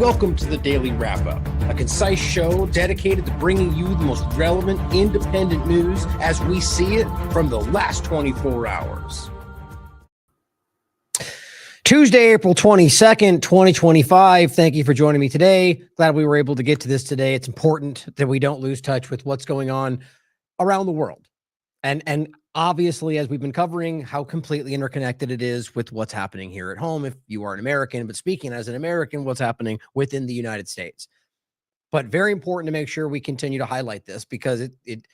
Welcome to the Daily Wrap-Up, a concise show dedicated to bringing you the most relevant independent news as we see it from the last 24 hours. Tuesday, April 22nd, 2025. Thank you for joining me today. Glad we were able to get to this today. It's important that we don't lose touch with what's going on around the world. And obviously, as we've been covering, how completely interconnected it is with what's happening here at home if you are an American, but speaking as an American, what's happening within the United States. But very important to make sure we continue to highlight this because it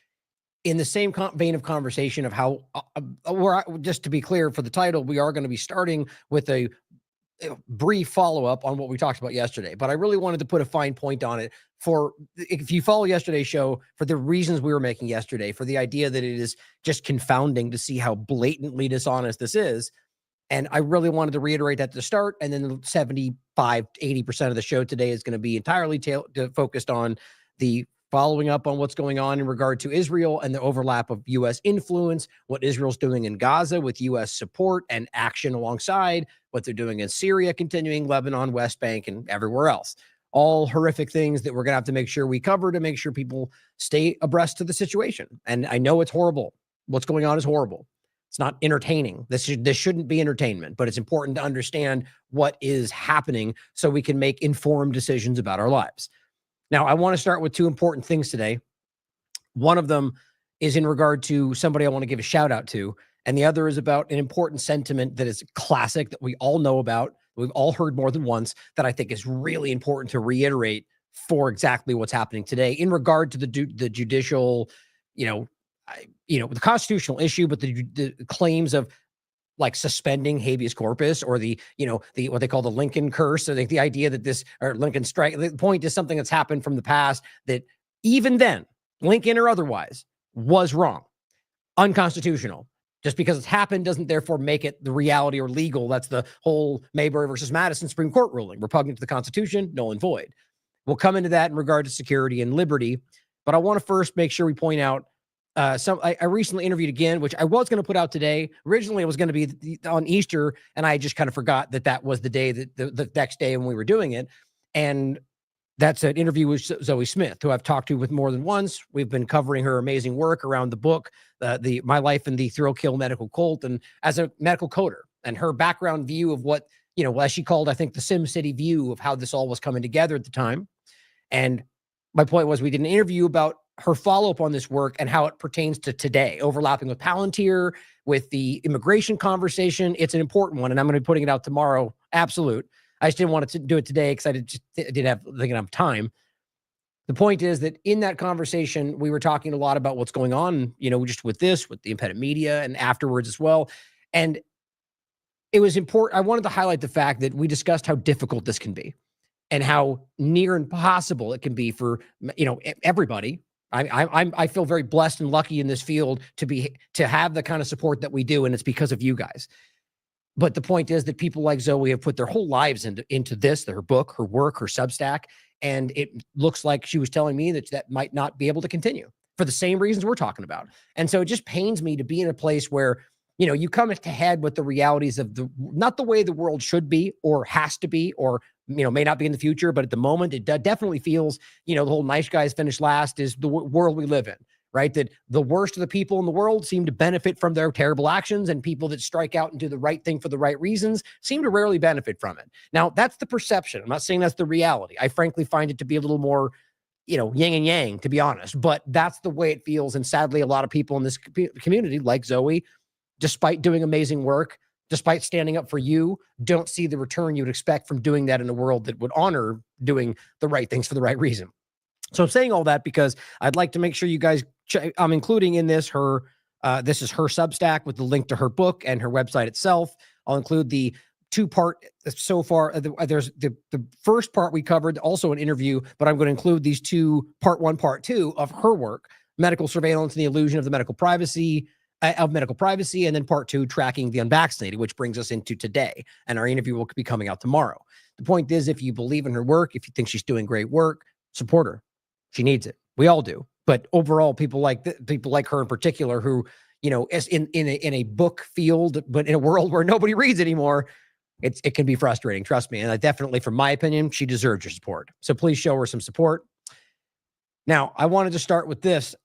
in the same vein of conversation of how, just to be clear for the title, we are going to be starting with a brief follow-up on what we talked about yesterday. But I really wanted to put a fine point on it for, if you follow yesterday's show, for the reasons we were making yesterday, for the idea that it is just confounding to see how blatantly dishonest this is. And I really wanted to reiterate that at the start. And then 75, 80% of the show today is going to be entirely focused on the following up on what's going on in regard to Israel and the overlap of U.S. influence, what Israel's doing in Gaza with U.S. support and action alongside, what they're doing in Syria, continuing Lebanon, West Bank, and everywhere else. All horrific things that we're going to have to make sure we cover to make sure people stay abreast to the situation. And I know it's horrible. What's going on is horrible. It's not entertaining. This shouldn't be entertainment, but it's important to understand what is happening so we can make informed decisions about our lives. Now, I want to start with two important things today. One of them is in regard to somebody I want to give a shout out to, and the other is about an important sentiment that is classic that we all know about, we've all heard more than once, that I think is really important to reiterate for exactly what's happening today in regard to the judicial, the constitutional issue, but the claims of like suspending habeas corpus or the what they call the Lincoln curse. I think the idea that this, or Lincoln strike, the point is something that's happened from the past that even then, Lincoln or otherwise, was wrong, unconstitutional. Just because it's happened doesn't therefore make it the reality or legal. That's the whole Mayberry versus Madison Supreme Court ruling, repugnant to the Constitution, null and void. We'll come into that in regard to security and liberty, but I want to first make sure we point out I recently interviewed again, which I was going to put out today. Originally, it was going to be on Easter, and I just kind of forgot that was the day, that the next day when we were doing it. And that's an interview with Zoe Smith, who I've talked to with more than once. We've been covering her amazing work around the book, My Life in the Thrill Kill Medical Cult, and as a medical coder, and her background view of what, as she called, I think, the Sim City view of how this all was coming together at the time. And my point was, we did an interview about her follow-up on this work and how it pertains to today, overlapping with Palantir, with the immigration conversation. It's an important one, and I'm going to be putting it out tomorrow. Absolute. I just didn't want to do it today because I didn't have time. The point is that in that conversation, we were talking a lot about what's going on, just with the independent media and afterwards as well. And it was important. I wanted to highlight the fact that we discussed how difficult this can be and how near impossible it can be for, everybody. I feel very blessed and lucky in this field to have the kind of support that we do, and it's because of you guys. But the point is that people like Zoe have put their whole lives into this, her book, her work, her Substack, and it looks like she was telling me that might not be able to continue for the same reasons we're talking about. And so it just pains me to be in a place where, you come to head with the realities of not the way the world should be or has to be, or may not be in the future, but at the moment it definitely feels, the whole nice guys finish last is the world we live in, right? That the worst of the people in the world seem to benefit from their terrible actions, and people that strike out and do the right thing for the right reasons seem to rarely benefit from it. Now, that's the perception. I'm not saying that's the reality. I frankly find it to be a little more, yin and yang, to be honest, but that's the way it feels. And sadly, a lot of people in this community, like Zoe, despite doing amazing work, despite standing up for you, don't see the return you'd expect from doing that in a world that would honor doing the right things for the right reason. So I'm saying all that because I'd like to make sure you guys, I'm including in this this is her Substack with the link to her book and her website itself. I'll include the two-part so far. There's the first part we covered, also an interview, but I'm going to include these two, part one, part two of her work, medical surveillance and the illusion of the medical privacy, and then part two, tracking the unvaccinated, which brings us into today. And our interview will be coming out tomorrow. The point is, if you believe in her work, if you think she's doing great work, support her. She needs it. We all do. But overall, people like her in particular, who, is in a book field, but in a world where nobody reads anymore, it can be frustrating, trust me. And I definitely, from my opinion, she deserves your support. So please show her some support. Now, I wanted to start with this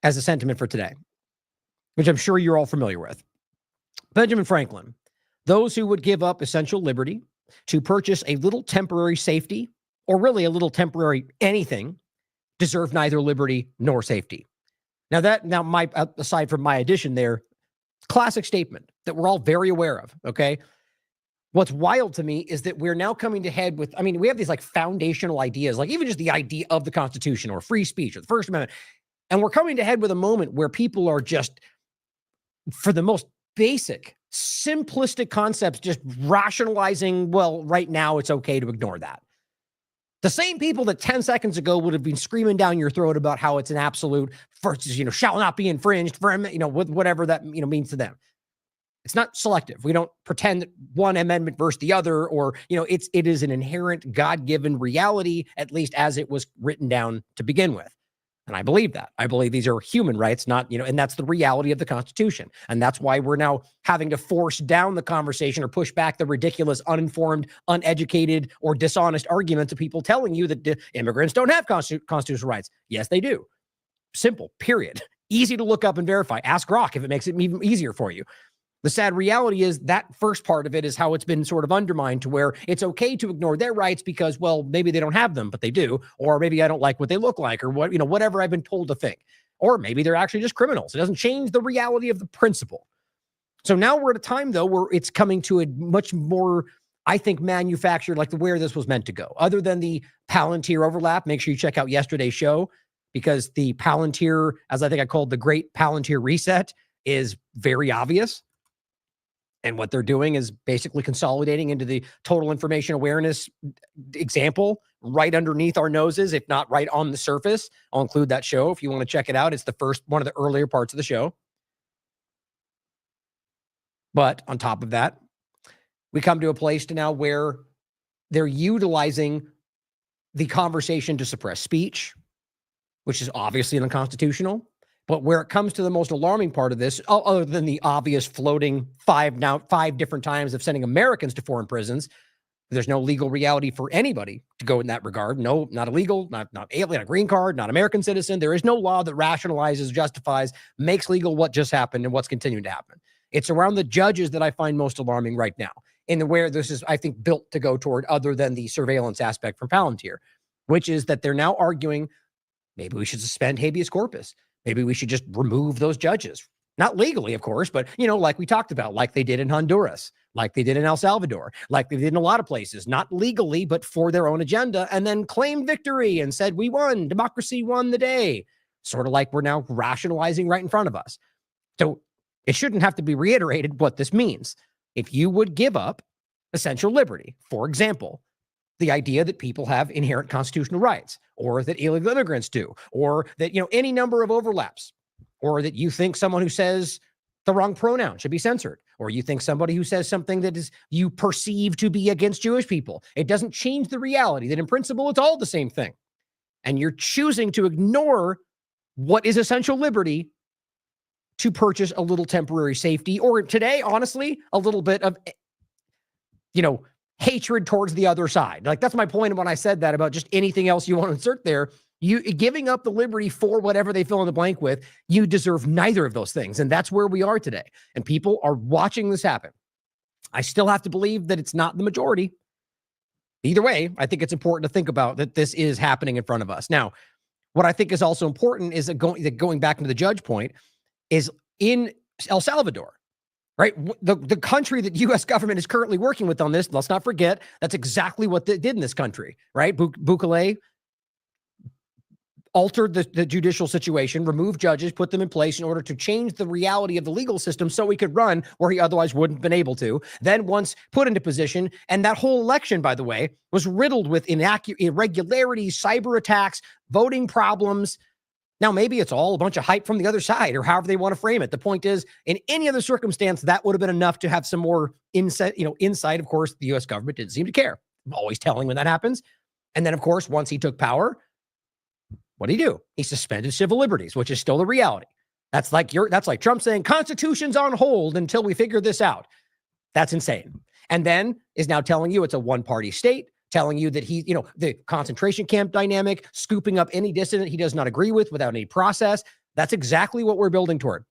as a sentiment for today, which I'm sure you're all familiar with. Benjamin Franklin, those who would give up essential liberty to purchase a little temporary safety, or really a little temporary anything, deserve neither liberty nor safety. Now my, aside from my addition there, classic statement that we're all very aware of, okay? What's wild to me is that we're now coming to head with, I mean, we have these like foundational ideas, like even just the idea of the Constitution or free speech or the First Amendment. And we're coming to head with a moment where people are just, for the most basic, simplistic concepts, just rationalizing, well, right now it's okay to ignore that. The same people that 10 seconds ago would have been screaming down your throat about how it's an absolute versus, shall not be infringed for, whatever that, means to them. It's not selective. We don't pretend that one amendment versus the other, or, it is an inherent God-given reality, at least as it was written down to begin with. And I believe that. I believe these are human rights, not, and that's the reality of the Constitution. And that's why we're now having to force down the conversation or push back the ridiculous, uninformed, uneducated, or dishonest arguments of people telling you that immigrants don't have constitutional rights. Yes, they do. Simple, period. Easy to look up and verify. Ask Grok if it makes it even easier for you. The sad reality is that first part of it is how it's been sort of undermined to where it's okay to ignore their rights because, well, maybe they don't have them, but they do. Or maybe I don't like what they look like, or whatever I've been told to think. Or maybe they're actually just criminals. It doesn't change the reality of the principle. So now we're at a time, though, where it's coming to a much more, I think, manufactured, like where this was meant to go. Other than the Palantir overlap, make sure you check out yesterday's show, because the Palantir, as I think I called the Great Palantir Reset, is very obvious. And what they're doing is basically consolidating into the total information awareness example right underneath our noses, if not right on the surface. I'll include that show if you want to check it out. It's the first one of the earlier parts of the show. But on top of that, we come to a place to now where they're utilizing the conversation to suppress speech, which is obviously unconstitutional. But where it comes to the most alarming part of this, other than the obvious floating five different times of sending Americans to foreign prisons, there's no legal reality for anybody to go in that regard. No, not illegal, not alien, not a green card, not American citizen. There is no law that rationalizes, justifies, makes legal what just happened and what's continuing to happen. It's around the judges that I find most alarming right now, in where this is, I think, built to go toward, other than the surveillance aspect from Palantir, which is that they're now arguing maybe we should suspend habeas corpus. Maybe we should just remove those judges. Not legally, of course, but, like we talked about, like they did in Honduras, like they did in El Salvador, like they did in a lot of places, not legally, but for their own agenda, and then claimed victory and said, we won, democracy won the day. Sort of like we're now rationalizing right in front of us. So it shouldn't have to be reiterated what this means. If you would give up essential liberty, for example, the idea that people have inherent constitutional rights, or that illegal immigrants do, or that, any number of overlaps, or that you think someone who says the wrong pronoun should be censored, or you think somebody who says something that is you perceive to be against Jewish people. It doesn't change the reality that in principle, it's all the same thing. And you're choosing to ignore what is essential liberty to purchase a little temporary safety, or today, honestly, a little bit of, hatred towards the other side. Like, that's my point when I said that about just anything else you want to insert there. You giving up the liberty for whatever they fill in the blank with, you deserve neither of those things. And that's where we are today. And people are watching this happen. I still have to believe that it's not the majority. Either way, I think it's important to think about that this is happening in front of us. Now, what I think is also important is that going back into the judge point is in El Salvador. Right? The country that U.S. government is currently working with on this, let's not forget, that's exactly what they did in this country, right? Bukele altered the judicial situation, removed judges, put them in place in order to change the reality of the legal system so he could run where he otherwise wouldn't have been able to. Then once put into position, and that whole election, by the way, was riddled with irregularities, cyber attacks, voting problems. Now, maybe it's all a bunch of hype from the other side, or however they want to frame it. The point is, in any other circumstance, that would have been enough to have some more insight. Of course, the U.S. government didn't seem to care. I'm always telling when that happens. And then, of course, once he took power, what did he do? He suspended civil liberties, which is still the reality. That's like Trump saying Constitution's on hold until we figure this out. That's insane. And then is now telling you it's a one-party state, telling you that he, the concentration camp dynamic, scooping up any dissident he does not agree with without any process. That's exactly what we're building toward.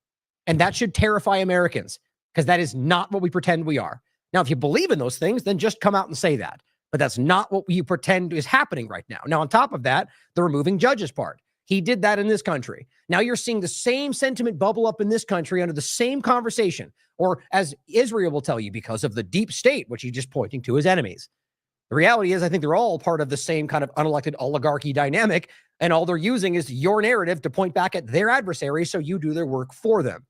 And that should terrify Americans, because that is not what we pretend we are. Now, if you believe in those things, then just come out and say that. But that's not what you pretend is happening right now. Now, on top of that, the removing judges part. He did that in this country. Now you're seeing the same sentiment bubble up in this country under the same conversation, or as Israel will tell you, because of the deep state, which he's just pointing to as enemies. The reality is, I think they're all part of the same kind of unelected oligarchy dynamic, and all they're using is your narrative to point back at their adversaries so you do their work for them.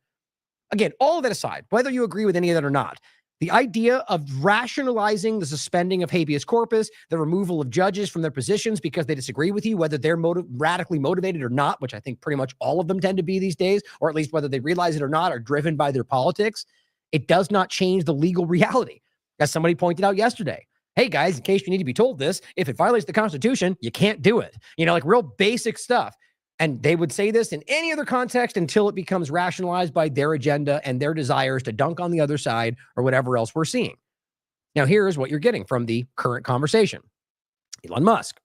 Again, all of that aside, whether you agree with any of that or not, the idea of rationalizing the suspending of habeas corpus, the removal of judges from their positions because they disagree with you, whether they're radically motivated or not, which I think pretty much all of them tend to be these days, or at least whether they realize it or not, are driven by their politics, it does not change the legal reality. As somebody pointed out yesterday, hey guys, in case you need to be told this, if it violates the Constitution, you can't do it. Like real basic stuff. And they would say this in any other context until it becomes rationalized by their agenda and their desires to dunk on the other side or whatever else we're seeing. Now, here's what you're getting from the current conversation. Elon Musk.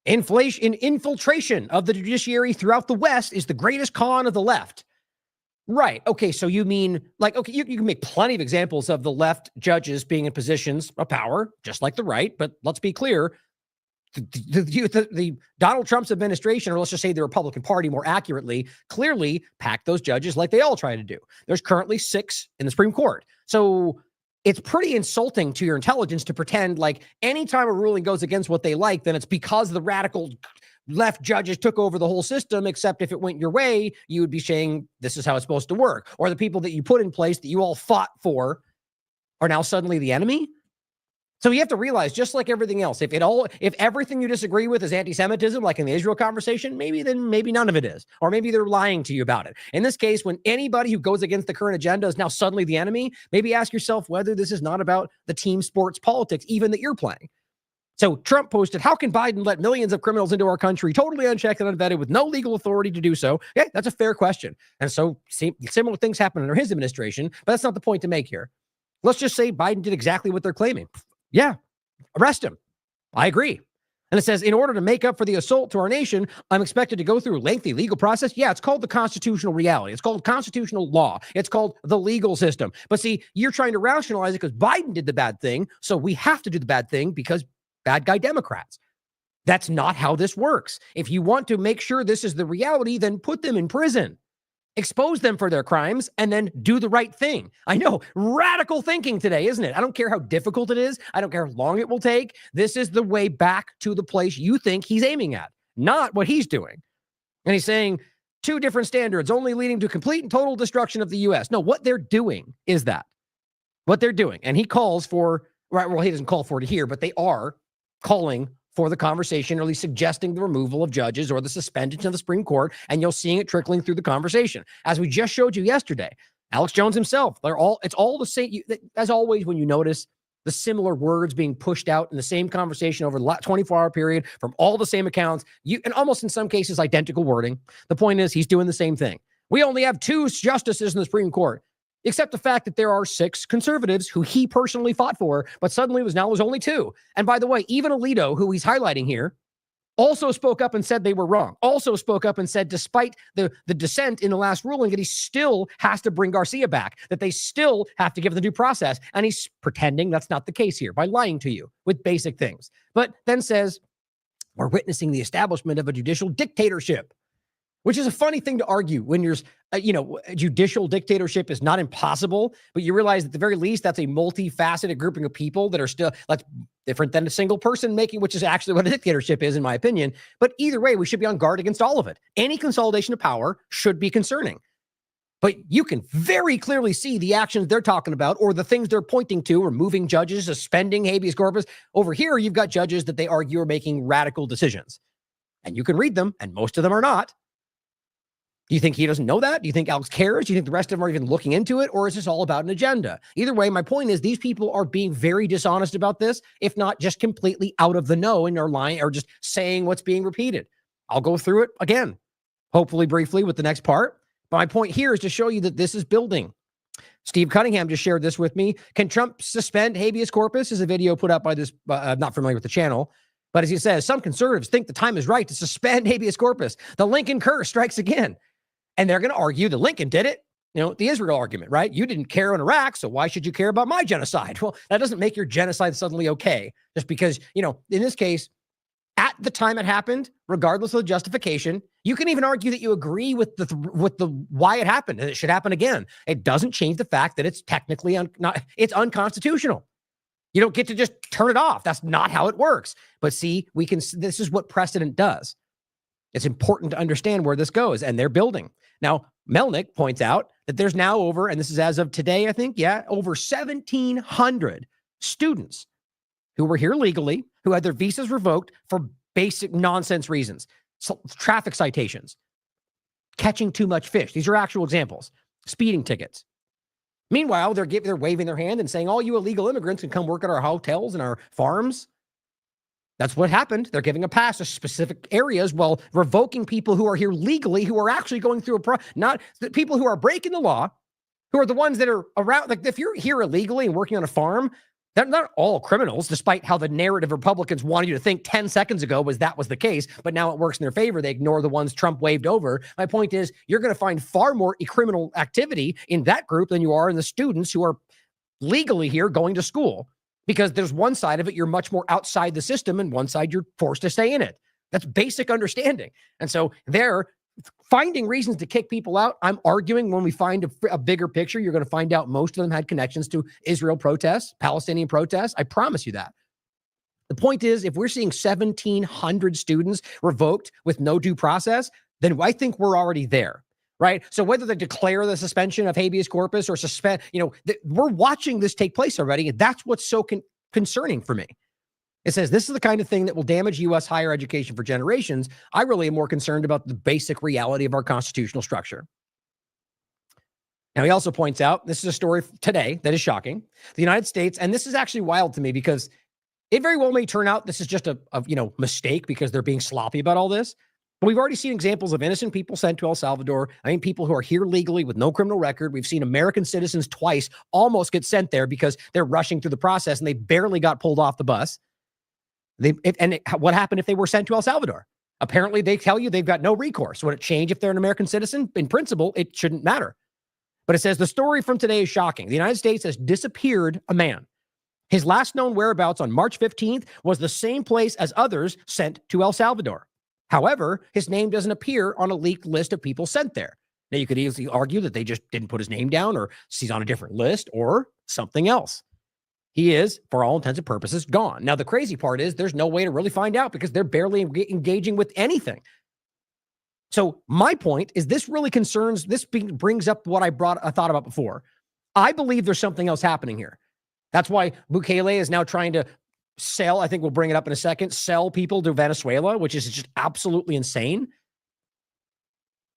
Infiltration of the judiciary throughout the West is the greatest con of the left. Right. Okay. So you mean you can make plenty of examples of the left judges being in positions of power, just like the right. But let's be clear. The Donald Trump's administration, or let's just say the Republican Party more accurately, clearly packed those judges like they all try to do. There's currently 6 in the Supreme Court. So it's pretty insulting to your intelligence to pretend like anytime a ruling goes against what they like, then it's because the radical left judges took over the whole system, except if it went your way, you would be saying this is how it's supposed to work. Or the people that you put in place that you all fought for are now suddenly the enemy. So you have to realize, just like everything else, if everything you disagree with is anti-Semitism, like in the Israel conversation, maybe none of it is, or maybe they're lying to you about it. In this case, when anybody who goes against the current agenda is now suddenly the enemy, maybe ask yourself whether this is not about the team sports politics, even that you're playing. So Trump posted, how can Biden let millions of criminals into our country totally unchecked and unvetted with no legal authority to do so? Yeah, that's a fair question. And so similar things happened under his administration, but that's not the point to make here. Let's just say Biden did exactly what they're claiming. Yeah, arrest him. I agree. And it says, in order to make up for the assault to our nation, I'm expected to go through a lengthy legal process. Yeah, it's called the constitutional reality. It's called constitutional law. It's called the legal system. But see, you're trying to rationalize it because Biden did the bad thing, so we have to do the bad thing because bad guy Democrats. That's not how this works. If you want to make sure this is the reality, then put them in prison. Expose them for their crimes, and then do the right thing. I know, radical thinking today, isn't it? I don't care how difficult it is. I don't care how long it will take. This is the way back to the place you think he's aiming at, not what he's doing. And he's saying 2 different standards only leading to complete and total destruction of the U.S. No, what they're doing is that. What they're doing. And he calls for, right, well, he doesn't call for it here, but they are calling for the conversation, or at least suggesting the removal of judges or the suspension of the Supreme Court, and you're seeing it trickling through the conversation. As we just showed you yesterday, Alex Jones himself, it's all the same. As always, when you notice the similar words being pushed out in the same conversation over the 24-hour period from all the same accounts, and almost in some cases identical wording, the point is he's doing the same thing. We only have 2 justices in the Supreme Court, except the fact that there are 6 conservatives who he personally fought for, but suddenly there's only 2. And by the way, even Alito, who he's highlighting here, also spoke up and said they were wrong. Also spoke up and said, despite the dissent in the last ruling, that he still has to bring Garcia back, that they still have to give the due process. And he's pretending that's not the case here by lying to you with basic things. But then says, we're witnessing the establishment of a judicial dictatorship, which is a funny thing to argue when you're, a judicial dictatorship is not impossible, but you realize at the very least that's a multifaceted grouping of people that are still, that's different than a single person making, which is actually what a dictatorship is, in my opinion. But either way, we should be on guard against all of it. Any consolidation of power should be concerning. But you can very clearly see the actions they're talking about, or the things they're pointing to, removing judges, suspending habeas corpus. Over here, you've got judges that they argue are making radical decisions. And you can read them, and most of them are not. Do you think he doesn't know that? Do you think Alex cares? Do you think the rest of them are even looking into it? Or is this all about an agenda? Either way, my point is these people are being very dishonest about this, if not just completely out of the know and are lying or just saying what's being repeated. I'll go through it again, hopefully briefly with the next part. But my point here is to show you that this is building. Steve Cunningham just shared this with me. Can Trump suspend habeas corpus? Is a video put up by this, I'm not familiar with the channel, but as he says, some conservatives think the time is right to suspend habeas corpus. The Lincoln curse strikes again. And they're going to argue that Lincoln did it. The Israel argument, right? You didn't care in Iraq, so why should you care about my genocide? Well, that doesn't make your genocide suddenly okay. Just because, in this case, at the time it happened, regardless of the justification, you can even argue that you agree with the why it happened and it should happen again. It doesn't change the fact that it's technically it's unconstitutional. You don't get to just turn it off. That's not how it works. But see, this is what precedent does. It's important to understand where this goes, and they're building. Now, Melnick points out that there's now over, and this is as of today, I think, over 1,700 students who were here legally, who had their visas revoked for basic nonsense reasons. So, traffic citations, catching too much fish. These are actual examples. Speeding tickets. Meanwhile, they're waving their hand and saying, all you illegal immigrants can come work at our hotels and our farms. That's what happened. They're giving a pass to specific areas while revoking people who are here legally, who are actually going through not the people who are breaking the law, who are the ones that are around. Like if you're here illegally and working on a farm, they're not all criminals, despite how the narrative Republicans wanted you to think 10 seconds ago was the case, but now it works in their favor. They ignore the ones Trump waved over. My point is, you're going to find far more criminal activity in that group than you are in the students who are legally here going to school. Because there's one side of it, you're much more outside the system, and one side you're forced to stay in it. That's basic understanding. And so they're finding reasons to kick people out. I'm arguing when we find a bigger picture, you're going to find out most of them had connections to Israel protests, Palestinian protests. I promise you that. The point is, if we're seeing 1,700 students revoked with no due process, then I think we're already there. Right. So whether they declare the suspension of habeas corpus or suspend, we're watching this take place already. And that's what's so concerning for me. It says this is the kind of thing that will damage U.S. higher education for generations. I really am more concerned about the basic reality of our constitutional structure. Now, he also points out, this is a story today that is shocking. The United States, and this is actually wild to me because it very well may turn out this is just a mistake because they're being sloppy about all this. But we've already seen examples of innocent people sent to El Salvador. People who are here legally with no criminal record. We've seen American citizens twice almost get sent there because they're rushing through the process and they barely got pulled off the bus. What happened if they were sent to El Salvador? Apparently, they tell you they've got no recourse. Would it change if they're an American citizen? In principle, it shouldn't matter. But it says the story from today is shocking. The United States has disappeared a man. His last known whereabouts on March 15th was the same place as others sent to El Salvador. However, his name doesn't appear on a leaked list of people sent there. Now, you could easily argue that they just didn't put his name down, or he's on a different list, or something else. He is, for all intents and purposes, gone. Now, the crazy part is there's no way to really find out because they're barely engaging with anything. So my point is this really brings up what I thought about before. I believe there's something else happening here. That's why Bukele is now trying to sell, I think we'll bring it up in a second, sell people to Venezuela, which is just absolutely insane.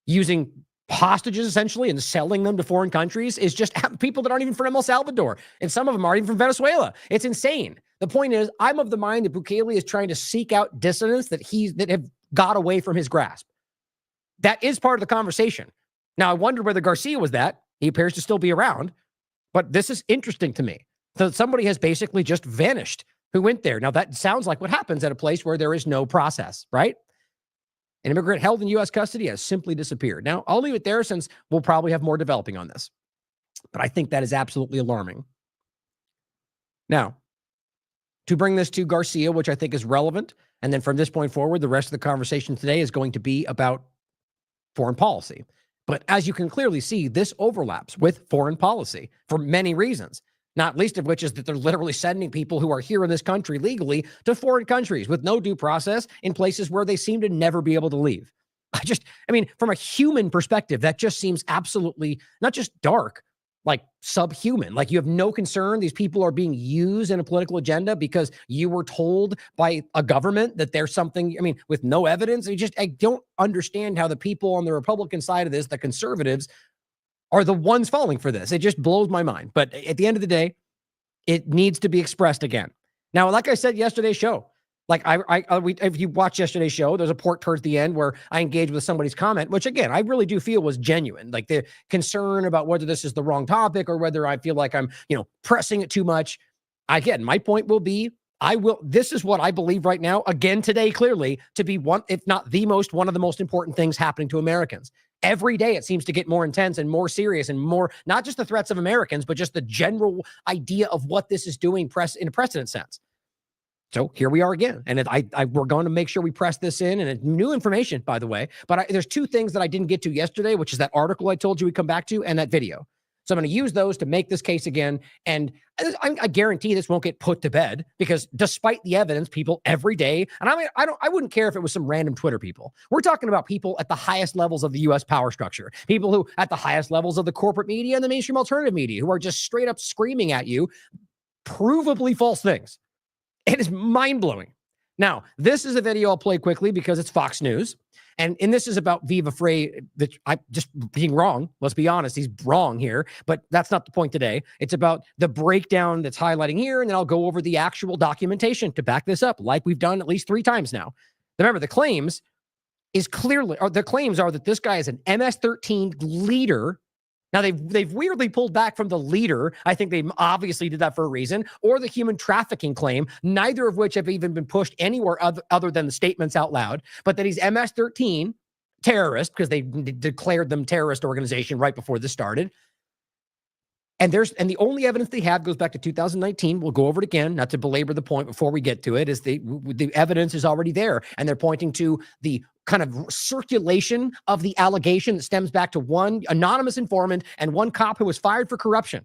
Using hostages essentially and selling them to foreign countries is just people that aren't even from El Salvador. And some of them aren't even from Venezuela. It's insane. The point is, I'm of the mind that Bukele is trying to seek out dissidents that have got away from his grasp. That is part of the conversation. Now, I wondered whether Garcia was that. He appears to still be around. But this is interesting to me. So somebody has basically just vanished who went there. Now, that sounds like what happens at a place where there is no process, right? An immigrant held in U.S. custody has simply disappeared. Now, I'll leave it there since we'll probably have more developing on this. But I think that is absolutely alarming. Now, to bring this to Garcia, which I think is relevant, and then from this point forward, the rest of the conversation today is going to be about foreign policy. But as you can clearly see, this overlaps with foreign policy for many reasons. Not least of which is that they're literally sending people who are here in this country legally to foreign countries with no due process in places where they seem to never be able to leave. From a human perspective, that just seems absolutely not just dark, like subhuman. Like you have no concern. These people are being used in a political agenda because you were told by a government that there's something, with no evidence. I don't understand how the people on the Republican side of this, the conservatives, are the ones falling for this. It just blows my mind. But at the end of the day, it needs to be expressed again. Now, like I said yesterday's show, Like if you watch yesterday's show, there's a part towards the end where I engaged with somebody's comment, which again, I really do feel was genuine. Like the concern about whether this is the wrong topic or whether I feel like I'm, pressing it too much. Again, my point will be, this is what I believe right now, again, today, clearly, to be one, if not one of the most important things happening to Americans. Every day it seems to get more intense and more serious and more, not just the threats of Americans, but just the general idea of what this is doing in a precedent sense. So here we are again. And we're going to make sure we press this in, and it's new information, by the way. But there's two things that I didn't get to yesterday, which is that article I told you we'd come back to and that video. So I'm going to use those to make this case again. And I guarantee this won't get put to bed, because despite the evidence, people every day, and I wouldn't care if it was some random Twitter people. We're talking about people at the highest levels of the U.S. power structure, people who at the highest levels of the corporate media and the mainstream alternative media, who are just straight up screaming at you provably false things. It is mind-blowing. Now, this is a video I'll play quickly because it's Fox News. And this is about Viva Frei, I'm just being wrong. Let's be honest. He's wrong here, but that's not the point today. It's about the breakdown that's highlighting here, and then I'll go over the actual documentation to back this up, like we've done at least 3 times now. Remember, the claims are that this guy is an MS-13 leader. Now, they've weirdly pulled back from the leader. I think they obviously did that for a reason, or the human trafficking claim, neither of which have even been pushed anywhere other than the statements out loud, but that he's MS-13 terrorist, because they declared them terrorist organization right before this started. And the only evidence they have goes back to 2019. We'll go over it again, not to belabor the point before we get to it, is the evidence is already there. And they're pointing to the kind of circulation of the allegation that stems back to one anonymous informant and one cop who was fired for corruption.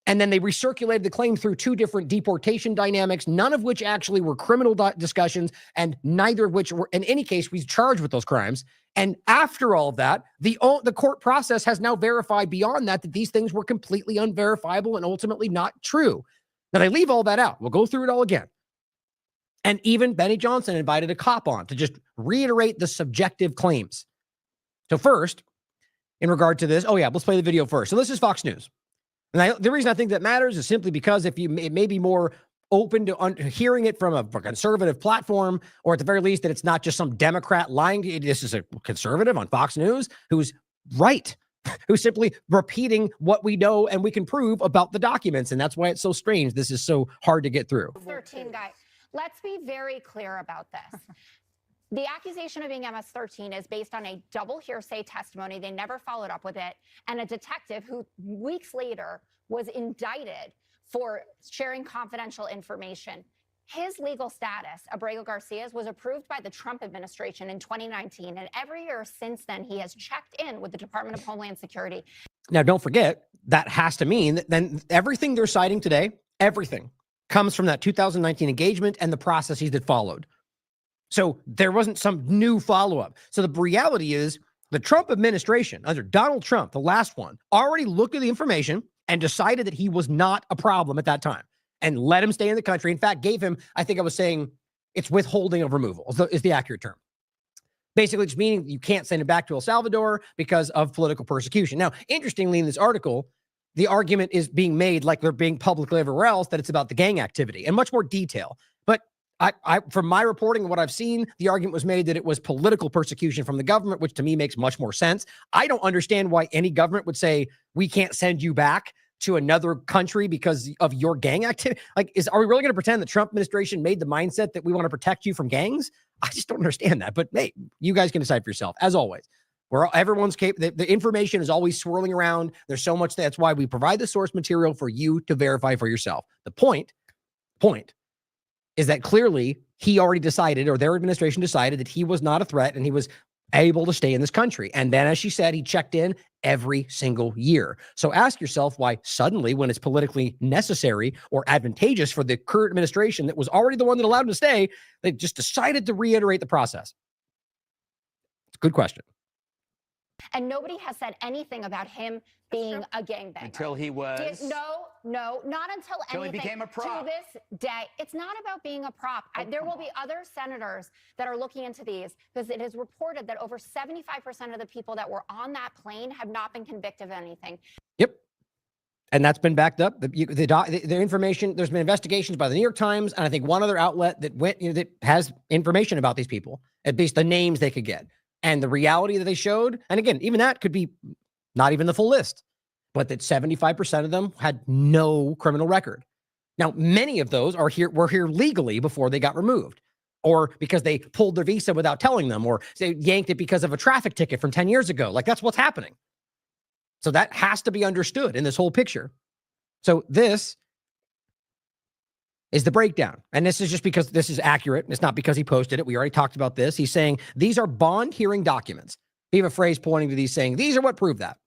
And then they recirculated the claim through 2 different deportation dynamics, none of which actually were criminal discussions, and neither of which were, in any case, we charged with those crimes. And after all of that, the court process has now verified beyond that these things were completely unverifiable and ultimately not true. Now, they leave all that out. We'll go through it all again. And even Benny Johnson invited a cop on to just reiterate the subjective claims. So first, in regard to this, let's play the video first. So this is Fox News. And the reason I think that matters is simply because it may be more open to hearing it from a conservative platform, or at the very least that it's not just some Democrat lying. This is a conservative on Fox News who's right, who's simply repeating what we know and we can prove about the documents. And that's why it's so strange. This is so hard to get through. 13 guy. Let's be very clear about this. The accusation of being MS-13 is based on a double hearsay testimony. They never followed up with it. And a detective who weeks later was indicted for sharing confidential information. His legal status, Abrego Garcia's, was approved by the Trump administration in 2019. And every year since then, he has checked in with the Department of Homeland Security. Now, don't forget, that has to mean that then everything they're citing today, everything comes from that 2019 engagement and the processes that followed. So there wasn't some new follow-up. So the reality is the Trump administration under Donald Trump, the last one, already looked at the information and decided that he was not a problem at that time and let him stay in the country. In fact, gave him, I think I was saying it's withholding of removal is the accurate term. Basically, just meaning you can't send him back to El Salvador because of political persecution. Now, interestingly, in this article, the argument is being made, like they're being publicly everywhere else, that it's about the gang activity in much more detail. But from my reporting and what I've seen, the argument was made that it was political persecution from the government, which to me makes much more sense. I don't understand why any government would say, we can't send you back to another country because of your gang activity. Like, are we really going to pretend the Trump administration made the mindset that we want to protect you from gangs? I just don't understand that. But hey, you guys can decide for yourself, as always. Everyone's capable. The information is always swirling around. There's so much. That's why we provide the source material for you to verify for yourself. The point is that clearly he already decided, or their administration decided, that he was not a threat and he was able to stay in this country. And then, as she said, he checked in every single year. So ask yourself why suddenly, when it's politically necessary or advantageous for the current administration that was already the one that allowed him to stay, they just decided to reiterate the process. It's a good question. And nobody has said anything about him being a gangbanger. Until he was... No, not until anything. He became a prop. To this day. It's not about being a prop. There will be other senators that are looking into these, because it is reported that over 75% of the people that were on that plane have not been convicted of anything. Yep. And that's been backed up. The information, there's been investigations by the New York Times, and I think one other outlet that went, that has information about these people, at least the names they could get, and the reality that they showed. And again, even that could be not even the full list, but that 75% of them had no criminal record. Now, many of those were here legally before they got removed, or because they pulled their visa without telling them, or they yanked it because of a traffic ticket from 10 years ago. Like, that's what's happening. So that has to be understood in this whole picture. So this is the breakdown. And this is just because this is accurate. It's not because he posted it. We already talked about this. He's saying these are bond hearing documents. We have a phrase pointing to these saying, these are what prove that.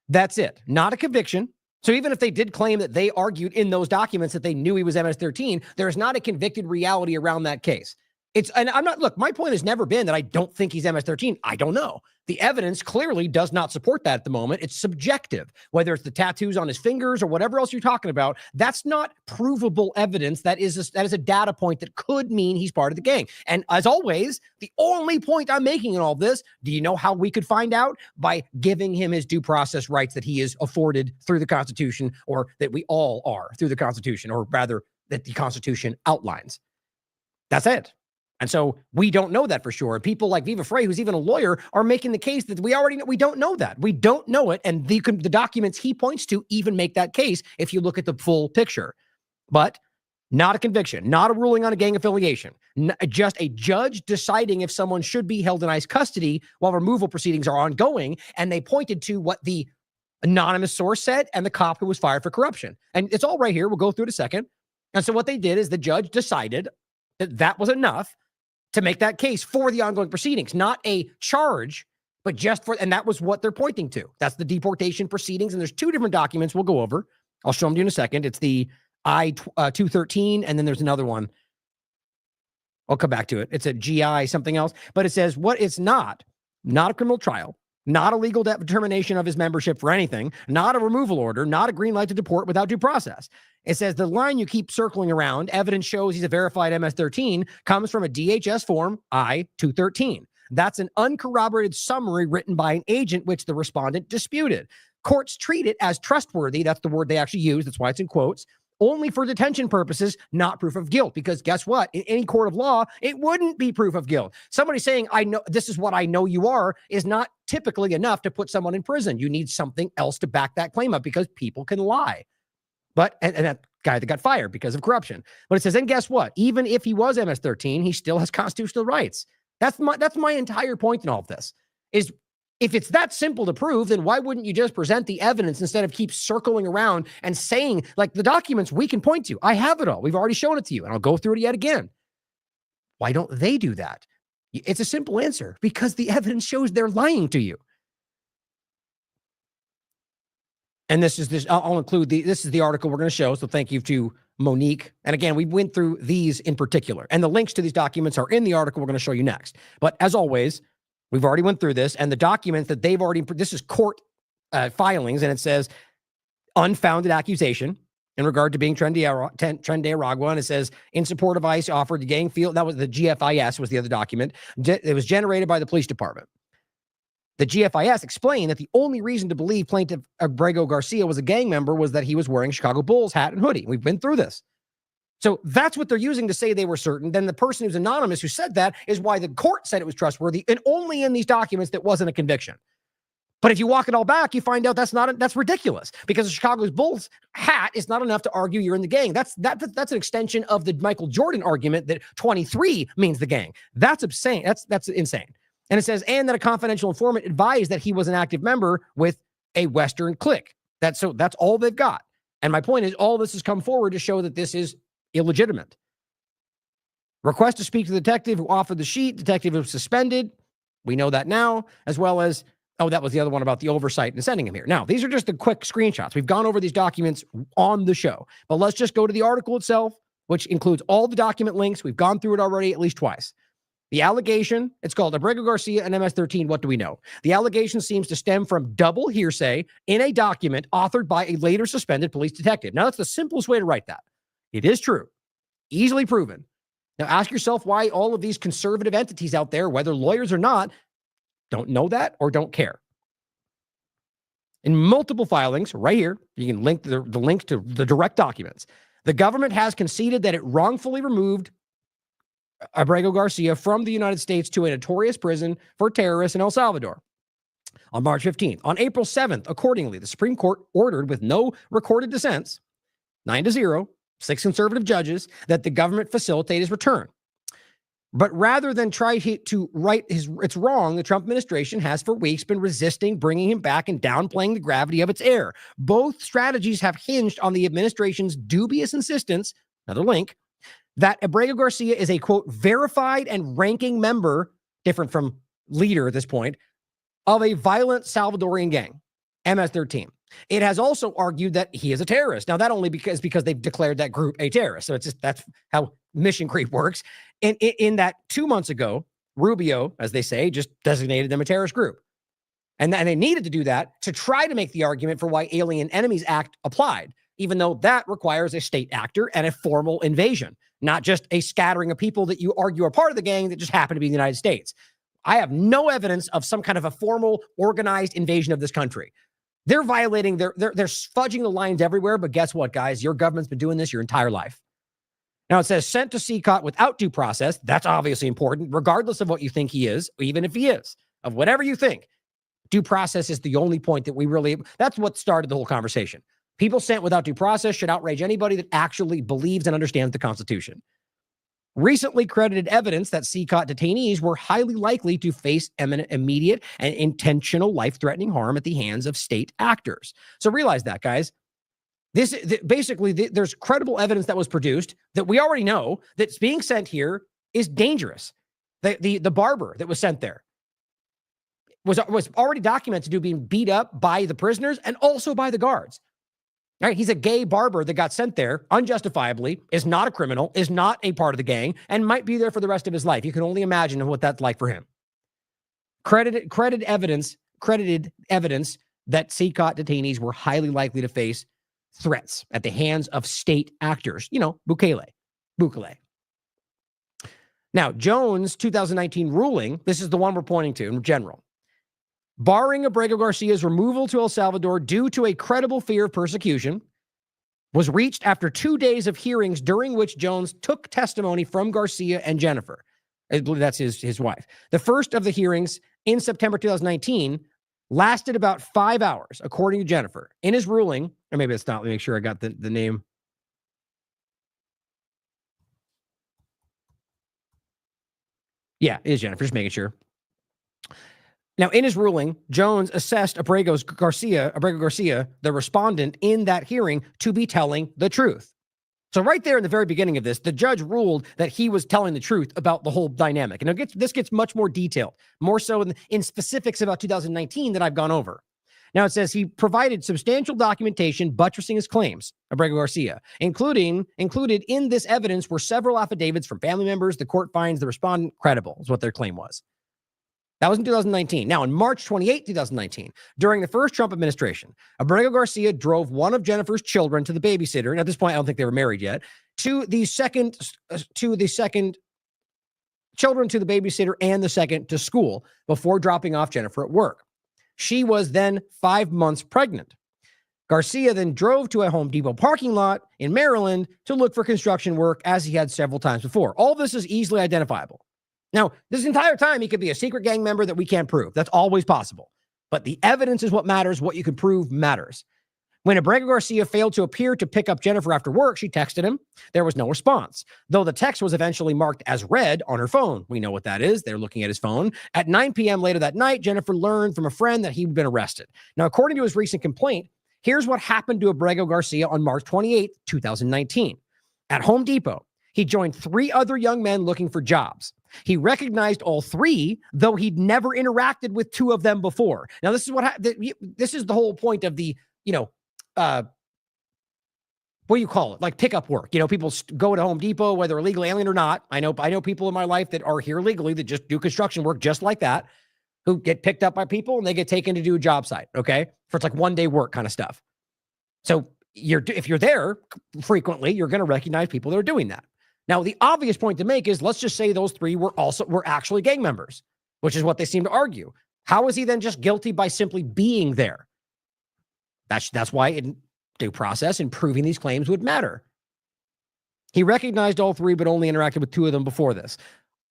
That's it. Not a conviction. So even if they did claim that they argued in those documents that they knew he was MS-13, there is not a convicted reality around that case. And I'm not, look, my point has never been that I don't think he's MS-13. I don't know. The evidence clearly does not support that at the moment. It's subjective, whether it's the tattoos on his fingers or whatever else you're talking about. That's not provable evidence. That is a data point that could mean he's part of the gang. And as always, the only point I'm making in all this, do you know how we could find out? By giving him his due process rights that he is afforded through the Constitution, or that we all are through the Constitution, or rather that the Constitution outlines. That's it. And so we don't know that for sure. People like Viva Frey, who's even a lawyer, are making the case that we already know. We don't know that. We don't know it. And the documents he points to even make that case if you look at the full picture. But not a conviction, not a ruling on a gang affiliation, just a judge deciding if someone should be held in ICE custody while removal proceedings are ongoing. And they pointed to what the anonymous source said and the cop who was fired for corruption. And it's all right here. We'll go through it in a second. And so what they did is the judge decided that that was enough to make that case for the ongoing proceedings, not a charge, but just for, and that was what they're pointing to. That's the deportation proceedings. And there's two different documents we'll go over. I'll show them to you in a second. It's the I-213, and then there's another one. I'll come back to it. It's a GI something else, but it says what it's not a criminal trial, not a legal determination of his membership for anything, not a removal order, not a green light to deport without due process. It says the line you keep circling around, evidence shows he's a verified MS-13, comes from a DHS form I-213. That's an uncorroborated summary written by an agent, which the respondent disputed. Courts treat it as trustworthy. That's the word they actually use. That's why it's in quotes. Only for detention purposes, not proof of guilt. Because guess what? In any court of law, it wouldn't be proof of guilt. Somebody saying, I know this is what I know you are, is not typically enough to put someone in prison. You need something else to back that claim up, because people can lie. But, and that guy that got fired because of corruption. But it says, and guess what? Even if he was MS-13, he still has constitutional rights. That's my entire point in all of this. Is if it's that simple to prove, then why wouldn't you just present the evidence instead of keep circling around and saying, like, the documents we can point to? I have it all. We've already shown it to you, and I'll go through it yet again. Why don't they do that? It's a simple answer. Because the evidence shows they're lying to you. And I'll include this is the article we're going to show. So thank you to Monique. And again, we went through these in particular, and the links to these documents are in the article we're going to show you next. But as always, we've already went through this, and the documents that they've already, this is court filings, and it says unfounded accusation in regard to being Tren de Aragua, and it says in support of ICE offered the gang field. That was the GFIS was the other document. It was generated by the police department. The GFIS explained that the only reason to believe plaintiff Abrego Garcia was a gang member was that he was wearing Chicago Bulls hat and hoodie. We've been through this. So that's what they're using to say they were certain. Then the person who's anonymous who said that is why the court said it was trustworthy, and only in these documents that wasn't a conviction. But if you walk it all back, you find out that's ridiculous, because the Chicago Bulls hat is not enough to argue you're in the gang. That's an extension of the Michael Jordan argument that 23 means the gang. That's insane. That's insane. And it says, and that a confidential informant advised that he was an active member with a Western clique. That's all they've got. And my point is, all this has come forward to show that this is illegitimate. Request to speak to the detective who offered the sheet. Detective was suspended. We know that now, as well as, that was the other one about the oversight and sending him here. Now, these are just the quick screenshots. We've gone over these documents on the show, but let's just go to the article itself, which includes all the document links. We've gone through it already at least twice. The allegation, it's called Abrego Garcia and MS-13, what do we know? The allegation seems to stem from double hearsay in a document authored by a later suspended police detective. Now, that's the simplest way to write that. It is true. Easily proven. Now, ask yourself why all of these conservative entities out there, whether lawyers or not, don't know that or don't care. In multiple filings, right here, you can link the link to the direct documents. The government has conceded that it wrongfully removed Abrego Garcia from the United States to a notorious prison for terrorists in El Salvador on March 15th. On April 7th, accordingly, the Supreme Court ordered with no recorded dissents, 9-0, 6 conservative judges, that the government facilitate his return. But rather than try to right its wrong, the Trump administration has for weeks been resisting bringing him back and downplaying the gravity of its error. Both strategies have hinged on the administration's dubious insistence, another link, that Abrego Garcia is a, quote, verified and ranking member, different from leader at this point, of a violent Salvadorian gang, MS-13. It has also argued that he is a terrorist. Now, that only because they've declared that group a terrorist. So it's just, that's how mission creep works. And in that 2 months ago, Rubio, as they say, just designated them a terrorist group. And they needed to do that to try to make the argument for why Alien Enemies Act applied, even though that requires a state actor and a formal invasion, not just a scattering of people that you argue are part of the gang that just happen to be in the United States. I have no evidence of some kind of a formal, organized invasion of this country. They're violating, they're fudging the lines everywhere, but guess what, guys? Your government's been doing this your entire life. Now, it says sent to CCOT without due process. That's obviously important, regardless of what you think he is, even if he is, of whatever you think. Due process is the only point that we really, that's what started the whole conversation. People sent without due process should outrage anybody that actually believes and understands the Constitution. Recently credited evidence that CCOT detainees were highly likely to face immediate and intentional life-threatening harm at the hands of state actors. So realize that, guys. There's credible evidence that was produced that we already know that's being sent here is dangerous. The barber that was sent there was already documented to being beat up by the prisoners and also by the guards. All right, he's a gay barber that got sent there unjustifiably, is not a criminal, is not a part of the gang, and might be there for the rest of his life. You can only imagine what that's like for him. Credited evidence that CCOT detainees were highly likely to face threats at the hands of state actors. You know, Bukele. Now, Jones' 2019 ruling, this is the one we're pointing to in general, barring Abrego Garcia's removal to El Salvador due to a credible fear of persecution, was reached after 2 days of hearings during which Jones took testimony from Garcia and Jennifer. I believe that's his wife. The first of the hearings in September 2019 lasted about 5 hours, according to Jennifer. In his ruling, or maybe it's not, let me make sure I got the name. Yeah, it is Jennifer, just making sure. Now, in his ruling, Jones assessed Abrego Garcia, the respondent in that hearing, to be telling the truth. So right there in the very beginning of this, the judge ruled that he was telling the truth about the whole dynamic. And this gets much more detailed, more so in specifics about 2019 that I've gone over. Now, it says he provided substantial documentation buttressing his claims, Abrego Garcia. Included in this evidence were several affidavits from family members. The court finds the respondent credible, is what their claim was. That was in 2019. Now, on March 28, 2019, during the first Trump administration, Abrego Garcia drove one of Jennifer's children to the babysitter, and at this point, I don't think they were married yet, to the second children to the babysitter and the second to school before dropping off Jennifer at work. She was then 5 months pregnant. Garcia then drove to a Home Depot parking lot in Maryland to look for construction work, as he had several times before. All this is easily identifiable. Now, this entire time, he could be a secret gang member that we can't prove. That's always possible. But the evidence is what matters. What you can prove matters. When Abrego Garcia failed to appear to pick up Jennifer after work, she texted him. There was no response, though the text was eventually marked as read on her phone. We know what that is. They're looking at his phone. At 9 p.m. later that night, Jennifer learned from a friend that he'd been arrested. Now, according to his recent complaint, here's what happened to Abrego Garcia on March 28, 2019. At Home Depot, he joined 3 other young men looking for jobs. He recognized all 3, though he'd never interacted with 2 of them before. Now, this is this is the whole point of the, what do you call it? Like pickup work. People go to Home Depot, whether illegal alien or not. I know people in my life that are here legally that just do construction work just like that, who get picked up by people and they get taken to do a job site. Okay. For it's like one-day work kind of stuff. So if you're there frequently, you're going to recognize people that are doing that. Now, the obvious point to make is, let's just say those 3 were actually gang members, which is what they seem to argue. How is he then just guilty by simply being there? That's why in due process and proving these claims would matter. He recognized all three, but only interacted with two of them before this.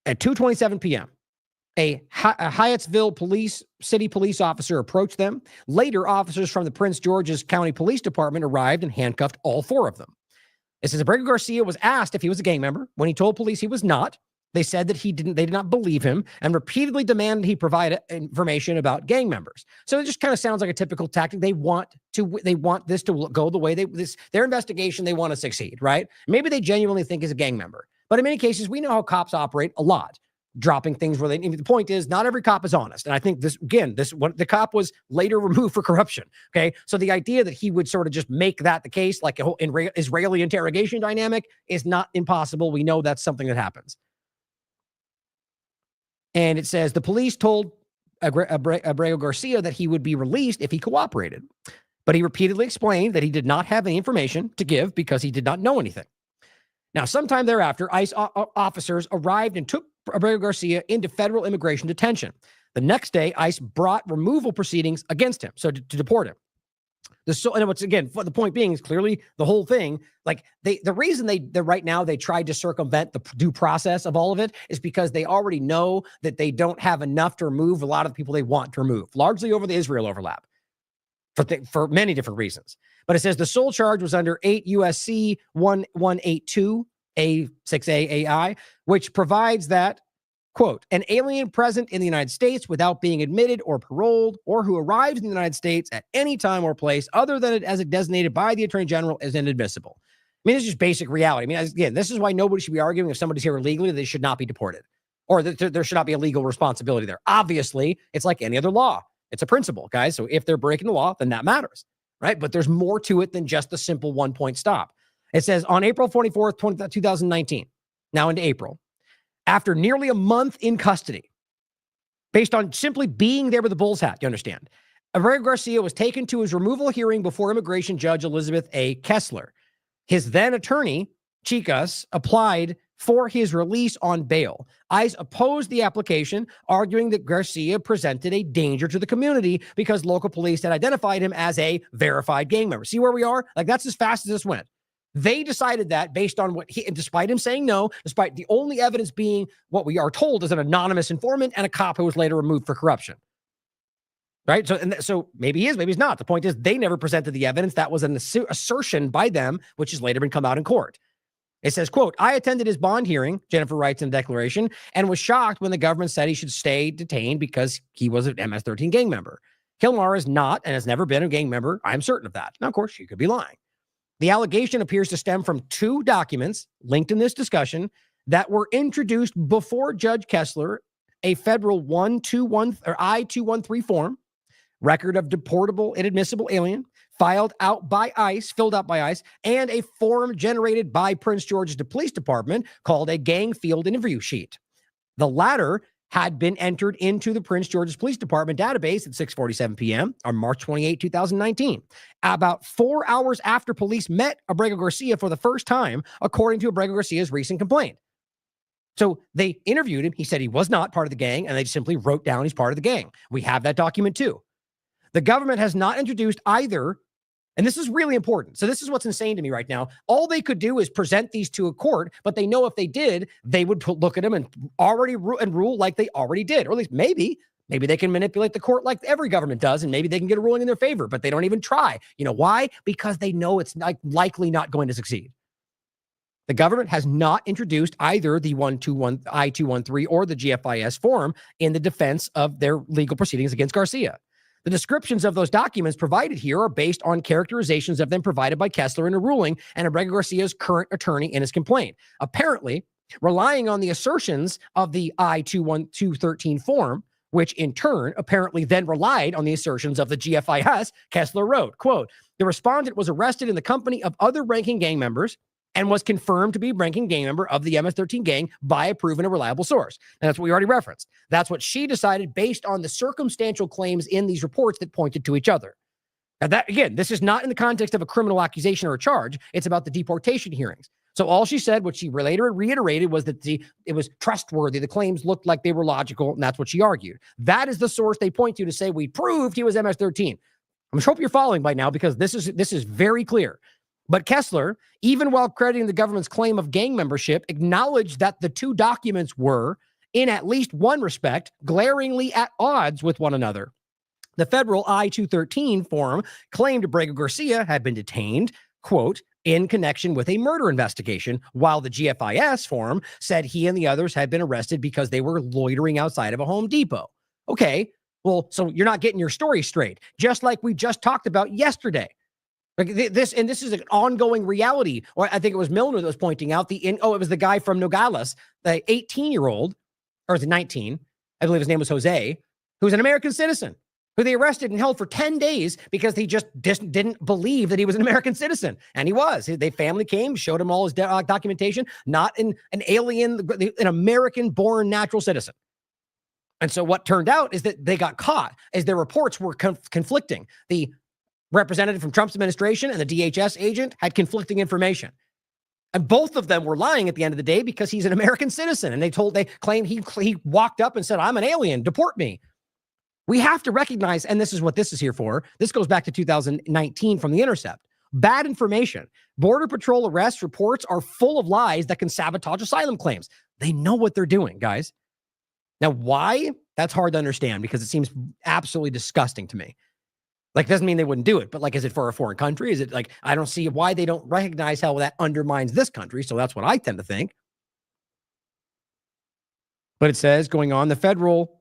At 2:27 p.m., a Hyattsville city police officer approached them. Later, officers from the Prince George's County Police Department arrived and handcuffed all four of them. It says Abrego Garcia was asked if he was a gang member. When he told police he was not, they said that they did not believe him and repeatedly demanded he provide information about gang members. So it just kind of sounds like a typical tactic. They want this to go the way their investigation, they want to succeed, right? Maybe they genuinely think he's a gang member. But in many cases, we know how cops operate a lot, dropping things where the point is not every cop is honest. And I think the cop was later removed for corruption. Okay. So the idea that he would sort of just make that the case, like a whole Israeli interrogation dynamic, is not impossible. We know that's something that happens. And it says the police told Abrego Garcia that he would be released if he cooperated. But he repeatedly explained that he did not have any information to give because he did not know anything. Now, sometime thereafter, ICE officers arrived and took Abrego Garcia into federal immigration detention. The next day, ICE brought removal proceedings against him, so to deport him. And what's again, the point being is clearly the whole thing. Like the reason they right now they tried to circumvent the due process of all of it is because they already know that they don't have enough to remove a lot of the people they want to remove, largely over the Israel overlap, for many different reasons. But it says the sole charge was under 8 USC 1182 A6A AI, which provides that, quote, an alien present in the United States without being admitted or paroled, or who arrives in the United States at any time or place other than as designated by the Attorney General is inadmissible. I mean, it's just basic reality. I mean, again, this is why nobody should be arguing if somebody's here illegally, they should not be deported, or that there should not be a legal responsibility there. Obviously, it's like any other law. It's a principle, guys. So if they're breaking the law, then that matters, right? But there's more to it than just the simple one-point stop. It says on April 24th, 2019, now into April, after nearly a month in custody, based on simply being there with a bull's hat, you understand, Abrego Garcia was taken to his removal hearing before immigration judge Elizabeth A. Kessler. His then attorney, Chicas, applied for his release on bail. ICE opposed the application, arguing that Garcia presented a danger to the community because local police had identified him as a verified gang member. See where we are? Like, that's as fast as this went. They decided that based on despite him saying no, despite the only evidence being what we are told is an anonymous informant and a cop who was later removed for corruption. Right? So maybe he is, maybe he's not. The point is they never presented the evidence. That was an assertion by them, which has later been come out in court. It says, quote, I attended his bond hearing, Jennifer writes in the declaration, and was shocked when the government said he should stay detained because he was an MS-13 gang member. Hilmar is not and has never been a gang member. I'm certain of that. Now, of course, she could be lying. The allegation appears to stem from two documents linked in this discussion that were introduced before Judge Kessler, a federal I-213 form, record of deportable inadmissible alien, filled out by ICE, and a form generated by Prince George's Police Department called a gang field interview sheet. The latter had been entered into the Prince George's Police Department database at 6:47 p.m. on March 28, 2019, about 4 hours after police met Abrego Garcia for the first time, according to Abrego Garcia's recent complaint. So they interviewed him. He said he was not part of the gang, and they simply wrote down he's part of the gang. We have that document too. The government has not introduced either, and this is really important. So this is what's insane to me right now. All they could do is present these to a court, but they know if they did, they would look at them and rule like they already did, or at least maybe they can manipulate the court like every government does, and maybe they can get a ruling in their favor, but they don't even try. You know why? Because they know it's likely not going to succeed. The government has not introduced either the I-213 or the GFIS form in the defense of their legal proceedings against Garcia. The descriptions of those documents provided here are based on characterizations of them provided by Kessler in a ruling and Abrego Garcia's current attorney in his complaint. Apparently, relying on the assertions of the I-213 form, which in turn apparently then relied on the assertions of the GFIS, Kessler wrote, quote, the respondent was arrested in the company of other ranking gang members and was confirmed to be a ranking gang member of the MS-13 gang by a proven and reliable source. And that's what we already referenced. That's what she decided based on the circumstantial claims in these reports that pointed to each other. Now that, again, this is not in the context of a criminal accusation or a charge. It's about the deportation hearings. So all she said, what she later reiterated, was that it was trustworthy. The claims looked like they were logical, and that's what she argued. That is the source they point to say, we proved he was MS-13. I'm sure you're following by now because this is very clear. But Kessler, even while crediting the government's claim of gang membership, acknowledged that the two documents were, in at least one respect, glaringly at odds with one another. The federal I-213 form claimed Abrego Garcia had been detained, quote, in connection with a murder investigation, while the GFIS form said he and the others had been arrested because they were loitering outside of a Home Depot. Okay, well, so you're not getting your story straight, just like we just talked about yesterday. Like this is an ongoing reality. Or I think it was Milner that was pointing out it was the guy from Nogales, the 18-year-old, or the 19, I believe his name was Jose, who's an American citizen, who they arrested and held for 10 days because he just didn't believe that he was an American citizen. And he was. Their family came, showed him all his documentation, not an alien, an American-born natural citizen. And so what turned out is that they got caught as their reports were conflicting. The representative from Trump's administration and the DHS agent had conflicting information. And both of them were lying at the end of the day because he's an American citizen. And they claimed he walked up and said, I'm an alien, deport me. We have to recognize, and this is what this is here for. This goes back to 2019 from The Intercept. Bad information. Border Patrol arrest reports are full of lies that can sabotage asylum claims. They know what they're doing, guys. Now, why? That's hard to understand because it seems absolutely disgusting to me. Like, doesn't mean they wouldn't do it, but like, is it for a foreign country? Is it like, I don't see why they don't recognize how that undermines this country. So that's what I tend to think. But it says, going on, the federal,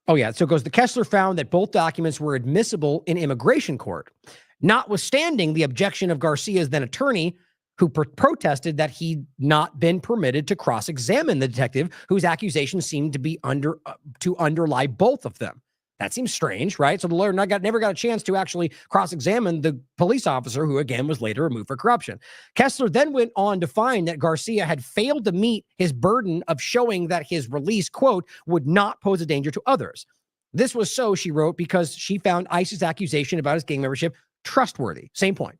so it goes, the Kessler found that both documents were admissible in immigration court, notwithstanding the objection of Garcia's then attorney, who protested that he'd not been permitted to cross-examine the detective whose accusations seemed to be to underlie both of them. That seems strange, right? So the lawyer never got a chance to actually cross-examine the police officer, who again was later removed for corruption. Kessler then went on to find that Garcia had failed to meet his burden of showing that his release, quote, would not pose a danger to others. This was so, she wrote, because she found ICE's accusation about his gang membership trustworthy. Same point.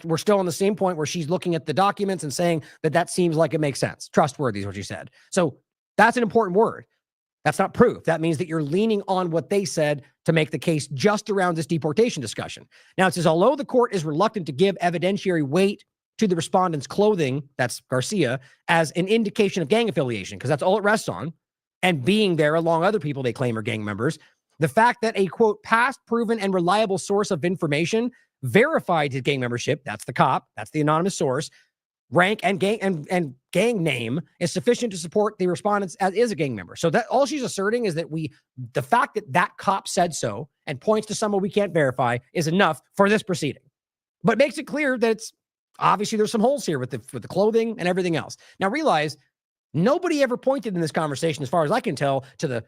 We're still on the same point where she's looking at the documents and saying that seems like it makes sense. Trustworthy is what she said. So that's an important word. That's not proof. That means that you're leaning on what they said to make the case just around this deportation discussion. Now it says, although the court is reluctant to give evidentiary weight to the respondent's clothing, that's Garcia, as an indication of gang affiliation, because that's all it rests on, and being there along other people they claim are gang members, the fact that a, quote, past proven and reliable source of information verified his gang membership, that's the cop, that's the anonymous source, rank and gang name is sufficient to support the respondents as is a gang member. So that all she's asserting is that the fact that cop said so and points to someone we can't verify is enough for this proceeding. But makes it clear that it's obviously there's some holes here with the clothing and everything else. Now realize nobody ever pointed in this conversation, as far as I can tell, to the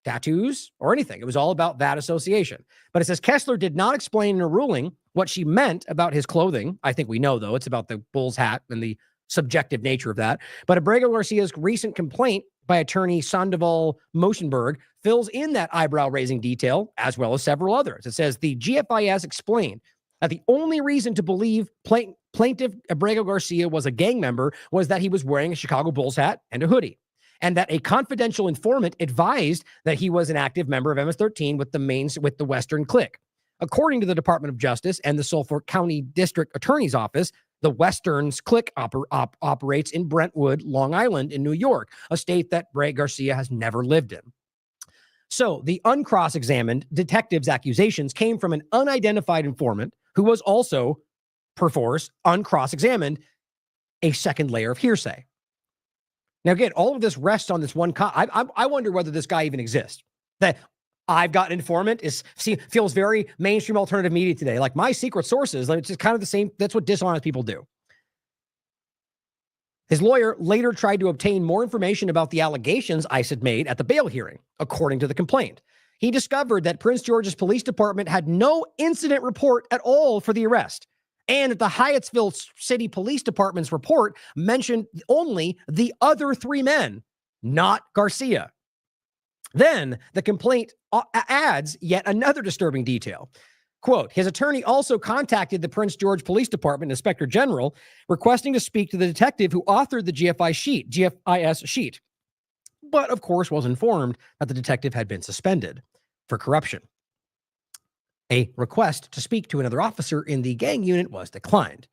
tattoos or anything. It was all about that association. But it says Kessler did not explain in a ruling what she meant about his clothing. I think we know, though. It's about the bull's hat and the subjective nature of that. But Abrego Garcia's recent complaint by attorney Sandoval Moschenberg fills in that eyebrow-raising detail, as well as several others. It says the GFIS explained that the only reason to believe plaintiff Abrego Garcia was a gang member was that he was wearing a Chicago Bulls hat and a hoodie, and that a confidential informant advised that he was an active member of MS-13 with the Western Clique. According to the Department of Justice and the Suffolk County District Attorney's Office, the Western's Clique operates in Brentwood, Long Island in New York, a state that Abrego Garcia has never lived in. So the uncross-examined detective's accusations came from an unidentified informant who was also, perforce, uncross-examined, a second layer of hearsay. Now, again, all of this rests on this one cop. I wonder whether this guy even exists. That I've got an informant feels very mainstream alternative media today. Like my secret sources, like it's just kind of the same. That's what dishonest people do. His lawyer later tried to obtain more information about the allegations ICE had made at the bail hearing, according to the complaint. He discovered that Prince George's Police Department had no incident report at all for the arrest, and that the Hyattsville City Police Department's report mentioned only the other three men, not Garcia. Then the complaint adds yet another disturbing detail. Quote, his attorney also contacted the Prince George Police Department Inspector General requesting to speak to the detective who authored the GFIS sheet, but of course was informed that the detective had been suspended for corruption. A request to speak to another officer in the gang unit was declined.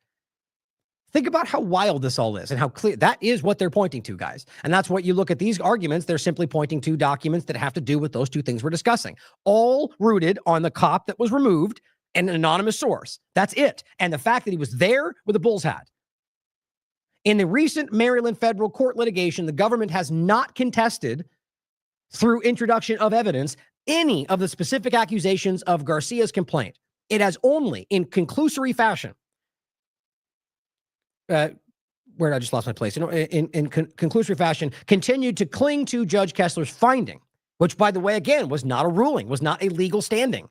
Think about how wild this all is and how clear that is what they're pointing to, guys. And that's what you look at these arguments. They're simply pointing to documents that have to do with those two things we're discussing, all rooted on the cop that was removed and an anonymous source. That's it. And the fact that he was there with a bull's hat. In the recent Maryland federal court litigation, the government has not contested through introduction of evidence any of the specific accusations of Garcia's complaint. It has only, in conclusory fashion, where I just lost my place, in conclusory fashion, continued to cling to Judge Kessler's finding, which, by the way, again, was not a ruling, was not a legal standing,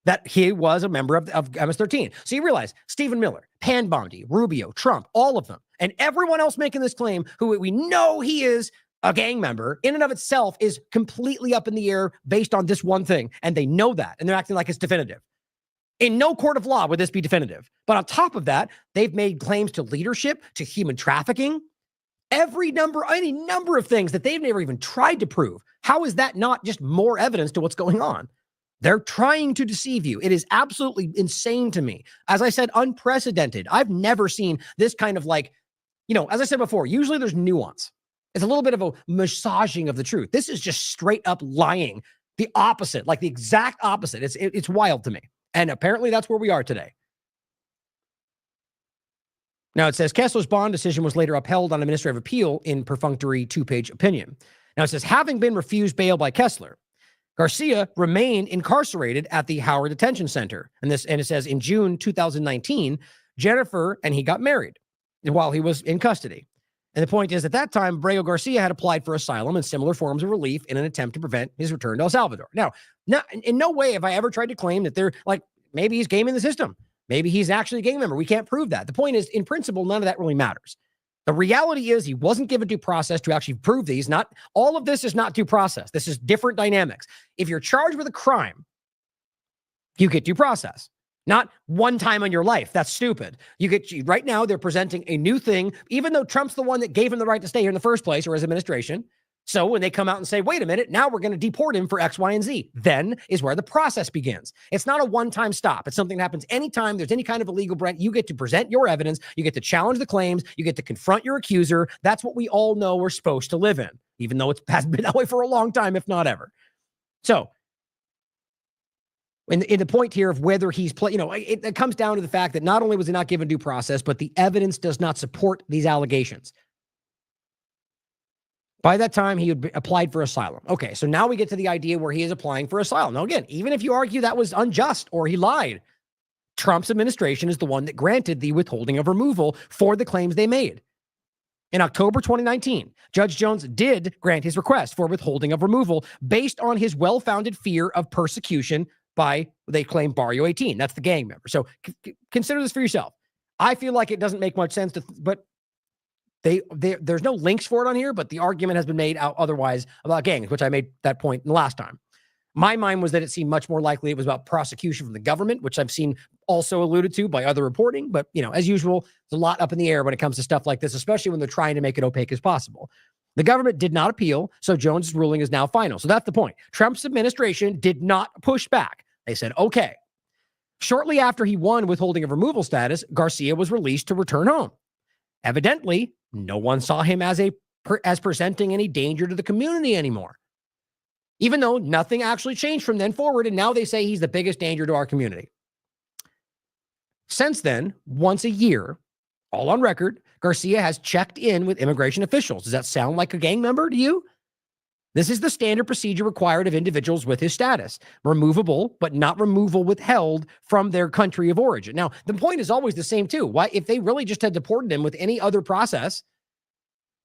that he was a member of MS-13. So you realize Stephen Miller, Pan Bondi, Rubio, Trump, all of them, and everyone else making this claim, who we know he is a gang member, in and of itself is completely up in the air based on this one thing, and they know that, and they're acting like it's definitive. In no court of law would this be definitive. But on top of that, they've made claims to leadership, to human trafficking, any number of things that they've never even tried to prove. How is that not just more evidence to what's going on? They're trying to deceive you. It is absolutely insane to me. As I said, unprecedented. I've never seen this kind of as I said before, usually there's nuance. It's a little bit of a massaging of the truth. This is just straight up lying. The opposite, like the exact opposite. It's wild to me. And apparently that's where we are today. Now it says Kessler's bond decision was later upheld on administrative appeal in perfunctory 2-page opinion. Now it says, having been refused bail by Kessler, Garcia remained incarcerated at the Howard Detention Center. And it says in June 2019, Jennifer and he got married while he was in custody. And the point is, at that time, Abrego Garcia had applied for asylum and similar forms of relief in an attempt to prevent his return to El Salvador. Now, in no way have I ever tried to claim that they're maybe he's gaming the system. Maybe he's actually a gang member. We can't prove that. The point is, in principle, none of that really matters. The reality is he wasn't given due process to actually prove these. Not all of this is not due process. This is different dynamics. If you're charged with a crime, you get due process. Not one time in your life. That's stupid. Right now, they're presenting a new thing, even though Trump's the one that gave him the right to stay here in the first place, or his administration. So when they come out and say, wait a minute, now we're going to deport him for X, Y, and Z, then is where the process begins. It's not a one-time stop. It's something that happens anytime there's any kind of illegal brand. You get to present your evidence. You get to challenge the claims. You get to confront your accuser. That's what we all know we're supposed to live in, even though it has been that way for a long time, if not ever. So, in the point here of whether he's it comes down to the fact that not only was he not given due process, but the evidence does not support these allegations. By that time, he had applied for asylum. Okay, so now we get to the idea where he is applying for asylum. Now, again, even if you argue that was unjust or he lied, Trump's administration is the one that granted the withholding of removal for the claims they made. In October 2019, Judge Jones did grant his request for withholding of removal based on his well-founded fear of persecution by, they claim, Barrio 18. That's the gang member. So consider this for yourself. I feel like it doesn't make much sense but there's no links for it on here, but the argument has been made out otherwise about gangs, which I made that point the last time. My mind was that it seemed much more likely it was about prosecution from the government, which I've seen also alluded to by other reporting. But, as usual, there's a lot up in the air when it comes to stuff like this, especially when they're trying to make it opaque as possible. The government did not appeal, so Jones' ruling is now final. So that's the point. Trump's administration did not push back. They said, okay. Shortly after he won withholding of removal status, Garcia was released to return home. Evidently, no one saw him as presenting any danger to the community anymore, even though nothing actually changed from then forward, and now they say he's the biggest danger to our community. Since then, once a year, all on record, Garcia has checked in with immigration officials. Does that sound like a gang member to you? This is the standard procedure required of individuals with his status, removable, but not removal withheld from their country of origin. Now, the point is always the same too. Why, if they really just had deported him with any other process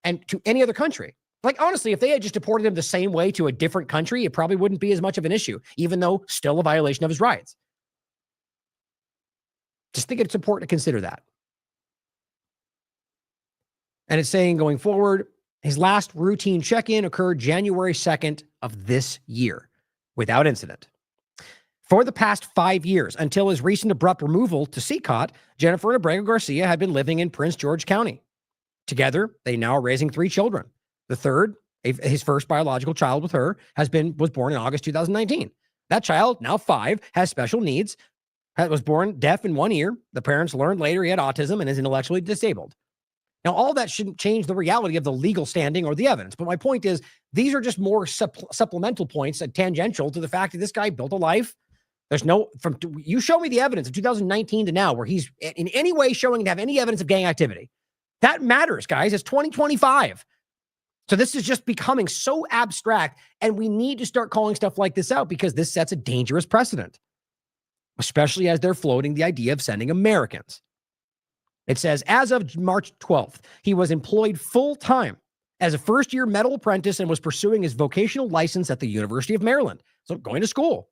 and to any other country, honestly, if they had just deported him the same way to a different country, it probably wouldn't be as much of an issue, even though still a violation of his rights. Just think it's important to consider that. And it's saying going forward, his last routine check-in occurred January 2nd of this year without incident. For the past 5 years, until his recent abrupt removal to CCOT, Jennifer and Abrego Garcia had been living in Prince George County. Together, they now are raising 3 children. The third, his first biological child with her, was born in August 2019. That child, now 5, has special needs, was born deaf in one ear. The parents learned later he had autism and is intellectually disabled. Now, all that shouldn't change the reality of the legal standing or the evidence. But my point is, these are just more supplemental points and tangential to the fact that this guy built a life. There's no, you show me the evidence of 2019 to now where he's in any way showing to have any evidence of gang activity. That matters, guys. It's 2025. So this is just becoming so abstract, and we need to start calling stuff like this out because this sets a dangerous precedent, especially as they're floating the idea of sending Americans. It says, as of March 12th, he was employed full-time as a first-year medical apprentice and was pursuing his vocational license at the University of Maryland. So going to school.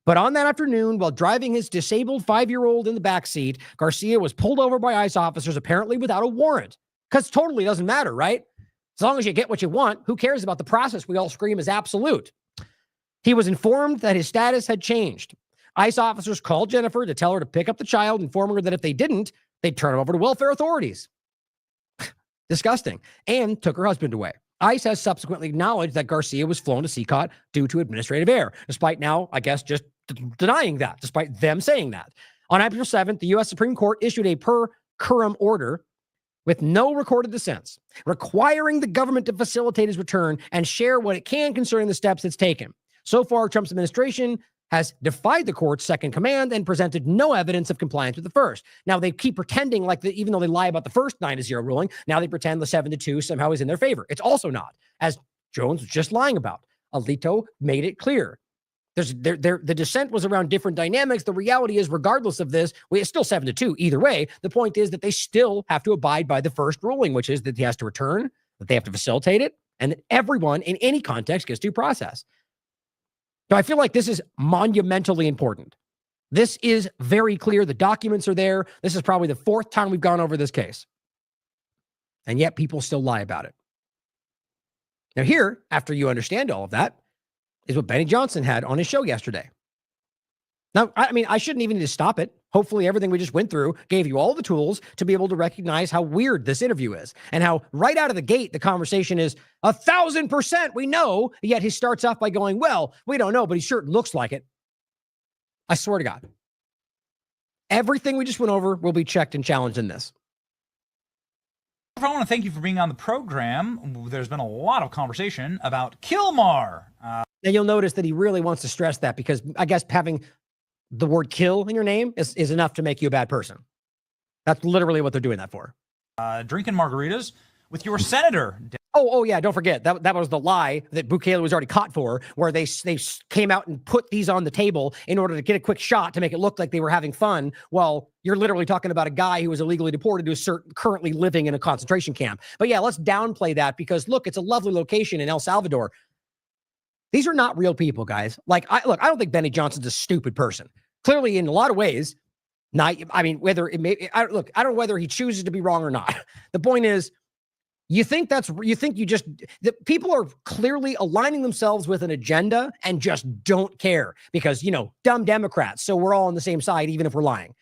But on that afternoon, while driving his disabled 5-year-old in the backseat, Garcia was pulled over by ICE officers, apparently without a warrant. Because totally doesn't matter, right? As long as you get what you want, who cares about the process we all scream is absolute? He was informed that his status had changed. ICE officers called Jennifer to tell her to pick up the child, informing her that if they didn't, they'd turn him over to welfare authorities. Disgusting. And took her husband away. ICE has subsequently acknowledged that Garcia was flown to CCOT due to administrative error, despite now, I guess, just denying that, despite them saying that. On April 7th, the U.S. Supreme Court issued a per curam order with no recorded dissents, requiring the government to facilitate his return and share what it can concerning the steps it's taken. So far, Trump's administration has defied the court's second command and presented no evidence of compliance with the first. Now, they keep pretending like even though they lie about the first 9-0 ruling, now they pretend the 7-2 somehow is in their favor. It's also not, as Jones was just lying about. Alito made it clear. The dissent was around different dynamics. The reality is, regardless of this, it's still 7-2 either way. The point is that they still have to abide by the first ruling, which is that he has to return, that they have to facilitate it, and that everyone in any context gets due process. Now, I feel like this is monumentally important. This is very clear. The documents are there. This is probably the 4th time we've gone over this case. And yet people still lie about it. Now here, after you understand all of that, is what Benny Johnson had on his show yesterday. Now, I mean, I shouldn't even need to stop it. Hopefully everything we just went through gave you all the tools to be able to recognize how weird this interview is and how right out of the gate, the conversation is 1,000% we know, yet he starts off by going, well, we don't know, but he sure looks like it. I swear to God. Everything we just went over will be checked and challenged in this. I want to thank you for being on the program. There's been a lot of conversation about Kilmar. Now you'll notice that he really wants to stress that because I guess having the word kill in your name is enough to make you a bad person. That's literally what they're doing that for. Drinking margaritas with your senator. Oh yeah, don't forget. That was the lie that Bukele was already caught for, where they came out and put these on the table in order to get a quick shot to make it look like they were having fun, while you're literally talking about a guy who was illegally deported who's currently living in a concentration camp. But yeah, let's downplay that because, look, it's a lovely location in El Salvador. These are not real people, guys. I don't think Benny Johnson's a stupid person. Clearly, in a lot of ways, I don't know whether he chooses to be wrong or not. The point is, that people are clearly aligning themselves with an agenda and just don't care because, dumb Democrats. So we're all on the same side, even if we're lying.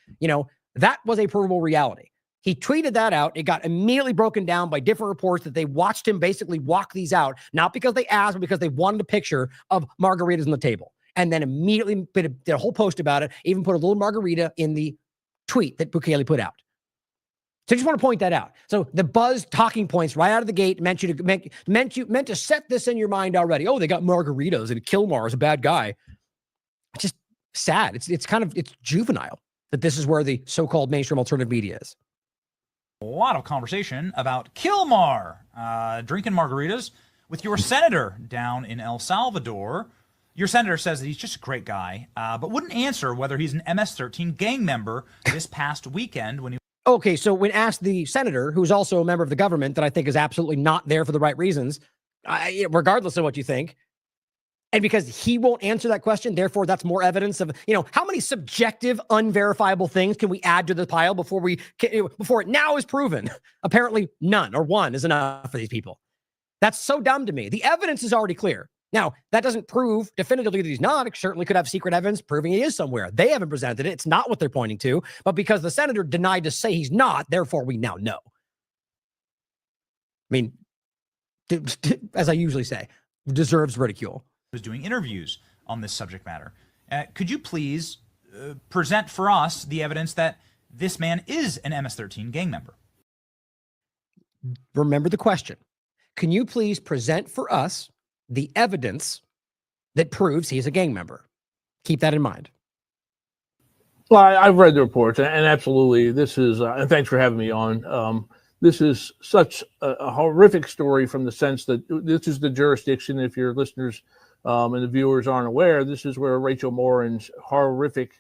That was a provable reality. He tweeted that out. It got immediately broken down by different reports that they watched him basically walk these out, not because they asked, but because they wanted a picture of margaritas on the table. And then immediately did a whole post about it, even put a little margarita in the tweet that Bukele put out. So I just want to point that out. So the buzz talking points right out of the gate meant to set this in your mind already. Oh, they got margaritas and Kilmar is a bad guy. It's just sad. It's juvenile that this is where the so-called mainstream alternative media is. A lot of conversation about Kilmar drinking margaritas with your senator down in El Salvador. Your senator says that he's just a great guy, but wouldn't answer whether he's an MS-13 gang member this past weekend when he... Okay, so when asked the senator, who's also a member of the government that I think is absolutely not there for the right reasons, regardless of what you think, and because he won't answer that question, therefore that's more evidence of, how many subjective, unverifiable things can we add to the pile before it now is proven? Apparently none or one is enough for these people. That's so dumb to me. The evidence is already clear. Now, that doesn't prove definitively that he's not. It certainly could have secret evidence proving he is somewhere. They haven't presented it. It's not what they're pointing to. But because the senator denied to say he's not, therefore we now know. I mean, as I usually say, deserves ridicule. Was doing interviews on this subject matter. Could you please present for us the evidence that this man is an MS-13 gang member? Remember the question. Can you please present for us the evidence that proves he's a gang member? Keep that in mind. Well, I've read the reports, and absolutely, this is, and thanks for having me on. This is such a horrific story from the sense that this is the jurisdiction, if your listeners and the viewers aren't aware, this is where Rachel Morin's horrific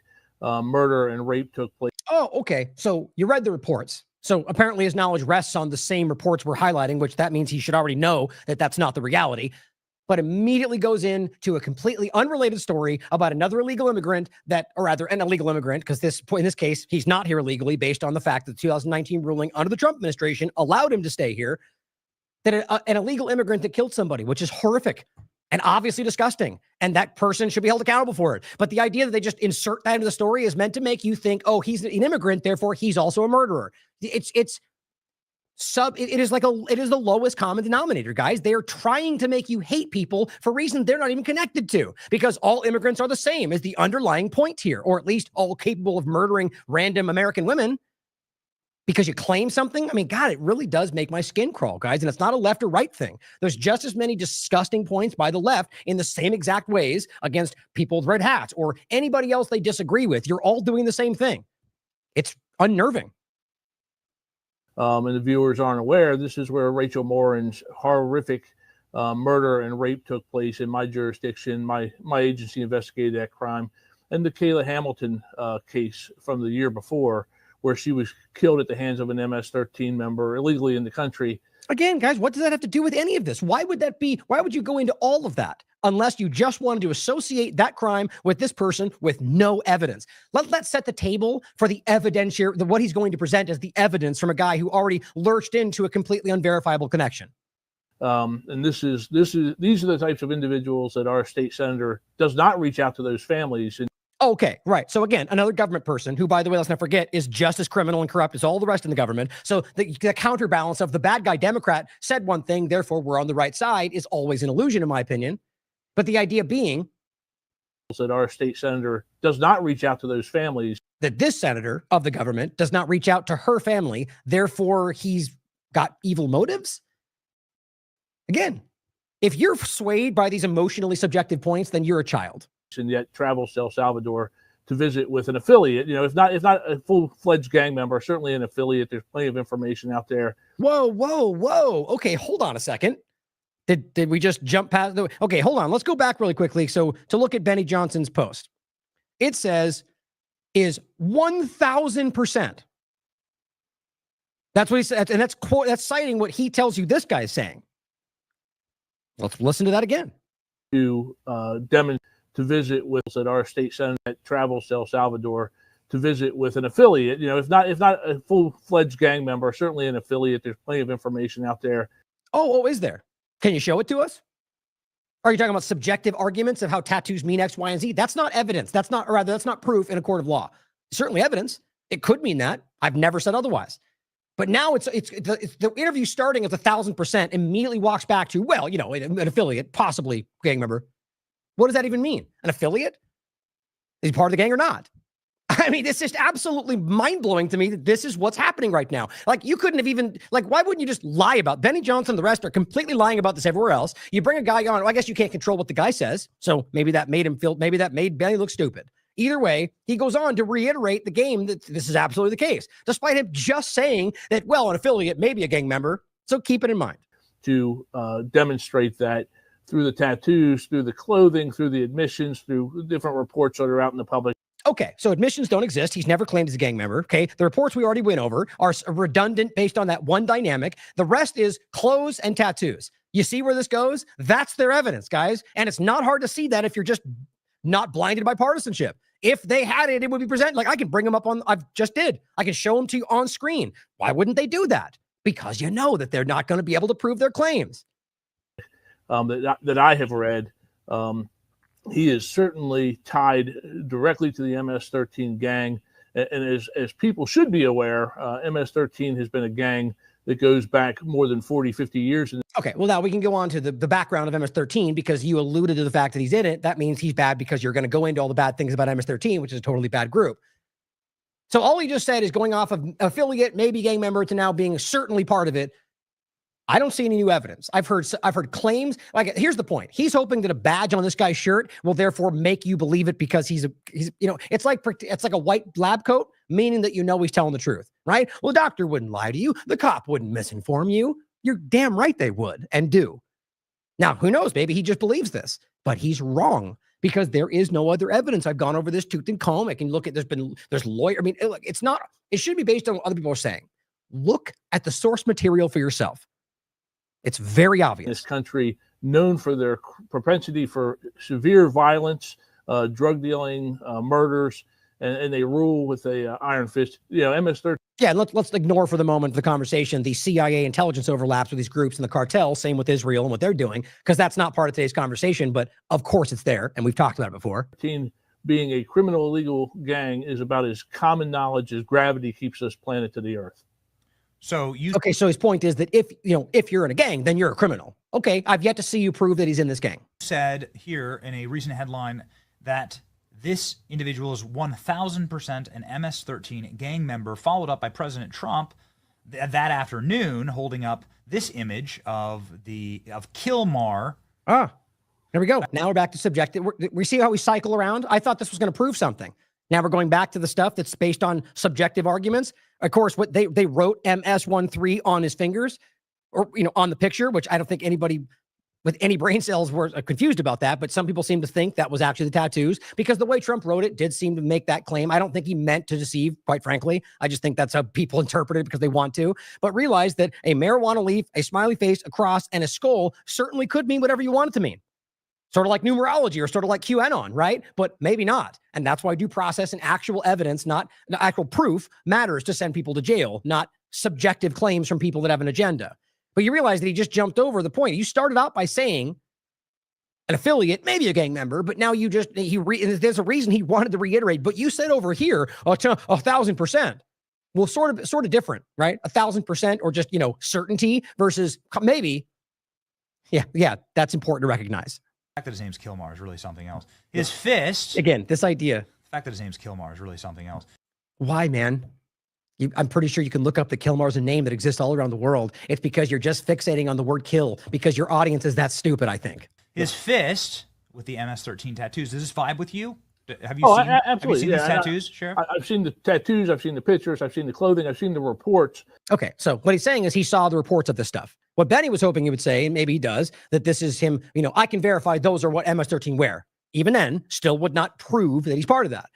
murder and rape took place. Oh, okay. So you read the reports. So apparently his knowledge rests on the same reports we're highlighting, which that means he should already know that that's not the reality, but immediately goes into a completely unrelated story about another illegal immigrant or rather an illegal immigrant, because in this case, he's not here illegally based on the fact that the 2019 ruling under the Trump administration allowed him to stay here, that an illegal immigrant that killed somebody, which is horrific and obviously disgusting, and that person should be held accountable for it. But the idea that they just insert that into the story is meant to make you think, oh, he's an immigrant, therefore he's also a murderer. It is the lowest common denominator, guys. They are trying to make you hate people for reasons they're not even connected to, because all immigrants are the same is the underlying point here, or at least all capable of murdering random American women. Because you claim something? I mean, God, it really does make my skin crawl, guys. And it's not a left or right thing. There's just as many disgusting points by the left in the same exact ways against people with red hats or anybody else they disagree with. You're all doing the same thing. It's unnerving. And the viewers aren't aware, this is where Rachel Morin's horrific murder and rape took place in my jurisdiction. My agency investigated that crime. And the Kayla Hamilton case from the year before, where she was killed at the hands of an MS-13 member illegally in the country. Again, guys, what does that have to do with any of this? Why would you go into all of that unless you just wanted to associate that crime with this person with no evidence? Let's set the table for the evidence here, what he's going to present as the evidence from a guy who already lurched into a completely unverifiable connection. And these are the types of individuals that our state senator does not reach out to those families. Okay, right. So again, another government person who, by the way, let's not forget, is just as criminal and corrupt as all the rest in the government. So the counterbalance of the bad guy Democrat said one thing, therefore we're on the right side, is always an illusion, in my opinion. But the idea being that our state senator does not reach out to those families. That this senator of the government does not reach out to her family, therefore he's got evil motives. Again, if you're swayed by these emotionally subjective points, then you're a child. And yet travels to El Salvador to visit with an affiliate. If not a full-fledged gang member, certainly an affiliate. There's plenty of information out there. Whoa. Okay, hold on a second. Did we just jump past okay, hold on. Let's go back really quickly. So to look at Benny Johnson's post, it says is 1,000%. That's what he said, and that's citing what he tells you this guy is saying. Let's listen to that again. To demonstrate. To visit with at our state senate that travels to El Salvador to visit with an affiliate. If not a full-fledged gang member, certainly an affiliate. There's plenty of information out there. Oh, is there? Can you show it to us? Are you talking about subjective arguments of how tattoos mean X, Y, and Z? That's not evidence. That's not proof in a court of law. Certainly evidence. It could mean that. I've never said otherwise. But now it's the interview starting at 1,000% immediately walks back to, well, an affiliate, possibly gang member. What does that even mean? An affiliate? Is he part of the gang or not? I mean, it's just absolutely mind-blowing to me that this is what's happening right now. Like, you couldn't have even, why wouldn't you just lie about Benny Johnson and the rest are completely lying about this everywhere else. You bring a guy on, well, I guess you can't control what the guy says. So maybe that made Benny look stupid. Either way, he goes on to reiterate the game that this is absolutely the case, despite him just saying that, well, an affiliate may be a gang member. So keep it in mind. To demonstrate that through the tattoos, through the clothing, through the admissions, through different reports that are out in the public. Okay, so admissions don't exist. He's never claimed he's a gang member. Okay, the reports we already went over are redundant based on that one dynamic. The rest is clothes and tattoos. You see where this goes? That's their evidence, guys. And it's not hard to see that if you're just not blinded by partisanship. If they had it, it would be presented. Like, I can bring them up on, I just did. I can show them to you on screen. Why wouldn't they do that? Because you know that they're not going to be able to prove their claims. That I have read, he is certainly tied directly to the MS-13 gang. And as people should be aware, MS-13 has been a gang that goes back more than 40, 50 years. Okay, well, now we can go on to the background of MS-13 because you alluded to the fact that he's in it. That means he's bad because you're going to go into all the bad things about MS-13, which is a totally bad group. So all he just said is going off of affiliate, maybe gang member, to now being certainly part of it. I don't see any new evidence. I've heard claims. Like, here's the point. He's hoping that a badge on this guy's shirt will therefore make you believe it because he's it's like a white lab coat, meaning that he's telling the truth, right? Well, the doctor wouldn't lie to you. The cop wouldn't misinform you. You're damn right they would and do. Now, who knows? Maybe he just believes this, but he's wrong because there is no other evidence. I've gone over this tooth and comb. I can look at, there's lawyer. I mean, look, it should be based on what other people are saying. Look at the source material for yourself. It's very obvious. This country known for their propensity for severe violence, drug dealing, murders, and they rule with a iron fist. MS-13. Yeah, let's ignore for the moment the conversation the CIA intelligence overlaps with these groups and the cartel. Same with Israel and what they're doing, because that's not part of today's conversation. But of course, it's there, and we've talked about it before. Being a criminal illegal gang is about as common knowledge as gravity keeps us planted to the earth. So his point is that if you're in a gang, then you're a criminal. Okay, I've yet to see you prove that he's in this gang. Said here in a recent headline that this individual is 1,000% an MS-13 gang member, followed up by President Trump that afternoon holding up this image of Kilmar. There we go. Now we're back to subjective. We see how we cycle around. I thought this was going to prove something. Now we're going back to the stuff that's based on subjective arguments. Of course, what they wrote MS-13 on his fingers, or on the picture, which I don't think anybody with any brain cells were confused about that, but some people seem to think that was actually the tattoos because the way Trump wrote it did seem to make that claim. I don't think he meant to deceive, quite frankly. I just think that's how people interpret it because they want to. But realize that a marijuana leaf, a smiley face, a cross, and a skull certainly could mean whatever you want it to mean. Sort of like numerology or sort of like QAnon, right? But maybe not. And that's why due process and actual evidence, not actual proof, matters to send people to jail, not subjective claims from people that have an agenda. But you realize that he just jumped over the point. You started out by saying an affiliate, maybe a gang member, but now there's a reason he wanted to reiterate. But you said over here, 1,000%. Well, sort of different, right? 1,000% or just, certainty versus maybe. Yeah, that's important to recognize. The fact that his name's Kilmar is really something else. His fist. Again, this idea. The fact that his name's Kilmar is really something else. Why, man? I'm pretty sure you can look up that Kilmar's a name that exists all around the world. It's because you're just fixating on the word kill because your audience is that stupid, I think. His fist with the MS-13 tattoos. Does this vibe with you? Have you absolutely. Have you seen these tattoos, Sheriff? I've seen the tattoos. I've seen the pictures. I've seen the clothing. I've seen the reports. Okay, so what he's saying is he saw the reports of this stuff. What Benny was hoping he would say, and maybe he does, that this is him, I can verify those are what MS-13 wear. Even then, still would not prove that he's part of that.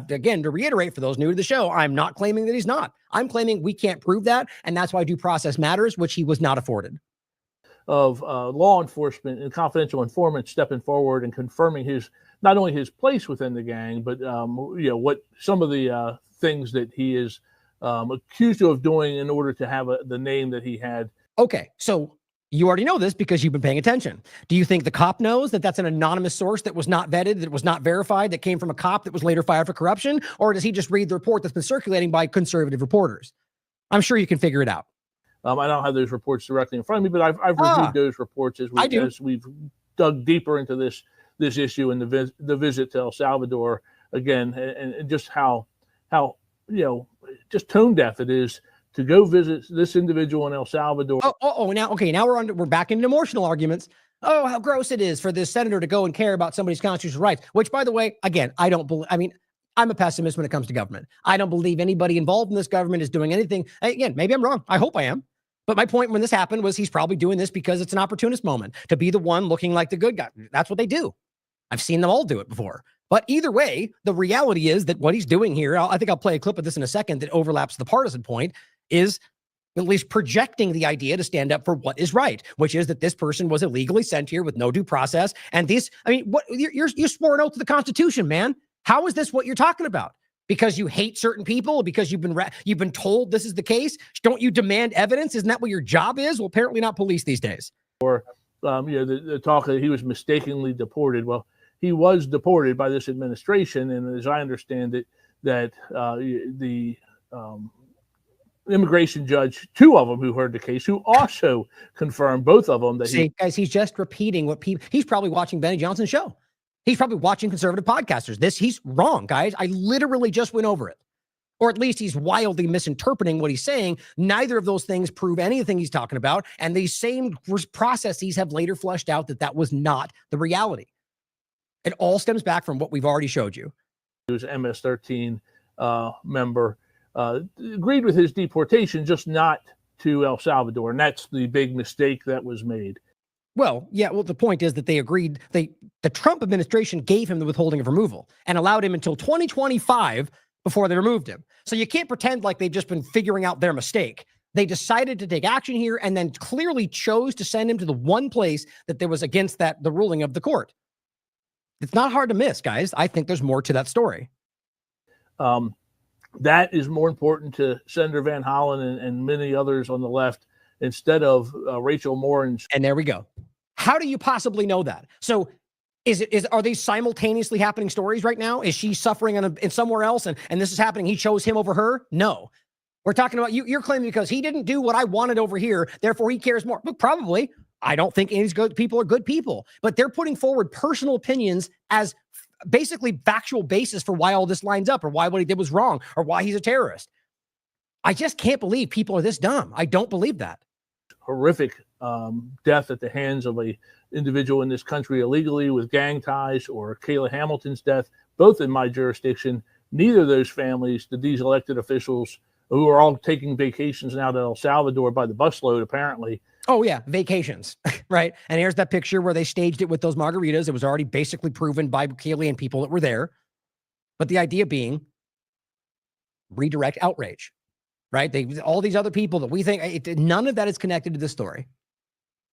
Again, to reiterate for those new to the show, I'm not claiming that he's not. I'm claiming we can't prove that, and that's why due process matters, which he was not afforded. Of law enforcement and confidential informants stepping forward and confirming not only his place within the gang, but what some of the things that he is accused of doing in order to have the name that he had. Okay, so you already know this because you've been paying attention. Do you think the cop knows that that's an anonymous source that was not vetted, that was not verified, that came from a cop that was later fired for corruption? Or does he just read the report that's been circulating by conservative reporters? I'm sure you can figure it out. I don't have those reports directly in front of me, but I've reviewed those reports as we've dug deeper into this issue and the visit to El Salvador again, and just how just tone deaf it is to go visit this individual in El Salvador. Now we're back into emotional arguments. Oh, how gross it is for this senator to go and care about somebody's constitutional rights, which, by the way, again, I'm a pessimist when it comes to government. I don't believe anybody involved in this government is doing anything. Again, maybe I'm wrong. I hope I am. But my point when this happened was he's probably doing this because it's an opportunist moment to be the one looking like the good guy. That's what they do. I've seen them all do it before. But either way, the reality is that what he's doing here, I think I'll play a clip of this in a second that overlaps the partisan point, is at least projecting the idea to stand up for what is right, which is that this person was illegally sent here with no due process. And you swore an oath to the Constitution, man. How is this what you're talking about? Because you hate certain people? Because you've been told this is the case? Don't you demand evidence? Isn't that what your job is? Well, apparently not police these days. Or, the talk that he was mistakenly deported. Well, he was deported by this administration, and as I understand it, that the immigration judge, two of them who heard the case, who also confirmed, both of them, that See, guys, he's just repeating what people, he's probably watching Benny Johnson's show. He's probably watching conservative podcasters. He's wrong, guys. I literally just went over it. Or at least he's wildly misinterpreting what he's saying. Neither of those things prove anything he's talking about. And these same processes have later fleshed out that was not the reality. It all stems back from what we've already showed you. He was an MS-13 member, agreed with his deportation, just not to El Salvador. And that's the big mistake that was made. Well, yeah. Well, the point is that they agreed. The Trump administration gave him the withholding of removal and allowed him until 2025 before they removed him. So you can't pretend like they've just been figuring out their mistake. They decided to take action here and then clearly chose to send him to the one place that there was against the ruling of the court. It's not hard to miss, guys. I think there's more to that story. That is more important to Senator Van Hollen and many others on the left instead of Rachel Morin's. And there we go. How do you possibly know that? So are these simultaneously happening stories right now? Is she suffering in somewhere else and this is happening? He chose him over her? No. We're talking about you're claiming because he didn't do what I wanted over here, therefore he cares more. But probably. I don't think any of these good people are good people, but they're putting forward personal opinions as basically factual basis for why all this lines up or why what he did was wrong or why he's a terrorist. I just can't believe people are this dumb. I don't believe that. Horrific death at the hands of a individual in this country illegally with gang ties, or Kayla Hamilton's death, both in my jurisdiction. Neither of those families did these elected officials, who are all taking vacations now to El Salvador by the busload, apparently. Oh, yeah, vacations, right? And here's that picture where they staged it with those margaritas. It was already basically proven by Kaylee and people that were there. But the idea being redirect outrage, right? All these other people that we think, none of that is connected to this story.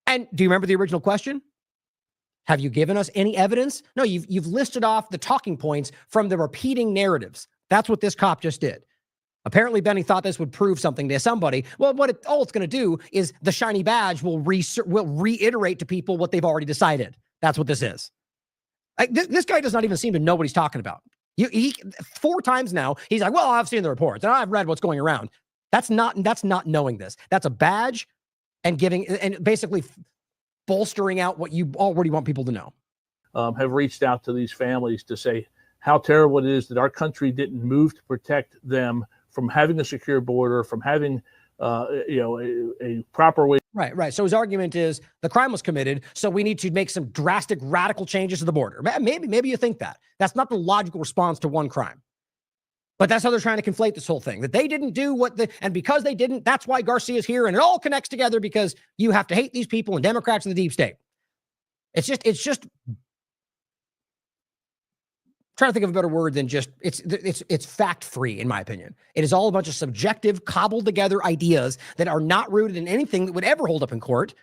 And do you remember the original question? Have you given us any evidence? No, you've listed off the talking points from the repeating narratives. That's what this cop just did. Apparently, Benny thought this would prove something to somebody. Well, all it's going to do is the shiny badge will reiterate to people what they've already decided. That's what this is. This guy does not even seem to know what he's talking about. He 4 times now, he's like, well, I've seen the reports and I've read what's going around. That's not knowing this. That's a badge and basically bolstering out what you already want people to know. Have reached out to these families to say how terrible it is that our country didn't move to protect them from having a secure border, from having a proper way. Right. So his argument is the crime was committed, so we need to make some drastic, radical changes to the border. Maybe you think that. That's not the logical response to one crime. But that's how they're trying to conflate this whole thing, that they didn't do and because they didn't, that's why Garcia's here, and it all connects together because you have to hate these people and Democrats and the deep state. It's just trying to think of a better word than just it's fact-free, in my opinion. It is all a bunch of subjective, cobbled together ideas that are not rooted in anything that would ever hold up in court.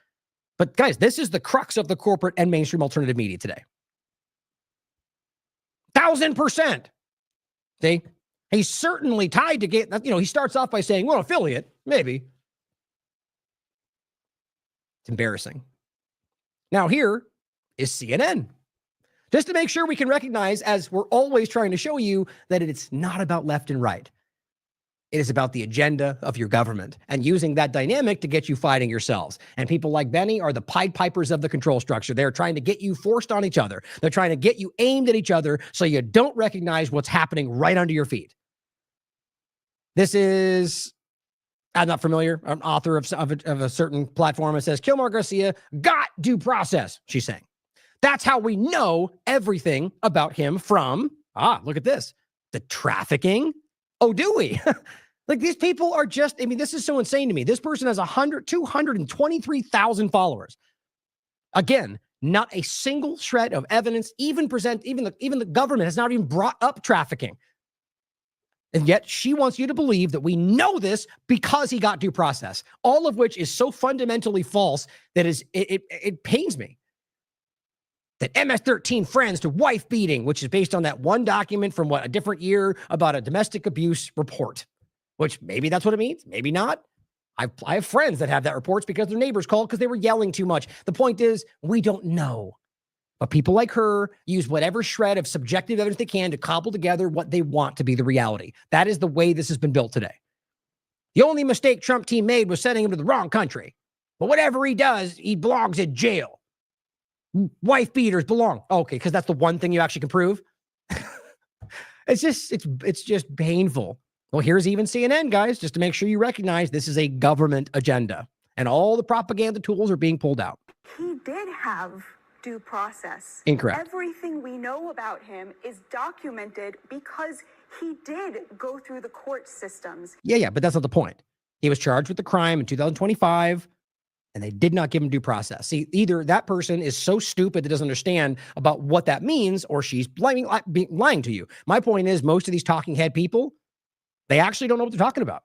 But guys, this is the crux of the corporate and mainstream alternative media today. 1000%. See, he's certainly tied to he starts off by saying, well, affiliate, maybe. It's embarrassing. Now here is CNN. Just to make sure we can recognize, as we're always trying to show you, that it's not about left and right. It is about the agenda of your government and using that dynamic to get you fighting yourselves. And people like Benny are the Pied Pipers of the control structure. They're trying to get you forced on each other. They're trying to get you aimed at each other so you don't recognize what's happening right under your feet. This is, I'm not familiar, an author of a certain platform. It says, Kilmar Garcia got due process, she's saying. That's how we know everything about him from, look at this, the trafficking. Oh, do we? Like, these people are just, this is so insane to me. This person has 223,000 followers. Again, not a single shred of evidence, even the government has not even brought up trafficking. And yet she wants you to believe that we know this because he got due process, all of which is so fundamentally false that it pains me. That MS-13 friends to wife beating, which is based on that one document from a different year about a domestic abuse report, which maybe that's what it means. Maybe not. I have friends that have that reports because their neighbors called because they were yelling too much. The point is, we don't know. But people like her use whatever shred of subjective evidence they can to cobble together what they want to be the reality. That is the way this has been built today. The only mistake Trump team made was sending him to the wrong country. But whatever he does, he belongs in jail. Wife beaters belong. Okay, because that's the one thing you actually can prove. It's just painful. Well, here's even CNN, guys, just to make sure you recognize this is a government agenda. And all the propaganda tools are being pulled out. He did have due process. Incorrect. Everything we know about him is documented because he did go through the court systems. Yeah, but that's not the point. He was charged with the crime in 2025, and they did not give him due process. See, either that person is so stupid that doesn't understand about what that means, or she's lying to you. My point is, most of these talking head people, they actually don't know what they're talking about.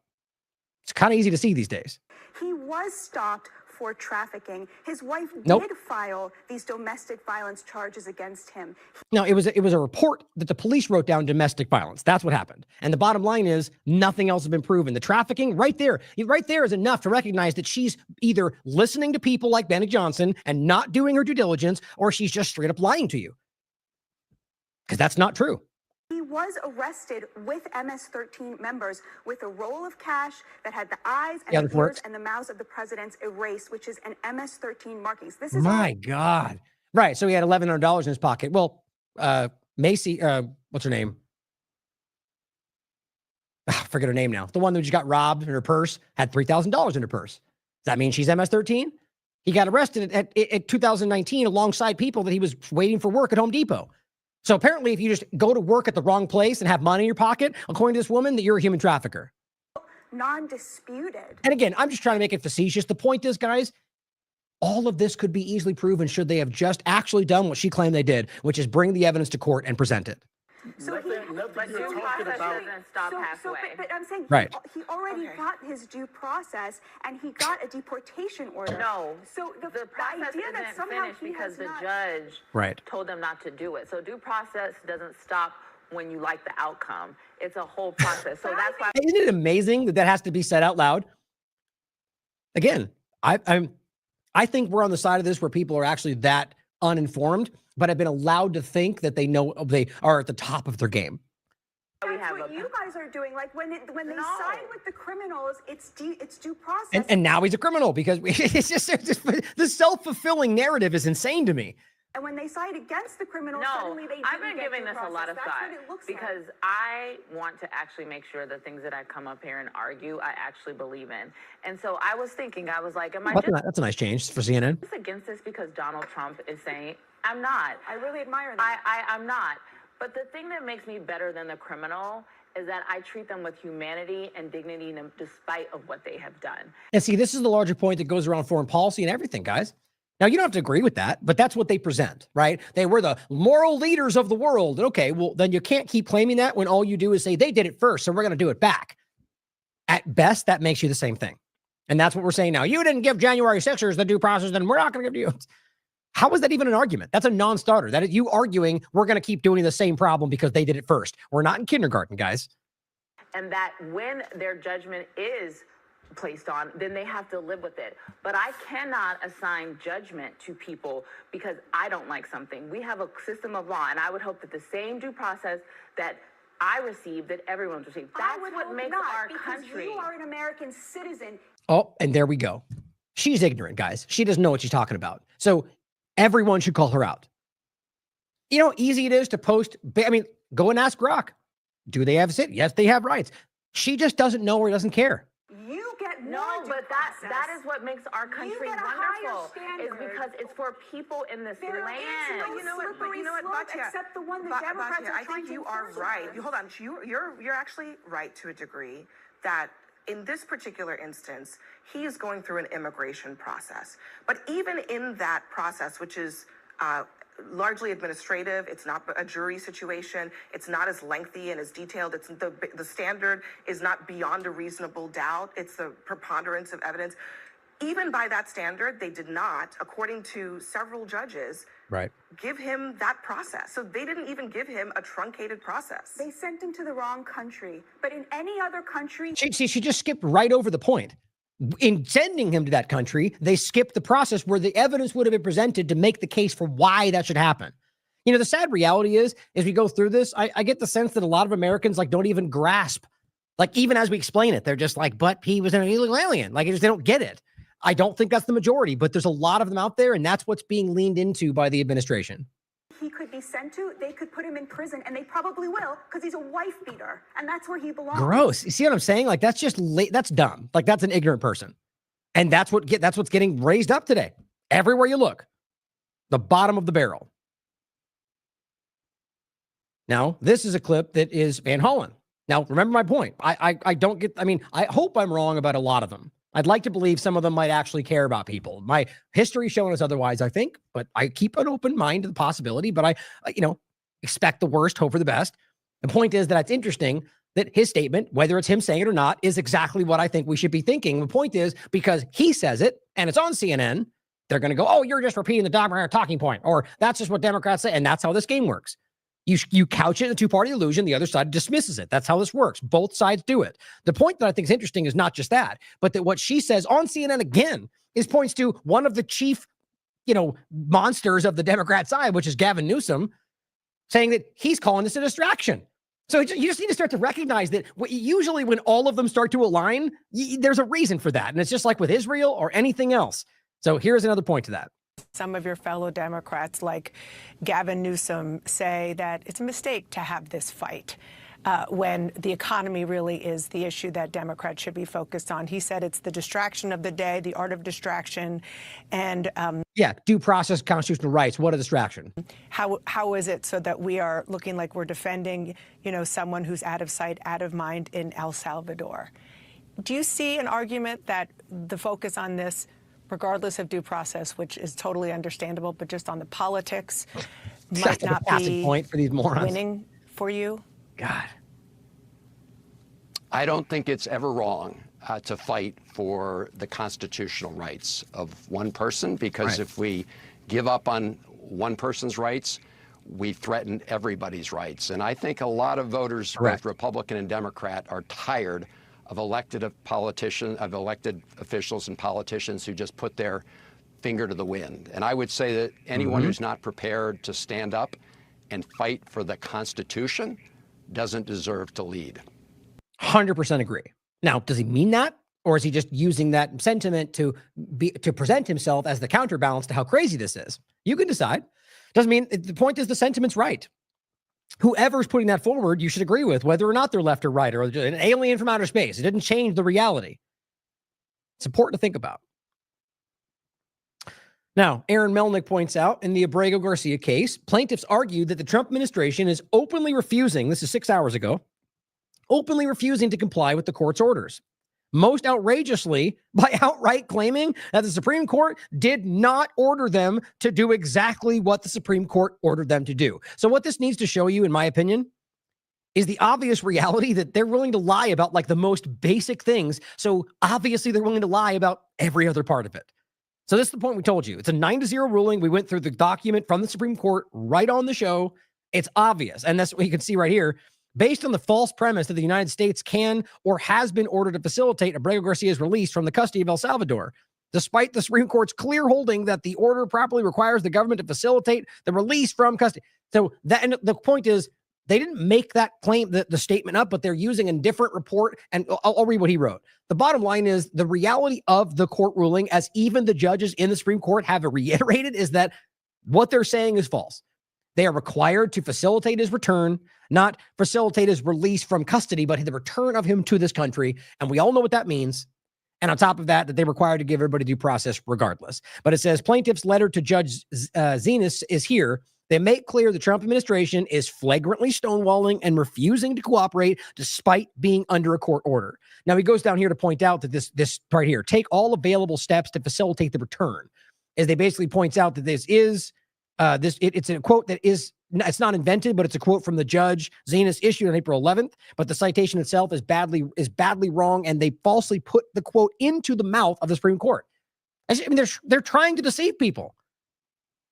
It's kind of easy to see these days. He was stopped for trafficking. His wife Nope. did file these domestic violence charges against him. No, it was a report that the police wrote down domestic violence. That's what happened. And the bottom line is nothing else has been proven. The trafficking right there is enough to recognize that she's either listening to people like Benny Johnson and not doing her due diligence, or she's just straight up lying to you. Because that's not true. He was arrested with MS-13 members with a roll of cash that had the eyes and the ears and the mouths of the presidents erased, which is an MS-13 markings. This is my God. Right. So he had $1,100 in his pocket. Well, Macy, what's her name? I forget her name now. The one that just got robbed in her purse had $3,000 in her purse. Does that mean she's MS-13? He got arrested at 2019 alongside people that he was waiting for work at Home Depot. So apparently, if you just go to work at the wrong place and have money in your pocket, according to this woman, that you're a human trafficker. non-disputed. And again, I'm just trying to make it facetious. The point is, guys, all of this could be easily proven should they have just actually done what she claimed they did, which is bring the evidence to court and present it. So nothing you're talking about. But I'm saying Right. he already got his due process and he got a deportation order. No. So the process idea that isn't somehow finished he because has the not, judge told them not to do it. So due process doesn't stop when you like the outcome. It's a whole process. So that's why. Isn't it amazing that that has to be said out loud? Again, I think we're on the side of this where people are actually that uninformed, but have been allowed to think that they know they are at the top of their game. That's what you guys are doing. Like when they side with the criminals, it's due process. And now he's a criminal because it's just the self-fulfilling narrative is insane to me. And when they side against the criminals, No, suddenly they I've didn't been get giving due this a lot of process. That's thought what it looks because like. I want to actually make sure the things that I come up here and argue, I actually believe in. And so I was thinking, I was like, am I That's a nice change for CNN. just against this because Donald Trump is saying, I'm not. I really admire that. I'm not. But the thing that makes me better than the criminal is that I treat them with humanity and dignity despite of what they have done. And see, this is the larger point that goes around foreign policy and everything, guys. Now, you don't have to agree with that, but that's what they present, right? They were the moral leaders of the world. Okay, well, then you can't keep claiming that when all you do is say they did it first, so we're going to do it back. At best, that makes you the same thing. And that's what we're saying now. You didn't give January 6ers the due process, then we're not going to give you. How is that even an argument? That's a non-starter. That is you arguing we're going to keep doing the same problem because they did it first. We're not in kindergarten, guys. And that when their judgment is placed on, then they have to live with it. But I cannot assign judgment to people because I don't like something. We have a system of law, and I would hope that the same due process that I received, that everyone's received. That's what makes our country. You are an American citizen. Oh, and there we go. She's ignorant, guys. She doesn't know what she's talking about. So everyone should call her out. You know how easy it is to post. I mean, go and ask Grok. Do they have sit? Yes, they have rights. She just doesn't know or doesn't care. You get No, more due but process. that is what makes our country get a higher wonderful. Is standard. because it's for people in this There land. is no You know what, slippery slope Batya, except the one the Democrats Batya, are I trying think to you are enforce right. on us. Hold on, you're actually right to a degree that in this particular instance, he is going through an immigration process. But even in that process, which is largely administrative, it's not a jury situation, it's not as lengthy and as detailed, it's the standard is not beyond a reasonable doubt, it's the preponderance of evidence. Even by that standard, they did not, according to several judges, give him that process. So they didn't even give him a truncated process. They sent him to the wrong country. But in any other country, She just skipped right over the point. In sending him to that country, they skipped the process where the evidence would have been presented to make the case for why that should happen. You know, the sad reality is, as we go through this, I get the sense that a lot of Americans don't even grasp Like, even as we explain it, they're just like, but he was an illegal alien. Like, they don't get it. I don't think that's the majority, but there's a lot of them out there, and that's what's being leaned into by the administration. He could be sent to, they could put him in prison, and they probably will, because he's a wife beater, and that's where he belongs. Gross. You see what I'm saying? Like, that's just that's dumb. Like, that's an ignorant person. And that's what's getting raised up today. Everywhere you look. The bottom of the barrel. Now, this is a clip that is Van Hollen. Now, remember my point. I don't get, I mean, I hope I'm wrong about a lot of them. I'd like to believe some of them might actually care about people. My history showing us otherwise, I think, but I keep an open mind to the possibility, but I expect the worst, hope for the best. The point is that it's interesting that his statement, whether it's him saying it or not, is exactly what I think we should be thinking. The point is, because he says it and it's on CNN, they're going to go, oh, you're just repeating the Democrat talking point, or that's just what Democrats say. And that's how this game works. You couch it in a two-party illusion. The other side dismisses it. That's how this works. Both sides do it. The point that I think is interesting is not just that, but that what she says on CNN again is points to one of the chief, monsters of the Democrat side, which is Gavin Newsom, saying that he's calling this a distraction. So you just need to start to recognize that usually when all of them start to align, there's a reason for that. And it's just like with Israel or anything else. So here's another point to that. Some of your fellow Democrats, like Gavin Newsom, say that it's a mistake to have this fight when the economy really is the issue that Democrats should be focused on. He said it's the distraction of the day, the art of distraction. And due process, constitutional rights. What a distraction. How is it so that we are looking like we're defending, someone who's out of sight, out of mind in El Salvador? Do you see an argument that the focus on this, regardless of due process, which is totally understandable, but just on the politics, might not be point for these morons. Winning for you? God. I don't think it's ever wrong to fight for the constitutional rights of one person, because if we give up on one person's rights, we threaten everybody's rights. And I think a lot of voters, both Republican and Democrat, are tired of elected officials and politicians who just put their finger to the wind. And I would say that anyone who's not prepared to stand up and fight for the Constitution doesn't deserve to lead. 100% agree. Now, does he mean that? Or is he just using that sentiment to present himself as the counterbalance to how crazy this is? You can decide. Doesn't mean, the point is the sentiment's right. Whoever's putting that forward, you should agree with, whether or not they're left or right, or an alien from outer space. It didn't change the reality. It's important to think about. Now, Aaron Melnick points out, in the Abrego Garcia case, plaintiffs argued that the Trump administration is openly refusing, this is 6 hours ago, openly refusing to comply with the court's orders. Most outrageously, by outright claiming that the Supreme Court did not order them to do exactly what the Supreme Court ordered them to do. So what this needs to show you, in my opinion, is the obvious reality that they're willing to lie about like the most basic things. So obviously they're willing to lie about every other part of it. So this is the point we told you. It's a 9-0 ruling. We went through the document from the Supreme Court right on the show. It's obvious. And that's what you can see right here. Based on the false premise that the United States can or has been ordered to facilitate Abrego Garcia's release from the custody of El Salvador, despite the Supreme Court's clear holding that the order properly requires the government to facilitate the release from custody. So that, and the point is, they didn't make that claim, the statement up, but they're using a different report. And I'll read what he wrote. The bottom line is the reality of the court ruling, as even the judges in the Supreme Court have reiterated, is that what they're saying is false. They are required to facilitate his return, not facilitate his release from custody, but the return of him to this country. And we all know what that means. And on top of that, that they're required to give everybody due process regardless. But it says plaintiff's letter to Judge Zenas is here. They make clear the Trump administration is flagrantly stonewalling and refusing to cooperate despite being under a court order. Now, he goes down here to point out that this part here, take all available steps to facilitate the return, as they basically points out that this is it's a quote that is, it's not invented, but it's a quote from the judge Zenas issued on April 11th. But the citation itself is badly wrong, and they falsely put the quote into the mouth of the Supreme Court. I mean, they're trying to deceive people.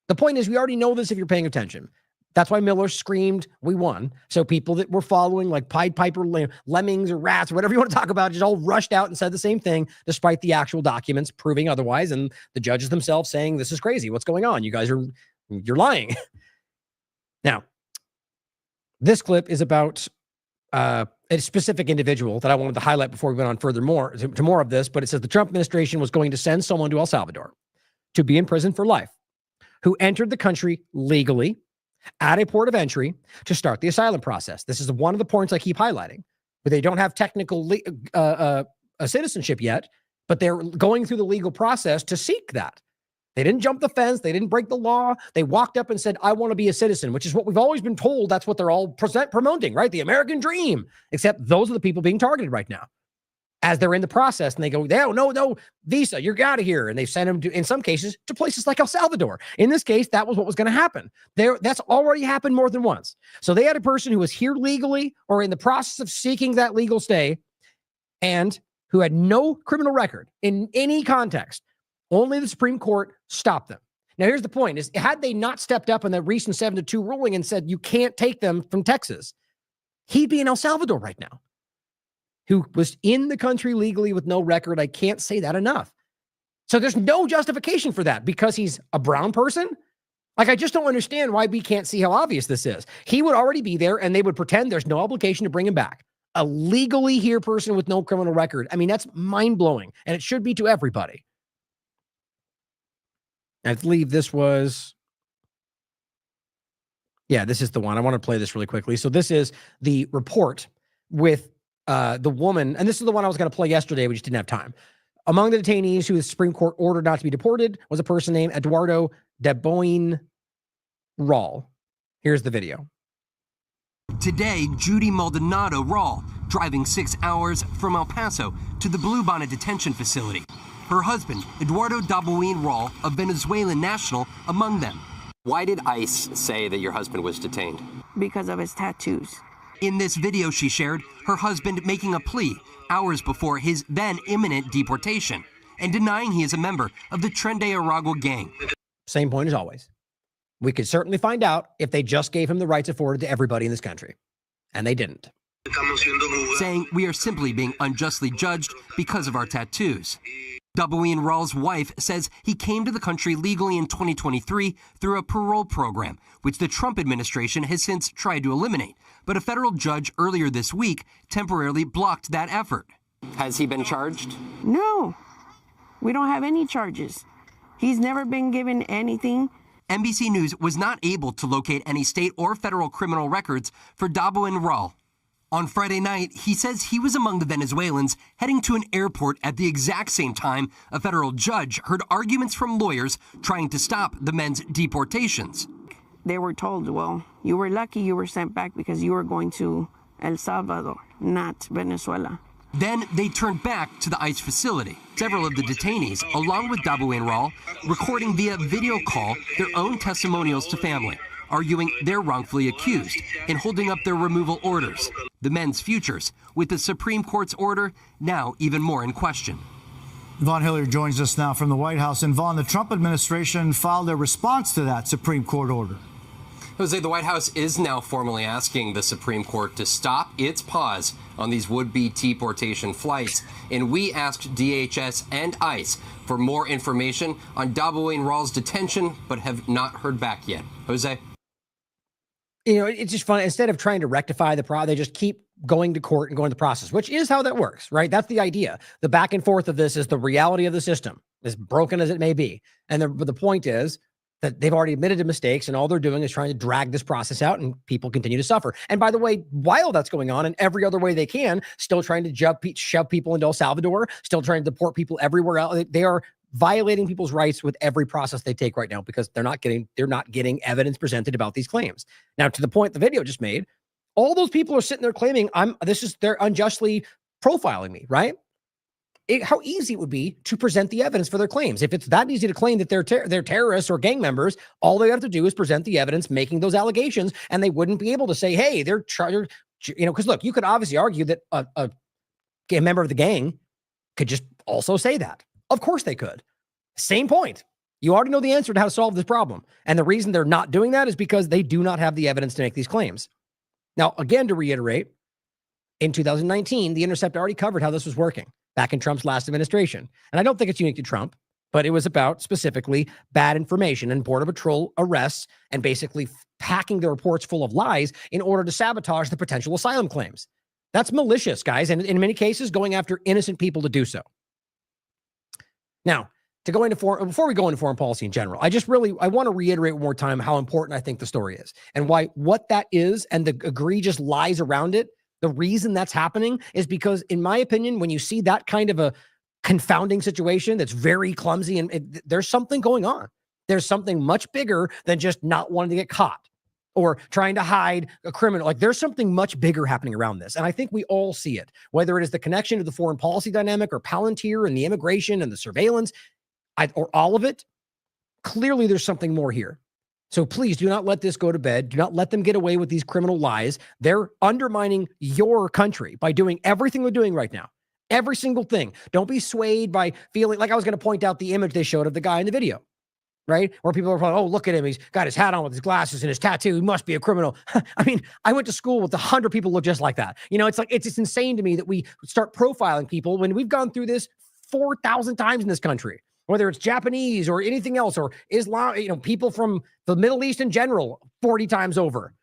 The point is, we already know this if you're paying attention. That's why Miller screamed, "We won." So people that were following, like Pied Piper, lemmings or rats, or whatever you want to talk about, just all rushed out and said the same thing, despite the actual documents proving otherwise, and the judges themselves saying, "This is crazy. What's going on? You're lying." Now, this clip is about a specific individual that I wanted to highlight before we went on to more of this, but it says the Trump administration was going to send someone to El Salvador to be in prison for life who entered the country legally at a port of entry to start the asylum process. This is one of the points I keep highlighting, but they don't have technical citizenship yet, but they're going through the legal process to seek that. They didn't jump the fence. They didn't break the law. They walked up and said, I want to be a citizen, which is what we've always been told. That's what they're all promoting, right? The American dream, except those are the people being targeted right now as they're in the process. And they go, no, visa, you're out of here. And they send them to, in some cases, to places like El Salvador. In this case, that was what was going to happen. That's already happened more than once. So they had a person who was here legally or in the process of seeking that legal stay and who had no criminal record in any context. Only the Supreme Court stopped them. Now, here's the point is, had they not stepped up in the recent 7-2 ruling and said, you can't take them from Texas, he'd be in El Salvador right now, who was in the country legally with no record. I can't say that enough. So there's no justification for that because he's a brown person. Like, I just don't understand why we can't see how obvious this is. He would already be there and they would pretend there's no obligation to bring him back. A legally here person with no criminal record. I mean, that's mind blowing, and it should be to everybody. I believe this was, this is the one. I want to play this really quickly. So this is the report with the woman, and this is the one I was going to play yesterday. We just didn't have time. Among the detainees who the Supreme Court ordered not to be deported was a person named Eduardo de Boin Rawl. Here's the video. Today, Judy Maldonado Rawl, driving 6 hours from El Paso to the Bluebonnet detention facility. Her husband, Eduardo Dabuin Rawl, a Venezuelan national, among them. Why did ICE say that your husband was detained? Because of his tattoos. In this video she shared, her husband making a plea hours before his then imminent deportation and denying he is a member of the Tren de Aragua gang. Same point as always. We could certainly find out if they just gave him the rights afforded to everybody in this country. And they didn't. Saying we are simply being unjustly judged because of our tattoos. Dabuin Rawl's wife says he came to the country legally in 2023 through a parole program, which the Trump administration has since tried to eliminate. But a federal judge earlier this week temporarily blocked that effort. Has he been charged? No, we don't have any charges. He's never been given anything. NBC News was not able to locate any state or federal criminal records for Dabuin Rawl. On Friday night, he says he was among the Venezuelans heading to an airport at the exact same time a federal judge heard arguments from lawyers trying to stop the men's deportations. They were told, well, you were lucky you were sent back because you were going to El Salvador, not Venezuela. Then they turned back to the ICE facility. Several of the detainees, along with Dabuin Rawl, recording via video call their own testimonials to family, arguing they're wrongfully accused and holding up their removal orders. The men's futures, with the Supreme Court's order now even more in question. Vaughn Hilliard joins us now from the White House. And Vaughn, the Trump administration filed a response to that Supreme Court order. Jose, the White House is now formally asking the Supreme Court to stop its pause on these would-be deportation flights. And we asked DHS and ICE for more information on Dabuin Rawl's detention, but have not heard back yet. Jose? You know, it's just fun. Instead of trying to rectify the problem, they just keep going to court and going the process, which is how that works, right? That's the idea. The back and forth of this is the reality of the system, as broken as it may be. And the point is that they've already admitted to mistakes, and all they're doing is trying to drag this process out, and people continue to suffer. And by the way, while that's going on, in every other way they can, still trying to shove people into El Salvador, still trying to deport people everywhere else. They are violating people's rights with every process they take right now because they're not getting evidence presented about these claims. Now, to the point the video just made, all those people are sitting there claiming they're unjustly profiling me, right? How easy it would be to present the evidence for their claims. If it's that easy to claim that they're terrorists or gang members, all they have to do is present the evidence making those allegations, and they wouldn't be able to say, hey, they're charged, because look, you could obviously argue that a member of the gang could just also say that. Of course they could. Same point. You already know the answer to how to solve this problem. And the reason they're not doing that is because they do not have the evidence to make these claims. Now, again, to reiterate, in 2019, The Intercept already covered how this was working back in Trump's last administration. And I don't think it's unique to Trump, but it was about specifically bad information and Border Patrol arrests and basically packing the reports full of lies in order to sabotage the potential asylum claims. That's malicious, guys, and in many cases, going after innocent people to do so. Now, before we go into foreign policy in general, I want to reiterate one more time how important I think the story is and why what that is and the egregious lies around it. The reason that's happening is because, in my opinion, when you see that kind of a confounding situation that's very clumsy and there's something going on. There's something much bigger than just not wanting to get caught or trying to hide a criminal. Like, there's something much bigger happening around this. And I think we all see it, whether it is the connection to the foreign policy dynamic or Palantir and the immigration and the surveillance, or all of it. Clearly, there's something more here. So please do not let this go to bed. Do not let them get away with these criminal lies. They're undermining your country by doing everything they're doing right now. Every single thing. Don't be swayed by feeling like I was going to point out the image they showed of the guy in the video, right? Where people are probably, oh, look at him. He's got his hat on with his glasses and his tattoo. He must be a criminal. I mean, I went to school with 100 people who look just like that. You know, it's like, it's just insane to me that we start profiling people when we've gone through this 4,000 times in this country, whether it's Japanese or anything else, or Islam, you know, people from the Middle East in general, 40 times over.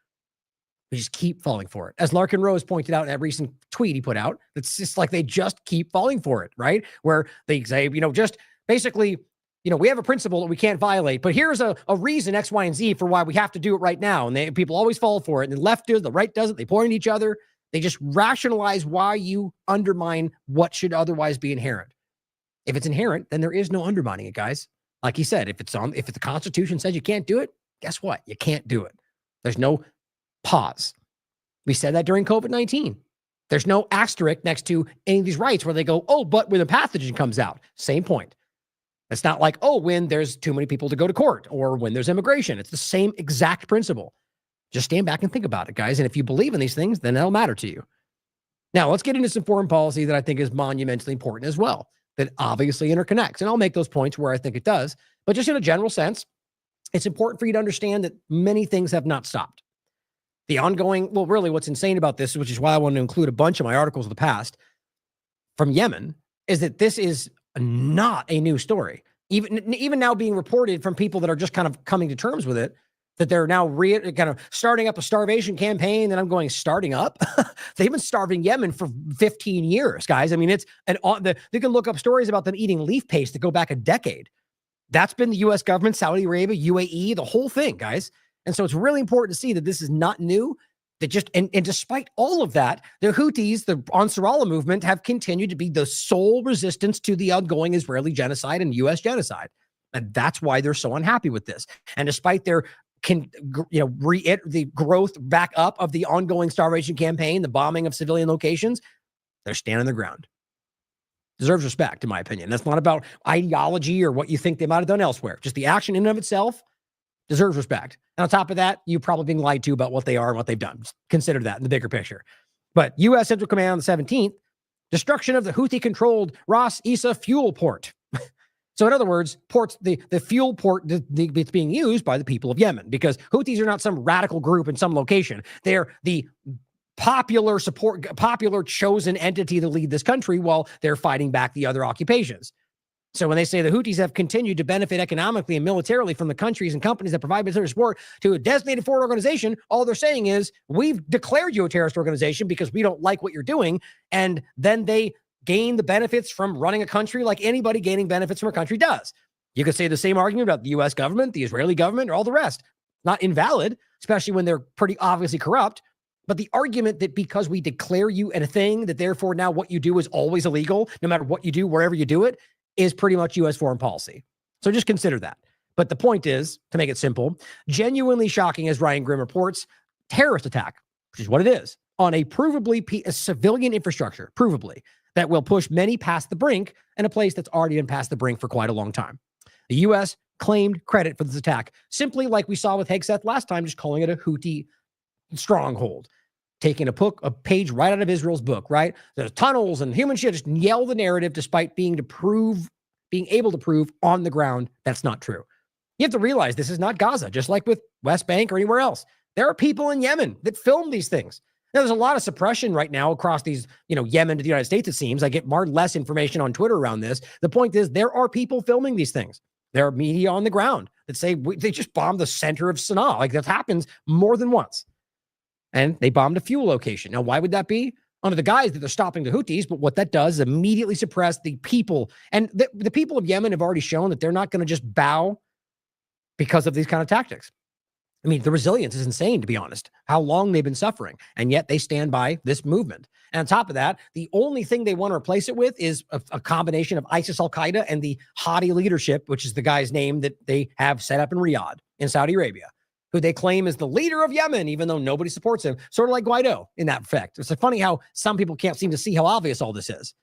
We just keep falling for it. As Larkin Rose pointed out in that recent tweet he put out, it's just like they just keep falling for it, right? Where they say, you know, just basically, you know, we have a principle that we can't violate, but here's a reason X, Y, and Z for why we have to do it right now. And people always fall for it. And the left does, the right doesn't. They point at each other. They just rationalize why you undermine what should otherwise be inherent. If it's inherent, then there is no undermining it, guys. Like he said, if the Constitution says you can't do it, guess what? You can't do it. There's no pause. We said that during COVID-19. There's no asterisk next to any of these rights where they go, oh, but when a pathogen comes out, same point. It's not like, oh, when there's too many people to go to court or when there's immigration. It's the same exact principle. Just stand back and think about it, guys. And if you believe in these things, then that'll matter to you. Now, let's get into some foreign policy that I think is monumentally important as well, that obviously interconnects. And I'll make those points where I think it does. But just in a general sense, it's important for you to understand that many things have not stopped. The ongoing, well, really what's insane about this, which is why I want to include a bunch of my articles of the past from Yemen, is that this is not a new story. Even now being reported from people that are just kind of coming to terms with it, that they're now kind of starting up a starvation campaign. And I'm going, starting up? They've been starving Yemen for 15 years, guys. I mean, you can look up stories about them eating leaf paste that go back a decade. That's been the U.S. government, Saudi Arabia, UAE, the whole thing, guys. And so it's really important to see that this is not new. That and despite all of that, the Houthis, the Ansarallah movement, have continued to be the sole resistance to the ongoing Israeli genocide and U.S. genocide. And that's why they're so unhappy with this. And despite their the growth back up of the ongoing starvation campaign, the bombing of civilian locations, they're standing their ground. Deserves respect, in my opinion. That's not about ideology or what you think they might have done elsewhere. Just the action in and of itself deserves respect. And on top of that, you're probably being lied to about what they are and what they've done. Just consider that in the bigger picture. But U.S. Central Command on the 17th, destruction of the Houthi-controlled Ras Isa fuel port. So in other words, the fuel port it's being used by the people of Yemen, because Houthis are not some radical group in some location. They're the popular chosen entity to lead this country while they're fighting back the other occupations. So when they say the Houthis have continued to benefit economically and militarily from the countries and companies that provide military support to a designated foreign organization, all they're saying is, we've declared you a terrorist organization because we don't like what you're doing. And then they gain the benefits from running a country like anybody gaining benefits from a country does. You could say the same argument about the U.S. government, the Israeli government, or all the rest. Not invalid, especially when they're pretty obviously corrupt. But the argument that because we declare you a thing, that therefore now what you do is always illegal, no matter what you do, wherever you do it, is pretty much U.S. foreign policy. So just consider that. But the point is, to make it simple, genuinely shocking, as Ryan Grimm reports, terrorist attack, which is what it is, on a a civilian infrastructure, provably, that will push many past the brink, and a place that's already been past the brink for quite a long time. The U.S. claimed credit for this attack, simply like we saw with Hegseth last time, just calling it a Houthi stronghold. Taking a page right out of Israel's book, right? There's tunnels and human shit, just yell the narrative despite being able to prove on the ground that's not true. You have to realize this is not Gaza, just like with West Bank or anywhere else. There are people in Yemen that film these things. Now, there's a lot of suppression right now across these, Yemen to the United States, it seems. I get less information on Twitter around this. The point is, there are people filming these things. There are media on the ground that say they just bombed the center of Sana'a. Like, that happens more than once. And they bombed a fuel location. Now, why would that be? under the guise that they're stopping the Houthis, but what that does is immediately suppress the people. And the people of Yemen have already shown that they're not going to just bow because of these kind of tactics. I mean, the resilience is insane, to be honest, how long they've been suffering. And yet they stand by this movement. And on top of that, the only thing they want to replace it with is a combination of ISIS, Al-Qaeda, and the Hadi leadership, which is the guy's name that they have set up in Riyadh in Saudi Arabia, who they claim is the leader of Yemen, even though nobody supports him, sort of like Guaido in that effect. It's funny how some people can't seem to see how obvious all this is.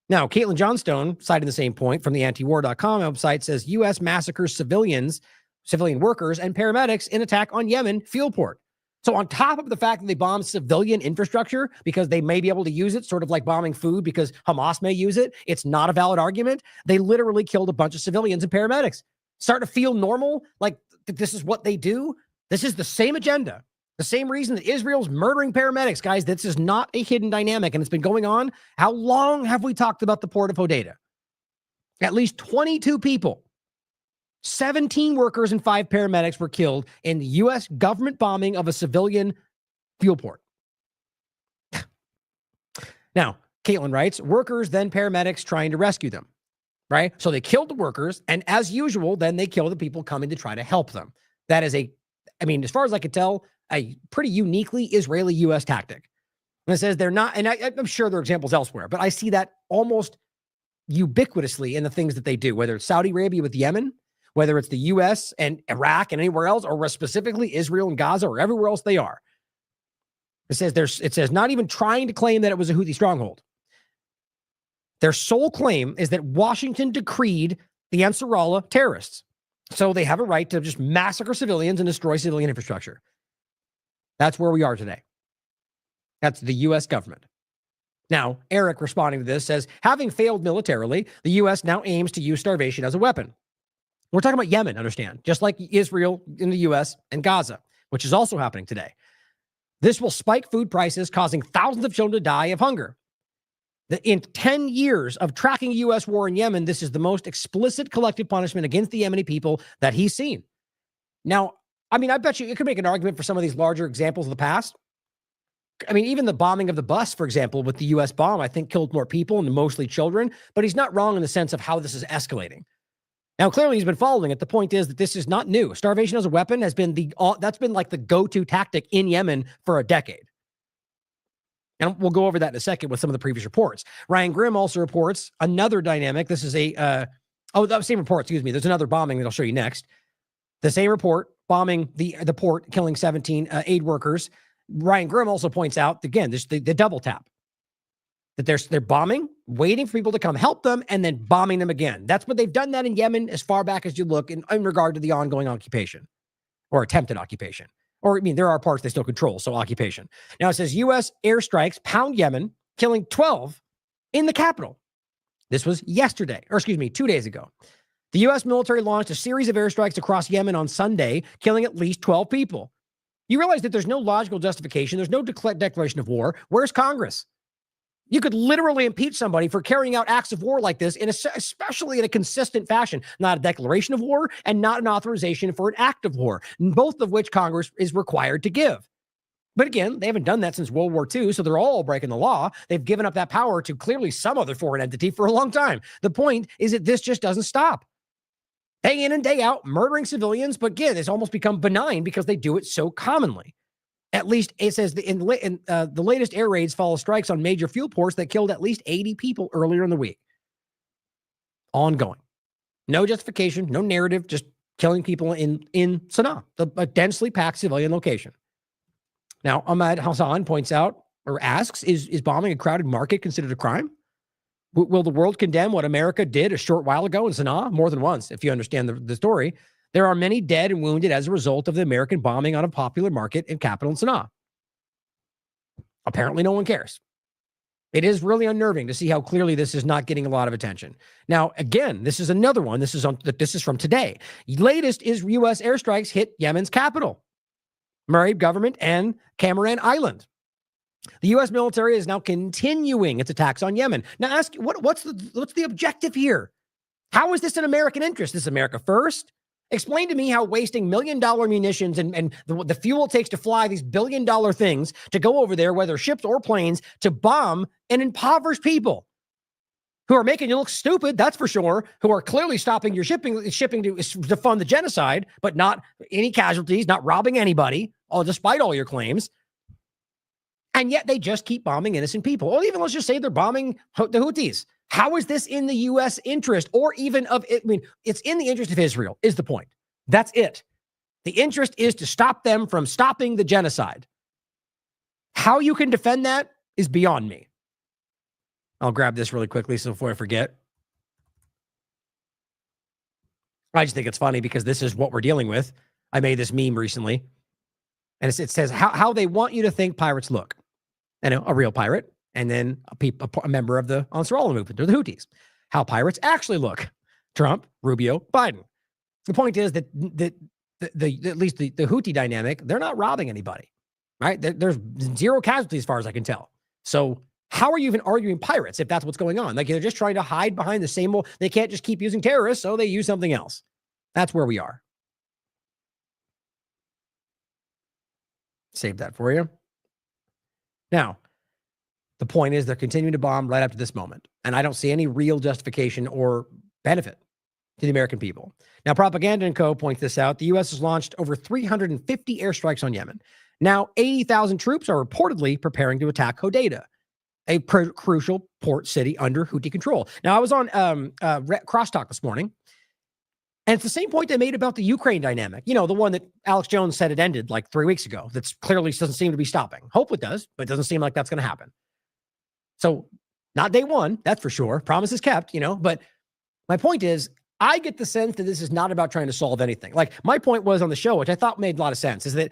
Now, Caitlin Johnstone, citing the same point from the antiwar.com website, says U.S. massacres civilian workers and paramedics in attack on Yemen fuel port. So on top of the fact that they bomb civilian infrastructure because they may be able to use it, sort of like bombing food because Hamas may use it, it's not a valid argument. They literally killed a bunch of civilians and paramedics. Start to feel normal, like this is what they do. This is the same agenda. The same reason that Israel's murdering paramedics, guys. This is not a hidden dynamic, and it's been going on. How long have we talked about the port of Hodeidah? At least 22 people. 17 workers and 5 paramedics were killed in the U.S. government bombing of a civilian fuel port. Now, Caitlin writes, workers, then paramedics trying to rescue them, right? So they killed the workers, and as usual, then they kill the people coming to try to help them. That is as far as I could tell, a pretty uniquely Israeli-U.S. tactic. And it says they're not, and I'm sure there are examples elsewhere, but I see that almost ubiquitously in the things that they do, whether it's Saudi Arabia with Yemen, whether it's the U.S. and Iraq and anywhere else, or specifically Israel and Gaza or everywhere else they are. It says not even trying to claim that it was a Houthi stronghold. Their sole claim is that Washington decreed the Ansarallah terrorists. So they have a right to just massacre civilians and destroy civilian infrastructure. That's where we are today. That's the U.S. government. Now, Eric, responding to this, says, having failed militarily, the U.S. now aims to use starvation as a weapon. We're talking about Yemen, understand, just like Israel in the U.S. and Gaza, which is also happening today. This will spike food prices, causing thousands of children to die of hunger. In 10 years of tracking U.S. war in Yemen, this is the most explicit collective punishment against the Yemeni people that he's seen. Now, I bet you could make an argument for some of these larger examples of the past. Even the bombing of the bus, for example, with the U.S. bomb, I think killed more people and mostly children, but he's not wrong in the sense of how this is escalating. Now, clearly he's been following it. The point is that this is not new. Starvation as a weapon has been that's been like the go-to tactic in Yemen for a decade. And we'll go over that in a second with some of the previous reports. Ryan Grimm also reports another dynamic. This is same report, excuse me. There's another bombing that I'll show you next. The same report, bombing the port, killing 17 aid workers. Ryan Grimm also points out, again, this the double tap. That they're bombing, waiting for people to come help them, and then bombing them again. That's what they've done that in Yemen as far back as you look in regard to the ongoing occupation or attempted occupation. Or, there are parts they still control, so occupation. Now it says U.S. airstrikes pound Yemen, killing 12 in the capital. This was 2 days ago. The U.S. military launched a series of airstrikes across Yemen on Sunday, killing at least 12 people. You realize that there's no logical justification. There's no declaration of war. Where's Congress? You could literally impeach somebody for carrying out acts of war like this, especially in a consistent fashion, not a declaration of war and not an authorization for an act of war, both of which Congress is required to give. But again, they haven't done that since World War II, so they're all breaking the law. They've given up that power to clearly some other foreign entity for a long time. The point is that this just doesn't stop. Day in and day out, murdering civilians, but again, it's almost become benign because they do it so commonly. At least it says the latest air raids follow strikes on major fuel ports that killed at least 80 people earlier in the week. Ongoing. No justification, no narrative, just killing people in Sana'a, a densely packed civilian location. Now, Ahmad Hassan points out or asks, is bombing a crowded market considered a crime? Will the world condemn what America did a short while ago in Sana'a? More than once, if you understand the story. There are many dead and wounded as a result of the American bombing on a popular market and capital in Sana'a. Apparently, no one cares. It is really unnerving to see how clearly this is not getting a lot of attention. Now, again, this is another one. This is from today. Latest is U.S. airstrikes hit Yemen's capital, Marib government, and Camaran Island. The U.S. military is now continuing its attacks on Yemen. Now, ask what's the objective here? How is this an American interest? Is America first? Explain to me how wasting $1 million munitions and the fuel it takes to fly these $1 billion things to go over there, whether ships or planes, to bomb and impoverish people who are making you look stupid, that's for sure, who are clearly stopping your shipping to fund the genocide, but not any casualties, not robbing anybody, despite all your claims. And yet they just keep bombing innocent people. Or even let's just say they're bombing the Houthis. How is this in the U.S. interest or even of it? I mean, it's in the interest of Israel is the point. That's it. The interest is to stop them from stopping the genocide. How you can defend that is beyond me. I'll grab this really quickly so before I forget. I just think it's funny because this is what we're dealing with. I made this meme recently. And it says how they want you to think pirates look. And a real pirate, and then a member of the Ansar Allah movement, or the Houthis. How pirates actually look. Trump, Rubio, Biden. The point is that at least the Houthi dynamic, they're not robbing anybody, right? There's zero casualties as far as I can tell. So how are you even arguing pirates if that's what's going on? Like they're just trying to hide behind the same old, they can't just keep using terrorists, so they use something else. That's where we are. Save that for you. Now, the point is they're continuing to bomb right up to this moment. And I don't see any real justification or benefit to the American people. Now, Propaganda & Co. points this out. The U.S. has launched over 350 airstrikes on Yemen. Now, 80,000 troops are reportedly preparing to attack Hodeidah, a crucial port city under Houthi control. Now, I was on Crosstalk this morning, and it's the same point they made about the Ukraine dynamic. You know, the one that Alex Jones said it ended like 3 weeks ago. That's clearly doesn't seem to be stopping. Hope it does, but it doesn't seem like that's going to happen. So not day one, that's for sure. Promise is kept, but my point is, I get the sense that this is not about trying to solve anything. Like my point was on the show, which I thought made a lot of sense, is that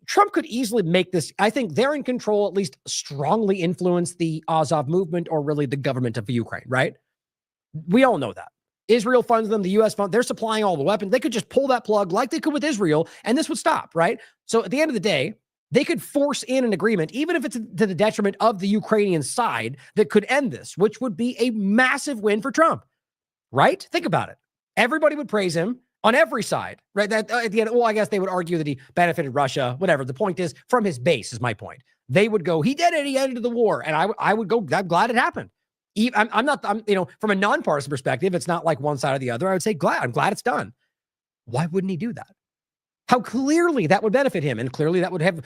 Trump could easily make this. I think they're in control, at least strongly influence the Azov movement or really the government of Ukraine, right? We all know that. Israel funds them, the U.S. funds, they're supplying all the weapons. They could just pull that plug like they could with Israel, and this would stop, right? So at the end of the day, they could force in an agreement, even if it's to the detriment of the Ukrainian side, that could end this, which would be a massive win for Trump, right? Think about it. Everybody would praise him on every side, right? That at the end, well, I guess they would argue that he benefited Russia, whatever. The point is, from his base is my point. They would go, he did it, he ended the war. And I would go, I'm glad it happened. I'm from a nonpartisan perspective, it's not like one side or the other. I would say, I'm glad it's done. Why wouldn't he do that? How clearly that would benefit him. And clearly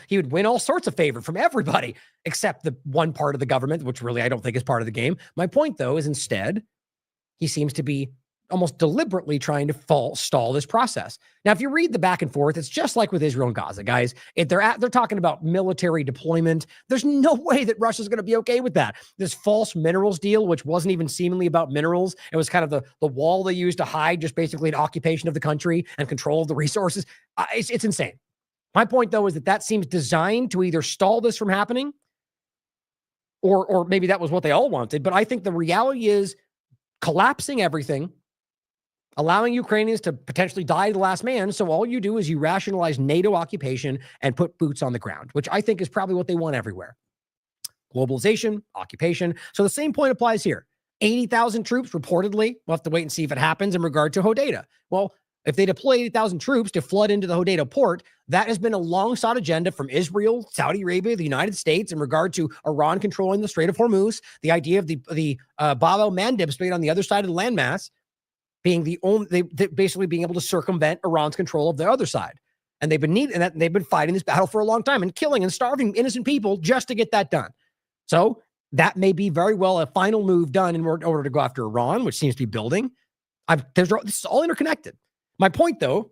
he would win all sorts of favor from everybody, except the one part of the government, which really I don't think is part of the game. My point, though, is instead, he seems to be almost deliberately trying to stall this process. Now, if you read the back and forth, it's just like with Israel and Gaza, guys. If they're talking about military deployment, there's no way that Russia's going to be okay with that. This false minerals deal, which wasn't even seemingly about minerals, it was kind of the wall they used to hide just basically an occupation of the country and control of the resources. It's insane. My point, though, is that seems designed to either stall this from happening, or maybe that was what they all wanted. But I think the reality is collapsing everything, allowing Ukrainians to potentially die to the last man. So all you do is you rationalize NATO occupation and put boots on the ground, which I think is probably what they want everywhere. Globalization, occupation. So the same point applies here. 80,000 troops reportedly. We'll have to wait and see if it happens in regard to Hodeidah. Well, if they deploy 80,000 troops to flood into the Hodeidah port, that has been a long-sought agenda from Israel, Saudi Arabia, the United States in regard to Iran controlling the Strait of Hormuz, the idea of the Bab el-Mandeb Strait on the other side of the landmass, being basically being able to circumvent Iran's control of the other side. And they've been fighting this battle for a long time and killing and starving innocent people just to get that done. So that may be very well a final move done in order to go after Iran, which seems to be building. This is all interconnected. My point, though,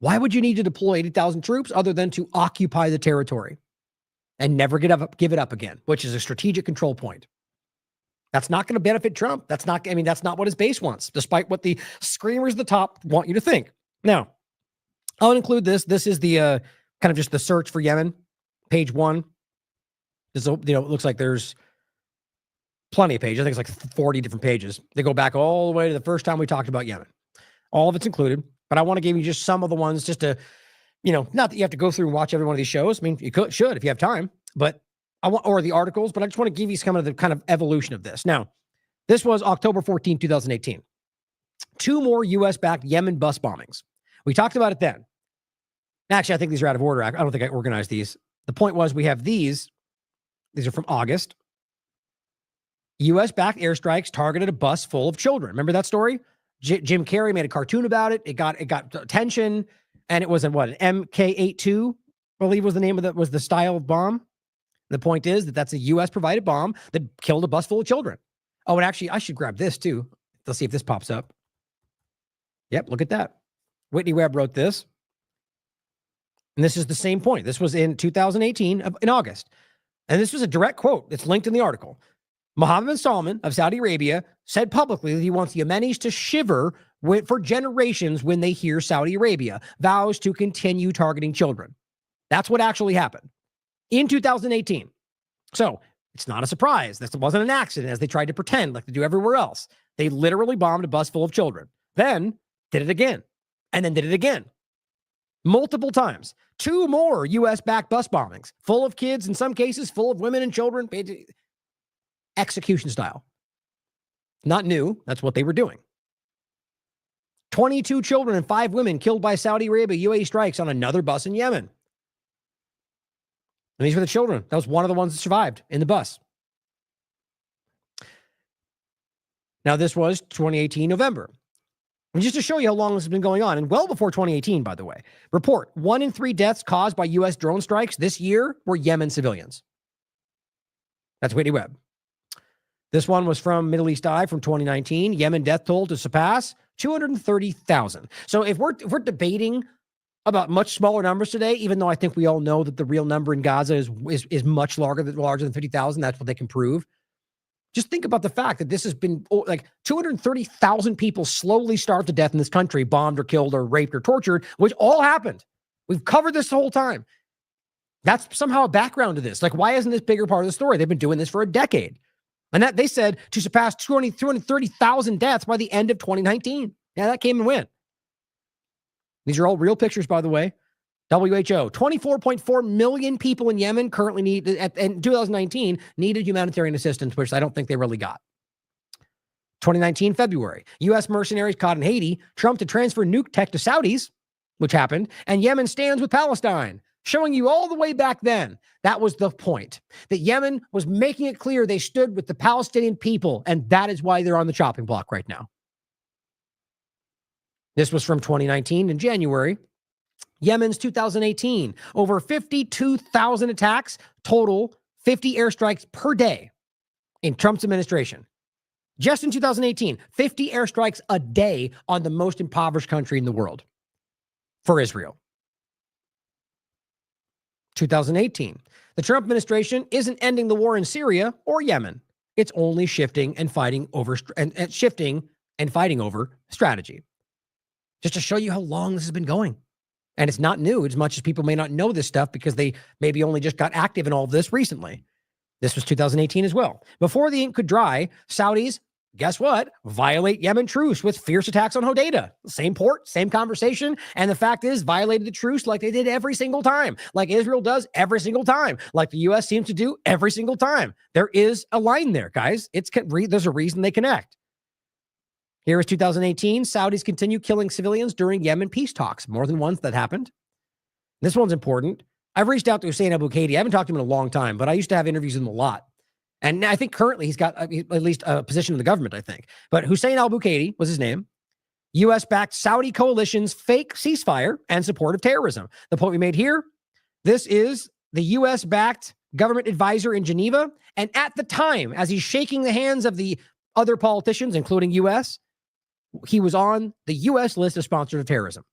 why would you need to deploy 80,000 troops other than to occupy the territory and never give it up again, which is a strategic control point? That's not going to benefit Trump. That's not what his base wants, despite what the screamers at the top want you to think. Now, I'll include this. This is the kind of just the search for Yemen, page 1. This, it looks like there's plenty of pages. I think it's like 40 different pages. They go back all the way to the first time we talked about Yemen. All of it's included, but I want to give you just some of the ones just to, not that you have to go through and watch every one of these shows. I mean, you should if you have time, but or the articles, but I just want to give you some of the kind of evolution of this. Now, this was October 14, 2018. 2 more U.S.-backed Yemen bus bombings. We talked about it then. Actually, I think these are out of order. I don't think I organized these. The point was we have these. These are from August. U.S.-backed airstrikes targeted a bus full of children. Remember that story? Jim Carrey made a cartoon about it. It got attention, and it was an MK82, I believe was the name of was the style of bomb. The point is that's a U.S.-provided bomb that killed a bus full of children. Oh, and actually, I should grab this too. Let's see if this pops up. Yep, look at that. Whitney Webb wrote this. And this is the same point. This was in 2018, in August. And this was a direct quote. It's linked in the article. Mohammed bin Salman of Saudi Arabia said publicly that he wants Yemenis to shiver for generations when they hear Saudi Arabia, vows to continue targeting children. That's what actually happened in 2018. So it's not a surprise. This wasn't an accident, as they tried to pretend like they do everywhere else. They literally bombed a bus full of children, then did it again, and then did it again. Multiple times. 2 more U.S.-backed bus bombings, full of kids, in some cases, full of women and children, execution style. Not new. That's what they were doing. 22 children and 5 women killed by Saudi Arabia UAE strikes on another bus in Yemen. And these were the children. That was one of the ones that survived in the bus. Now, this was 2018 November. And just to show you how long this has been going on, and well before 2018, by the way, report 1 in 3 deaths caused by U.S. drone strikes this year were Yemen civilians. That's Whitney Webb. This one was from Middle East Eye from 2019. Yemen death toll to surpass 230,000. So if we're debating about much smaller numbers today, even though I think we all know that the real number in Gaza is much larger than 50,000, that's what they can prove. Just think about the fact that this has been like 230,000 people slowly starved to death in this country, bombed or killed or raped or tortured, which all happened. We've covered this the whole time. That's somehow a background to this. Like, why isn't this bigger part of the story? They've been doing this for a decade. And that they said to surpass 230,000 deaths by the end of 2019. Yeah, that came and went. These are all real pictures, by the way. WHO, 24.4 million people in Yemen currently in 2019 needed humanitarian assistance, which I don't think they really got. 2019, February, U.S. mercenaries caught in Haiti, Trump to transfer nuke tech to Saudis, which happened, and Yemen stands with Palestine, showing you all the way back then. That was the point, that Yemen was making it clear they stood with the Palestinian people, and that is why they're on the chopping block right now. This was from 2019 in January. Yemen's 2018, over 52,000 attacks, total 50 airstrikes per day in Trump's administration. Just in 2018, 50 airstrikes a day on the most impoverished country in the world for Israel. 2018, the Trump administration isn't ending the war in Syria or Yemen. It's only shifting and fighting over strategy. Just to show you how long this has been going. And it's not new, as much as people may not know this stuff because they maybe only just got active in all of this recently. This was 2018 as well. Before the ink could dry, Saudis, guess what? Violate Yemen truce with fierce attacks on Hodeidah. Same port, same conversation. And the fact is, violated the truce like they did every single time, like Israel does every single time, like the U.S. seems to do every single time. There is a line there, guys. There's a reason they connect. Here is 2018. Saudis continue killing civilians during Yemen peace talks. More than once that happened. This one's important. I've reached out to Hussein al-Bukaidi. I haven't talked to him in a long time, but I used to have interviews with him a lot. And I think currently he's got at least a position in the government, I think. But Hussein al-Bukaidi was his name. U.S.-backed Saudi coalition's fake ceasefire and support of terrorism. The point we made here, this is the U.S.-backed government advisor in Geneva. And at the time, as he's shaking the hands of the other politicians, including U.S., he was on the U.S. list of sponsors of terrorism.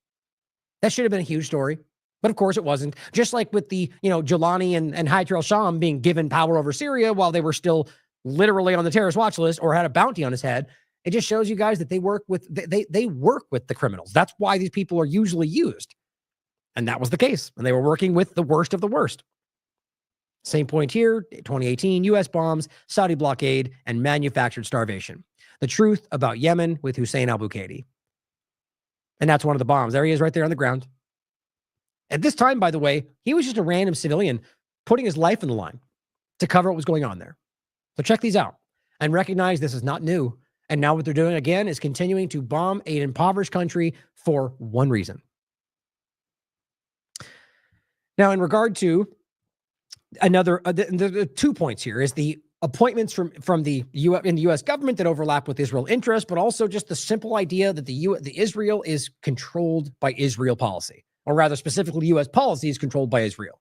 That should have been a huge story. But of course it wasn't. Just like with the, Jolani and Haider al-Sham being given power over Syria while they were still literally on the terrorist watch list or had a bounty on his head. It just shows you guys that they work with the criminals. That's why these people are usually used. And that was the case. And they were working with the worst of the worst. Same point here, 2018, U.S. bombs, Saudi blockade, and manufactured starvation. The truth about Yemen with Hussein al-Bukaidi. And that's one of the bombs. There he is right there on the ground. At this time, by the way, he was just a random civilian putting his life on the line to cover what was going on there. So check these out and recognize this is not new. And now what they're doing again is continuing to bomb an impoverished country for one reason. Now, in regard to another, the 2 points here is the appointments from the U.S. government that overlap with Israel interests, but also just the simple idea that the Israel is controlled by Israel policy, or rather specifically U.S. policy is controlled by Israel.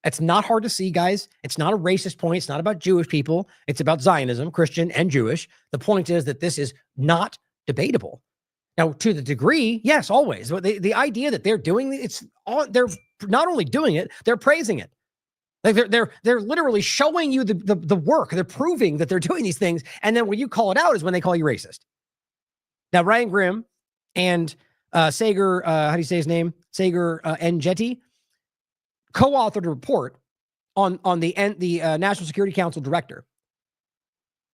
It's not hard to see, guys. It's not a racist point. It's not about Jewish people. It's about Zionism, Christian and Jewish. The point is that this is not debatable. Now, to the degree, yes, always. But the idea that they're doing they're not only doing it, they're praising it. Like they're literally showing you the work. They're proving that they're doing these things, and then when you call it out is when they call you racist. Now, Ryan Grimm and Sagar, how do you say his name? Sagar Enjeti, co-authored a report on the National Security Council director,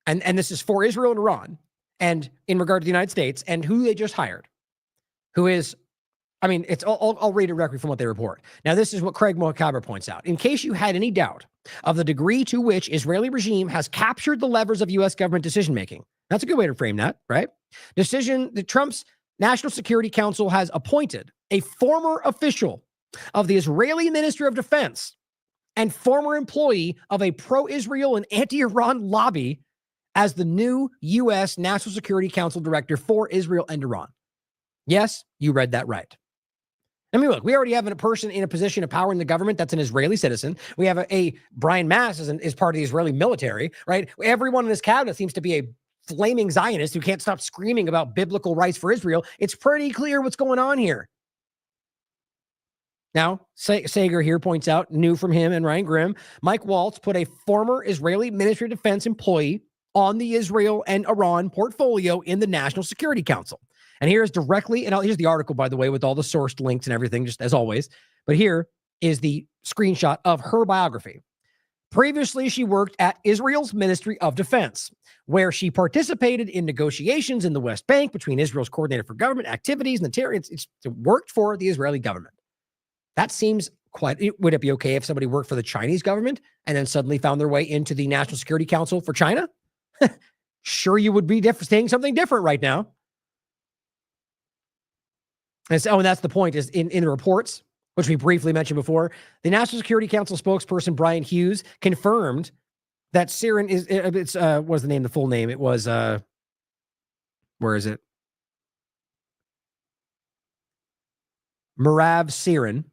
and this is for Israel and Iran, and in regard to the United States and who they just hired, who is. I mean, I'll read it directly from what they report. Now, this is what Craig Mokaber points out. In case you had any doubt of the degree to which Israeli regime has captured the levers of U.S. government decision-making. That's a good way to frame that, right? The Trump's National Security Council has appointed a former official of the Israeli Ministry of Defense and former employee of a pro-Israel and anti-Iran lobby as the new U.S. National Security Council director for Israel and Iran. Yes, you read that right. I mean, look, we already have a person in a position of power in the government that's an Israeli citizen. We have a Brian Mass is part of the Israeli military, right? Everyone in his cabinet seems to be a flaming Zionist who can't stop screaming about biblical rights for Israel. It's pretty clear what's going on here. Now, Sagar here points out, new from him and Ryan Grimm, Mike Waltz put a former Israeli Ministry of Defense employee on the Israel and Iran portfolio in the National Security Council. And here's directly, and here's the article, by the way, with all the sourced links and everything, just as always. But here is the screenshot of her biography. Previously, she worked at Israel's Ministry of Defense, where she participated in negotiations in the West Bank between Israel's coordinator for government activities and the terror. It worked for the Israeli government. That seems would it be okay if somebody worked for the Chinese government and then suddenly found their way into the National Security Council for China? Sure, you would be saying something different right now. And that's the point, is in the reports, which we briefly mentioned before, the National Security Council spokesperson Brian Hughes confirmed that Sirin what's the name, the full name? It was, where is it? Merav Sirin.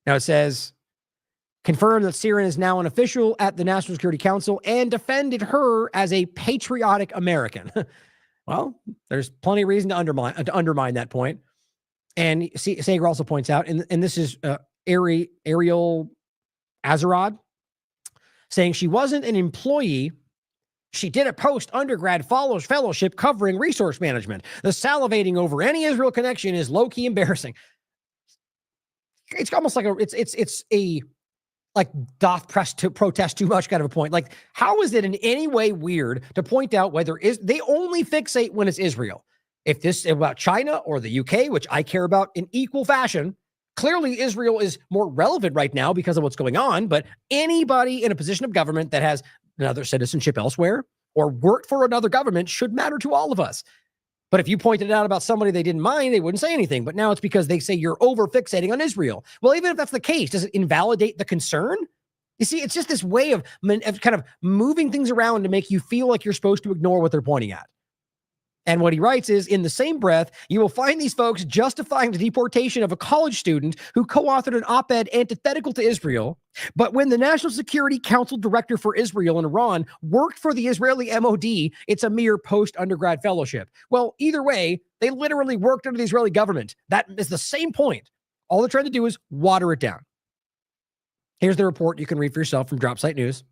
Now it says, confirmed that Sirin is now an official at the National Security Council and defended her as a patriotic American. Well, there's plenty of reason to undermine that point. And Sagar also points out, and this is Ariel Azarad, saying she wasn't an employee. She did a post-undergrad fellowship covering resource management. The salivating over any Israel connection is low-key embarrassing. It's almost like it's a like doth protest too much kind of a point. Like, how is it in any way weird to point out whether they only fixate when it's Israel? If this is about China or the UK, which I care about in equal fashion, clearly Israel is more relevant right now because of what's going on. But anybody in a position of government that has another citizenship elsewhere or worked for another government should matter to all of us. But if you pointed it out about somebody they didn't mind, they wouldn't say anything. But now it's because they say you're over fixating on Israel. Well, even if that's the case, does it invalidate the concern? You see, it's just this way of kind of moving things around to make you feel like you're supposed to ignore what they're pointing at. And what he writes is, in the same breath, you will find these folks justifying the deportation of a college student who co-authored an op-ed antithetical to Israel. But when the National Security Council director for Israel and Iran worked for the Israeli MOD, it's a mere post-undergrad fellowship. Well, either way, they literally worked under the Israeli government. That is the same point. All they're trying to do is water it down. Here's the report you can read for yourself from Drop Site News.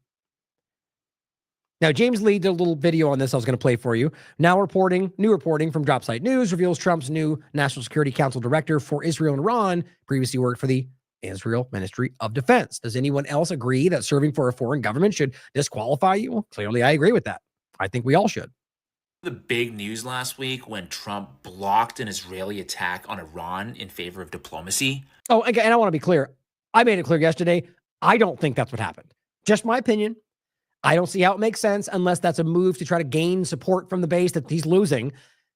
Now, James Lee did a little video on this I was going to play for you. New reporting from Drop Site News reveals Trump's new National Security Council director for Israel and Iran previously worked for the Israel Ministry of Defense. Does anyone else agree that serving for a foreign government should disqualify you? Well, clearly, I agree with that. I think we all should. The big news last week when Trump blocked an Israeli attack on Iran in favor of diplomacy. Oh, and I want to be clear. I made it clear yesterday. I don't think that's what happened. Just my opinion. I don't see how it makes sense unless that's a move to try to gain support from the base that he's losing.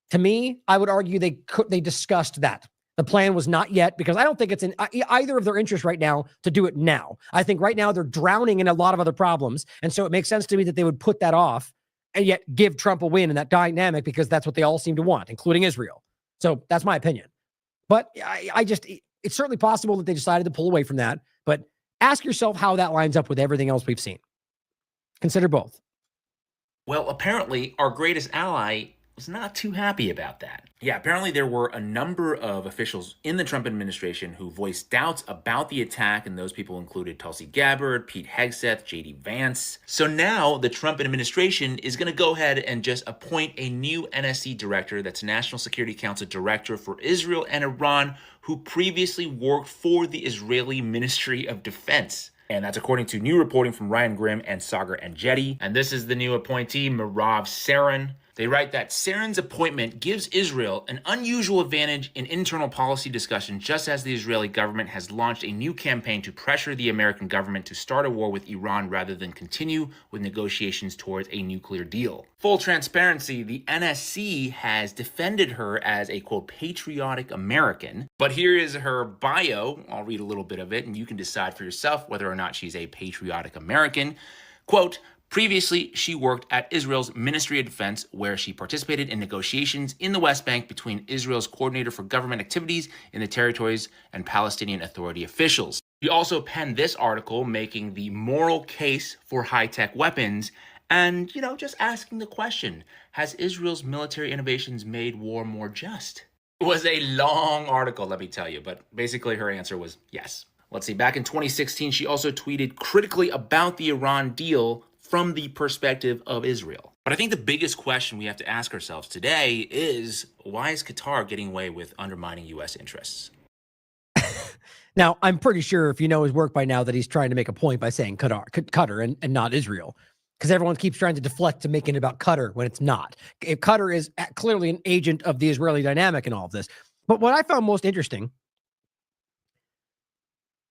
To me, I would argue they discussed that. The plan was not yet, because I don't think it's in either of their interests right now to do it now. I think right now they're drowning in a lot of other problems. And so it makes sense to me that they would put that off and yet give Trump a win in that dynamic, because that's what they all seem to want, including Israel. So that's my opinion. But it's certainly possible that they decided to pull away from that. But ask yourself how that lines up with everything else we've seen. Consider both. Well, apparently our greatest ally was not too happy about that. Yeah, apparently there were a number of officials in the Trump administration who voiced doubts about the attack, and those people included Tulsi Gabbard, Pete Hegseth, JD Vance. So now the Trump administration is going to go ahead and just appoint a new NSC director, that's National Security Council Director for Israel and Iran, who previously worked for the Israeli Ministry of Defense. And that's according to new reporting from Ryan Grimm and Sagar Enjeti. And this is the new appointee, Mirav Saran. They write that Saran's appointment gives Israel an unusual advantage in internal policy discussion, just as the Israeli government has launched a new campaign to pressure the American government to start a war with Iran rather than continue with negotiations towards a nuclear deal. Full transparency, the NSC has defended her as a, quote, patriotic American. But here is her bio. I'll read a little bit of it, and you can decide for yourself whether or not she's a patriotic American. Quote, previously, she worked at Israel's Ministry of Defense, where she participated in negotiations in the West Bank between Israel's coordinator for government activities in the territories and Palestinian Authority officials. She also penned this article making the moral case for high-tech weapons and, just asking the question, has Israel's military innovations made war more just? It was a long article, let me tell you, but basically her answer was yes. Let's see, back in 2016, she also tweeted critically about the Iran deal from the perspective of Israel. But I think the biggest question we have to ask ourselves today is, why is Qatar getting away with undermining U.S. interests? Now, I'm pretty sure if you know his work by now that he's trying to make a point by saying Qatar and not Israel, because everyone keeps trying to deflect to making it about Qatar when it's not. If Qatar is clearly an agent of the Israeli dynamic in all of this. But what I found most interesting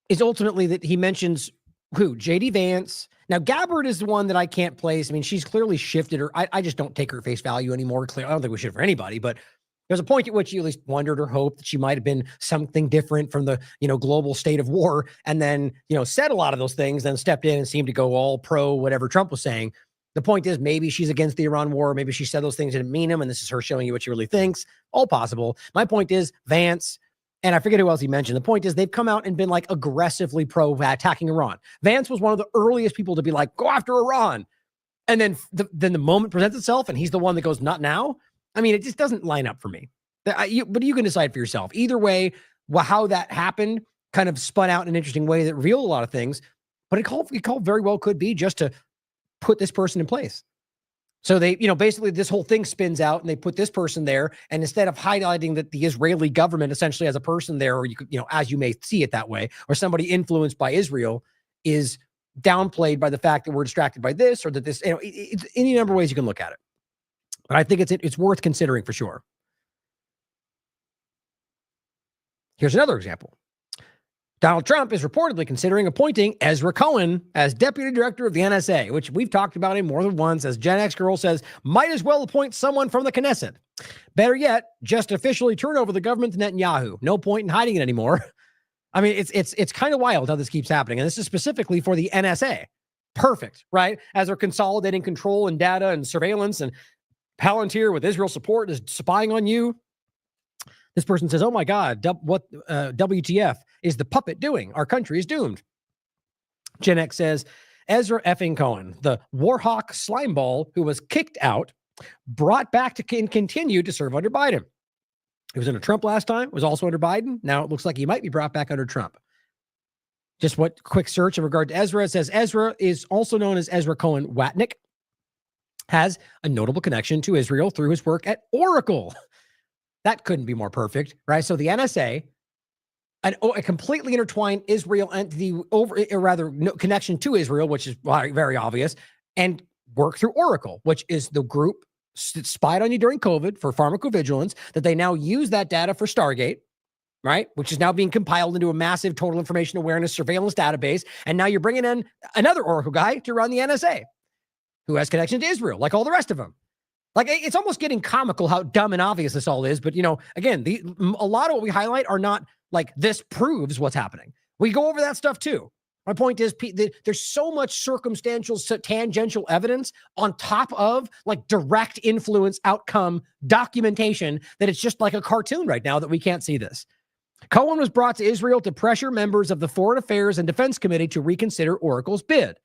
is ultimately that he mentions who? JD Vance. Now, Gabbard is the one that I can't place. I mean, she's clearly shifted her. I just don't take her at face value anymore. I don't think we should for anybody, but there's a point at which you at least wondered or hoped that she might have been something different from the, global state of war, and then, said a lot of those things, then stepped in and seemed to go all pro whatever Trump was saying. The point is, maybe she's against the Iran war. Maybe she said those things, didn't mean them, and this is her showing you what she really thinks. All possible. My point is, Vance, and I forget who else he mentioned. The point is, they've come out and been like aggressively pro attacking Iran. Vance was one of the earliest people to be like, go after Iran. And then the moment presents itself and he's the one that goes, not now. I mean, it just doesn't line up for me. But you can decide for yourself. Either way, how that happened kind of spun out in an interesting way that revealed a lot of things. But it called very well could be just to put this person in place. So they, basically this whole thing spins out and they put this person there. And instead of highlighting that the Israeli government essentially has a person there, or you could, as you may see it that way, or somebody influenced by Israel is downplayed by the fact that we're distracted by this, or that this, it's any number of ways you can look at it. But I think it's worth considering for sure. Here's another example. Donald Trump is reportedly considering appointing Ezra Cohen as deputy director of the NSA, which we've talked about him more than once. As Gen X Girl says, might as well appoint someone from the Knesset. Better yet, just officially turn over the government to Netanyahu. No point in hiding it anymore. I mean, it's kind of wild how this keeps happening. And this is specifically for the NSA. Perfect, right? As they're consolidating control and data and surveillance, and Palantir with Israel support is spying on you. This person says, oh my God, what WTF is the puppet doing? Our country is doomed. Gen X says, Ezra effing Cohen, the Warhawk slimeball who was kicked out, brought back to and continued to serve under Biden. He was under Trump last time, was also under Biden. Now it looks like he might be brought back under Trump. Just what quick search in regard to Ezra. It says Ezra is also known as Ezra Cohen Watnick, has a notable connection to Israel through his work at Oracle. That couldn't be more perfect, right? So the NSA, a completely intertwined Israel entity, connection to Israel, which is very obvious, and work through Oracle, which is the group that spied on you during COVID for pharmacovigilance, that they now use that data for Stargate, right? Which is now being compiled into a massive total information awareness surveillance database. And now you're bringing in another Oracle guy to run the NSA. who has connection to Israel, like all the rest of them. Like, it's almost getting comical how dumb and obvious this all is. But, again, a lot of what we highlight are not like this proves what's happening. We go over that stuff too. My point is, there's so much circumstantial, tangential evidence on top of like direct influence outcome documentation that it's just like a cartoon right now that we can't see this. Cohen was brought to Israel to pressure members of the Foreign Affairs and Defense Committee to reconsider Oracle's bid.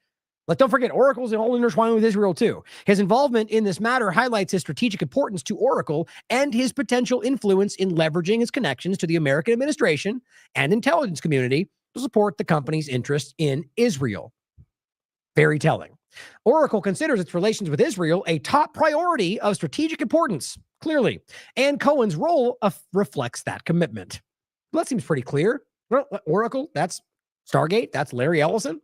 Like, don't forget, Oracle's all intertwined with Israel too. His involvement in this matter highlights his strategic importance to Oracle and his potential influence in leveraging his connections to the American administration and intelligence community to support the company's interests in Israel. Very telling. Oracle considers its relations with Israel a top priority of strategic importance, clearly, and Cohen's role reflects that commitment. Well, that seems pretty clear. Oracle, that's Stargate, that's Larry Ellison.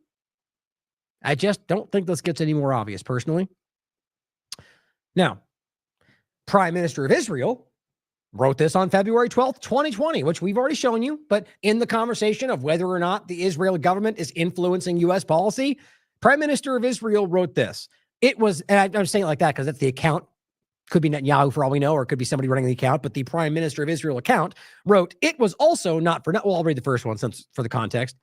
I just don't think this gets any more obvious, personally. Now, Prime Minister of Israel wrote this on February 12th, 2020, which we've already shown you, but in the conversation of whether or not the Israeli government is influencing U.S. policy, Prime Minister of Israel wrote this. It was, and I'm saying it like that because that's the account. Could be Netanyahu for all we know, or it could be somebody running the account, but the Prime Minister of Israel account wrote, it was also not for, well, I'll read the first one since for the context.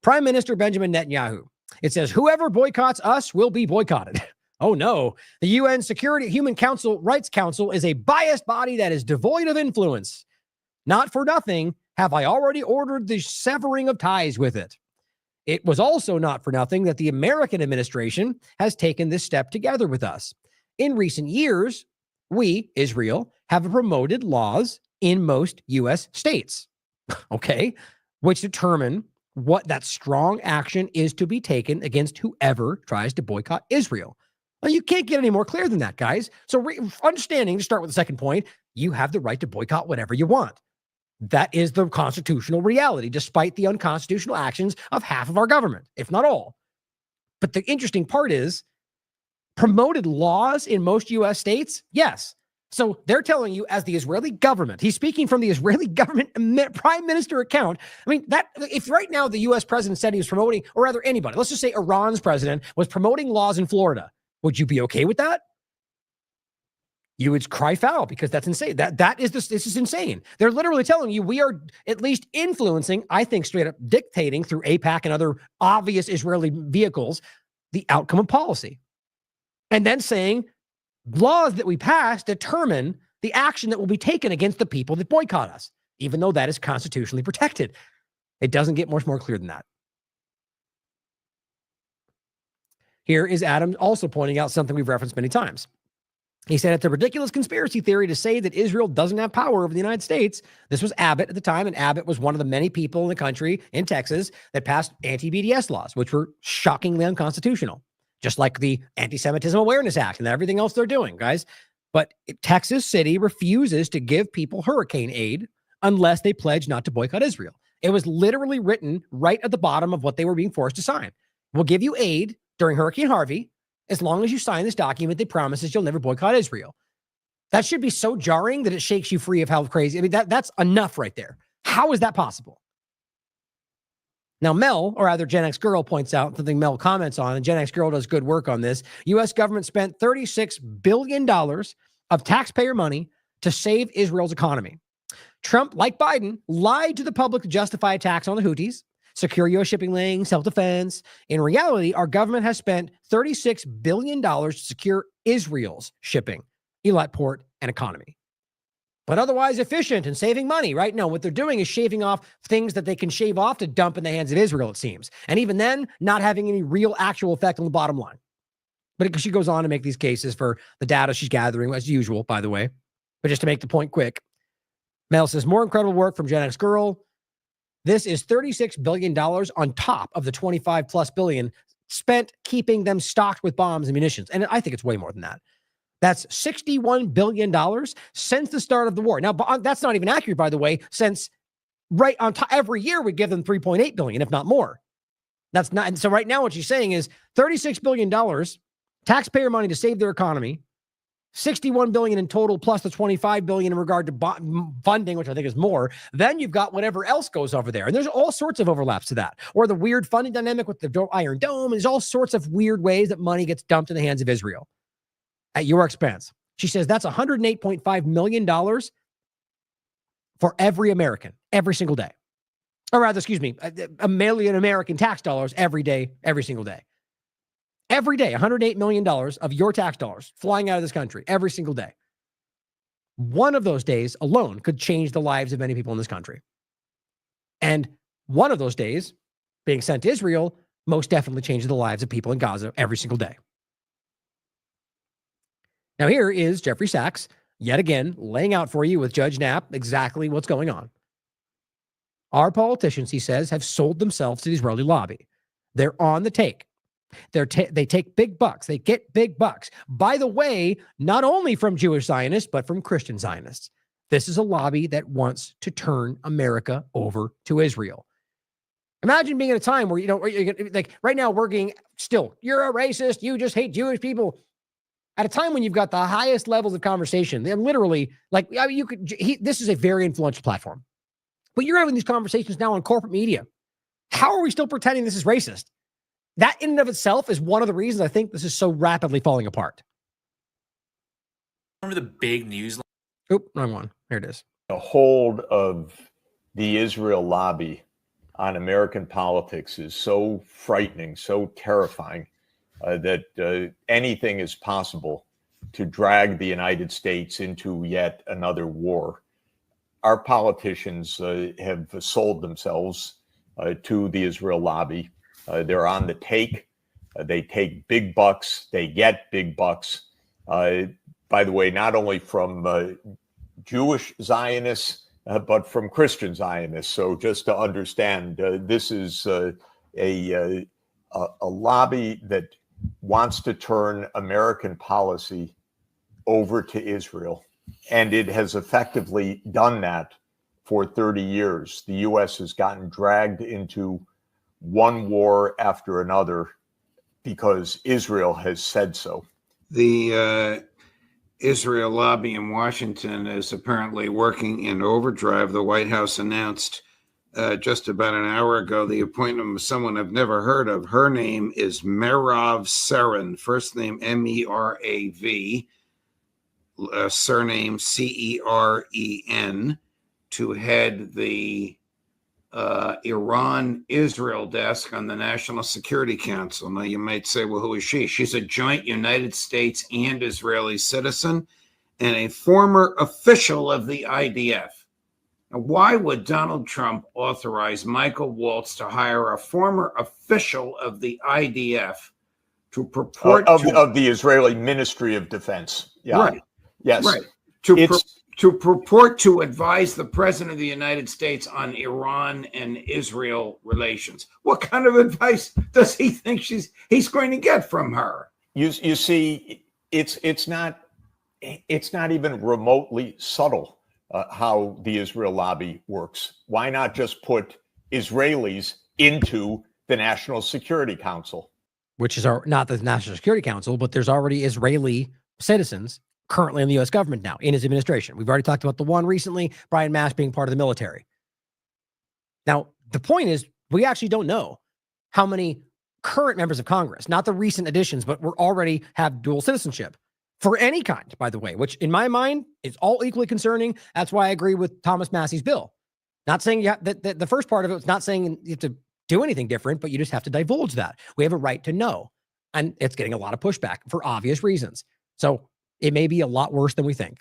Prime Minister Benjamin Netanyahu. It says, whoever boycotts us will be boycotted. Oh no, the UN Human Rights Council is a biased body that is devoid of influence. Not for nothing have I already ordered the severing of ties with it. It was also not for nothing that the American administration has taken this step together with us. In recent years, we, Israel, have promoted laws in most U.S. states, okay, which determine what that strong action is to be taken against whoever tries to boycott Israel. Well, you can't get any more clear than that, guys. So understanding, to start with the second point, you have the right to boycott whatever you want. That is the constitutional reality, despite the unconstitutional actions of half of our government, if not all. But the interesting part is, promoted laws in most U.S. states, yes. So they're telling you, as the Israeli government, he's speaking from the Israeli government prime minister account. I mean, that if right now the U.S. president said he was promoting, or rather anybody, let's just say Iran's president was promoting laws in Florida, would you be okay with that? You would cry foul because that's insane. This is insane. They're literally telling you we are at least influencing, I think straight up dictating through AIPAC and other obvious Israeli vehicles, the outcome of policy. And then saying laws that we pass determine the action that will be taken against the people that boycott us, even though that is constitutionally protected. It doesn't get much more clear than that. Here is Adam also pointing out something we've referenced many times. He said it's a ridiculous conspiracy theory to say that Israel doesn't have power over the United States. This was Abbott at the time, and Abbott was one of the many people in the country, in Texas, that passed anti-BDS laws, which were shockingly unconstitutional, just like the Anti-Semitism Awareness Act and everything else they're doing, guys. But Texas City refuses to give people hurricane aid unless they pledge not to boycott Israel. It was literally written right at the bottom of what they were being forced to sign. We'll give you aid during Hurricane Harvey as long as you sign this document that promises you'll never boycott Israel. That should be so jarring that it shakes you free of how crazy. I mean, that's enough right there. How is that possible? Now, Mel, or rather Gen X Girl, points out something Mel comments on, and Gen X Girl does good work on this. U.S. government spent $36 billion of taxpayer money to save Israel's economy. Trump, like Biden, lied to the public to justify attacks on the Houthis, secure U.S. shipping lanes, self-defense. In reality, our government has spent $36 billion to secure Israel's shipping, Eilat port, and economy. But otherwise efficient and saving money, right? No, what they're doing is shaving off things that they can shave off to dump in the hands of Israel, it seems. And even then, not having any real actual effect on the bottom line. But she goes on to make these cases for the data she's gathering, as usual, by the way. But just to make the point quick, Mel says, more incredible work from Gen X Girl. This is $36 billion on top of the 25 plus billion spent keeping them stocked with bombs and munitions. And I think it's way more than that. That's $61 billion since the start of the war. Now, that's not even accurate, by the way, since right on top, every year we give them $3.8 billion, if not more. That's not. And so right now what she's saying is $36 billion taxpayer money to save their economy $61 billion in total, plus the $25 billion in regard to funding, which I think is more. Then you've got whatever else goes over there. And there's all sorts of overlaps to that. Or the weird funding dynamic with the Iron Dome. There's all sorts of weird ways that money gets dumped in the hands of Israel at your expense. She says that's $108.5 million for every American, every single day. Or rather, excuse me, $1 million American tax dollars every day, every single day. Every day, $108 million of your tax dollars flying out of this country every single day. One of those days alone could change the lives of many people in this country. And one of those days being sent to Israel most definitely changes the lives of people in Gaza every single day. Now here is Jeffrey Sachs, yet again, laying out for you with Judge Knapp exactly what's going on. Our politicians, he says, have sold themselves to the Israeli lobby. They're on the take. They take big bucks. They get big bucks. By the way, not only from Jewish Zionists, but from Christian Zionists. This is a lobby that wants to turn America over to Israel. Imagine being at a time where, like right now we're getting still, you're a racist. You just hate Jewish people. At a time when you've got the highest levels of conversation, they're literally like, this is a very influential platform. But you're having these conversations now on corporate media. How are we still pretending this is racist? That in and of itself is one of the reasons I think this is so rapidly falling apart. Remember the big news? Oop, wrong one. Here it is. A hold of the Israel lobby on American politics is so frightening, so terrifying that anything is possible to drag the United States into yet another war. Our politicians have sold themselves to the Israel lobby. They're on the take. They take big bucks. They get big bucks. By the way, not only from Jewish Zionists, but from Christian Zionists. So just to understand, this is a lobby that wants to turn American policy over to Israel. And it has effectively done that for 30 years. The U.S. has gotten dragged into one war after another because Israel has said so. The Israel lobby in Washington is apparently working in overdrive. The White House announced just about an hour ago the appointment of someone I've never heard of. Her name is Merav Seren, first name Merav, surname Ceren, to head the Iran-Israel desk on the National Security Council. Now, you might say, well, who is she? She's a joint United States and Israeli citizen and a former official of the IDF. Now, why would Donald Trump authorize Michael Waltz to hire a former official of the IDF to purport of the Israeli Ministry of Defense? Yeah. Right. Yes. Right. To purport to advise the President of the United States on Iran and Israel relations. What kind of advice does he think he's going to get from her? You see, it's not even remotely subtle how the Israel lobby works. Why not just put Israelis into the National Security Council? Which is not the National Security Council, but there's already Israeli citizens currently in the U.S. government now, in his administration. We've already talked about the one recently, Brian Mash being part of the military. Now, the point is, we actually don't know how many current members of Congress, not the recent additions, but we're already have dual citizenship for any kind, by the way, which in my mind is all equally concerning. That's why I agree with Thomas Massey's bill. Not saying that the first part of it was not saying you have to do anything different, but you just have to divulge that. We have a right to know. And it's getting a lot of pushback for obvious reasons. So it may be a lot worse than we think.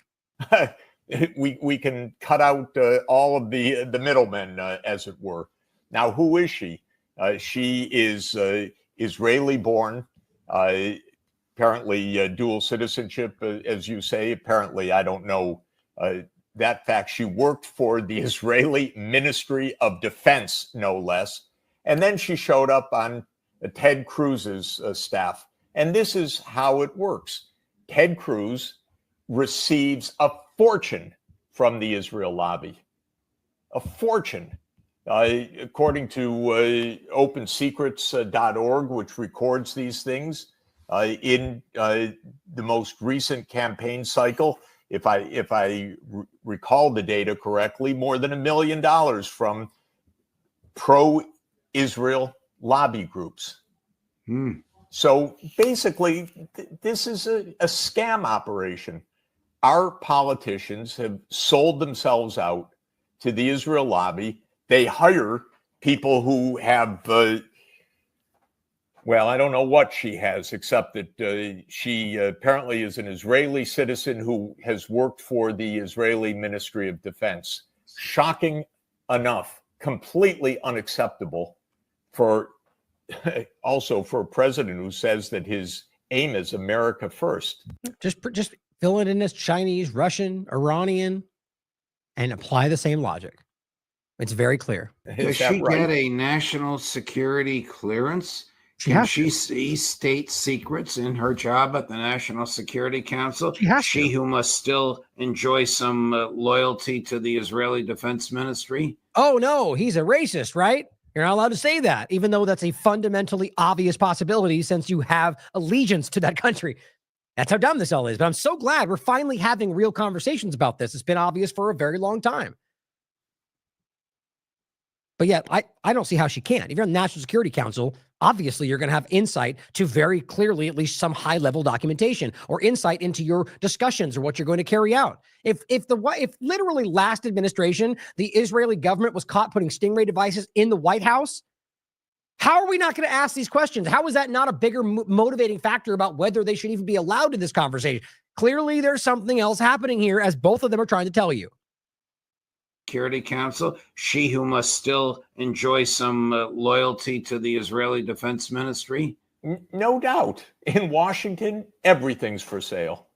we can cut out all of the middlemen, as it were. Now, who is she? She is Israeli-born, apparently dual citizenship, as you say. Apparently, I don't know that fact. She worked for the Israeli Ministry of Defense, no less. And then she showed up on Ted Cruz's staff. And this is how it works. Ted Cruz receives a fortune from the Israel lobby. A fortune. According to OpenSecrets.org, which records these things, In the most recent campaign cycle, if I recall the data correctly, more than $1 million from pro-Israel lobby groups. So basically, this is a scam operation. Our politicians have sold themselves out to the Israel lobby. They hire people who have, well, I don't know what she has, except that she apparently is an Israeli citizen who has worked for the Israeli Ministry of Defense. Shocking enough, completely unacceptable for also for a president who says that his aim is America first. Just fill it in as Chinese, Russian, Iranian, and apply the same logic. It's very clear. Does she get a national security clearance? Can she see state secrets in her job at the National Security Council? She who must still enjoy some loyalty to the Israeli Defense Ministry? Oh, no, he's a racist, right? You're not allowed to say that, even though that's a fundamentally obvious possibility since you have allegiance to that country. That's how dumb this all is. But I'm so glad we're finally having real conversations about this. It's been obvious for a very long time. But yet, I don't see how she can't. If you're on the National Security Council, obviously you're going to have insight to very clearly at least some high-level documentation or insight into your discussions or what you're going to carry out. If literally last administration, the Israeli government was caught putting stingray devices in the White House, how are we not going to ask these questions? How is that not a bigger motivating factor about whether they should even be allowed in this conversation? Clearly, there's something else happening here, as both of them are trying to tell you. Security Council, she who must still enjoy some loyalty to the Israeli Defense Ministry? No doubt. In Washington, everything's for sale,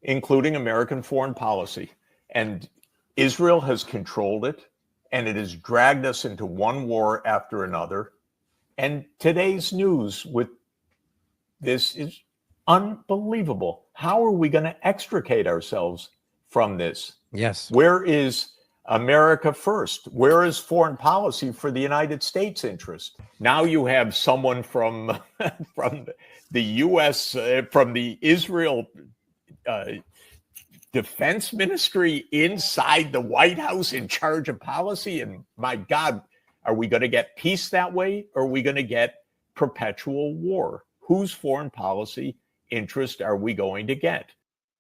including American foreign policy. And Israel has controlled it, and it has dragged us into one war after another. And today's news with this is unbelievable. How are we going to extricate ourselves from this? Yes. Where is America first? Where is foreign policy for the United States interest? Now you have someone from the U.S., from the Israel Defense Ministry inside the White House in charge of policy. And my God, are we going to get peace that way? Or are we going to get perpetual war? Whose foreign policy interest are we going to get?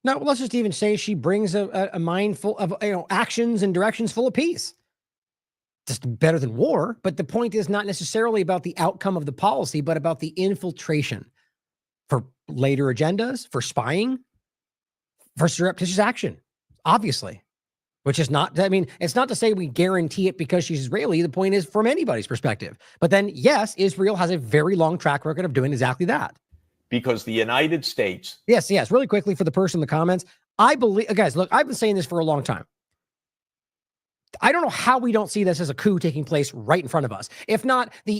No, let's just even say she brings a mind full of actions and directions full of peace. Just better than war. But the point is not necessarily about the outcome of the policy, but about the infiltration for later agendas, for spying, for surreptitious action, obviously. Which is not, I mean, it's not to say we guarantee it because she's Israeli. The point is from anybody's perspective. But then, yes, Israel has a very long track record of doing exactly that. Because the United States. Yes. Really quickly for the person in the comments. I believe, guys, look, I've been saying this for a long time. I don't know how we don't see this as a coup taking place right in front of us. If not the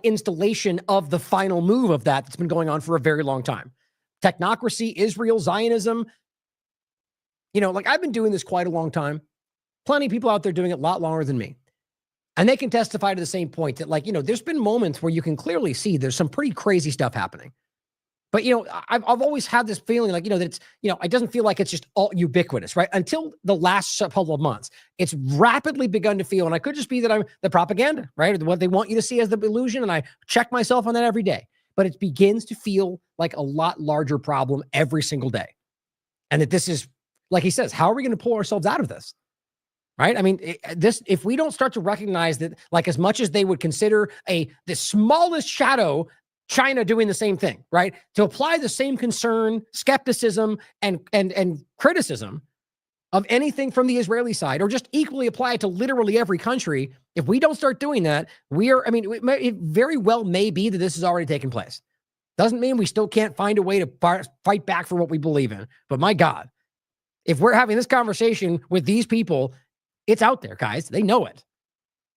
installation of the final move of that's been going on for a very long time. Technocracy, Israel, Zionism. I've been doing this quite a long time. Plenty of people out there doing it a lot longer than me. And they can testify to the same point that there's been moments where you can clearly see there's some pretty crazy stuff happening. But, I've always had this feeling that it's, it doesn't feel like it's just all ubiquitous, right? Until the last couple of months, it's rapidly begun to feel, and I could just be that I'm the propaganda, right? What they want you to see as the illusion. And I check myself on that every day, but it begins to feel like a lot larger problem every single day. And that this is, like he says, how are we going to pull ourselves out of this? Right? I mean, if we don't start to recognize that, as much as they would consider the smallest shadow, China doing the same thing, right? To apply the same concern, skepticism, and criticism of anything from the Israeli side, or just equally apply it to literally every country. If we don't start doing that, it very well may be that this has already taken place. Doesn't mean we still can't find a way to fight back for what we believe in. But my God, if we're having this conversation with these people, it's out there, guys. They know it.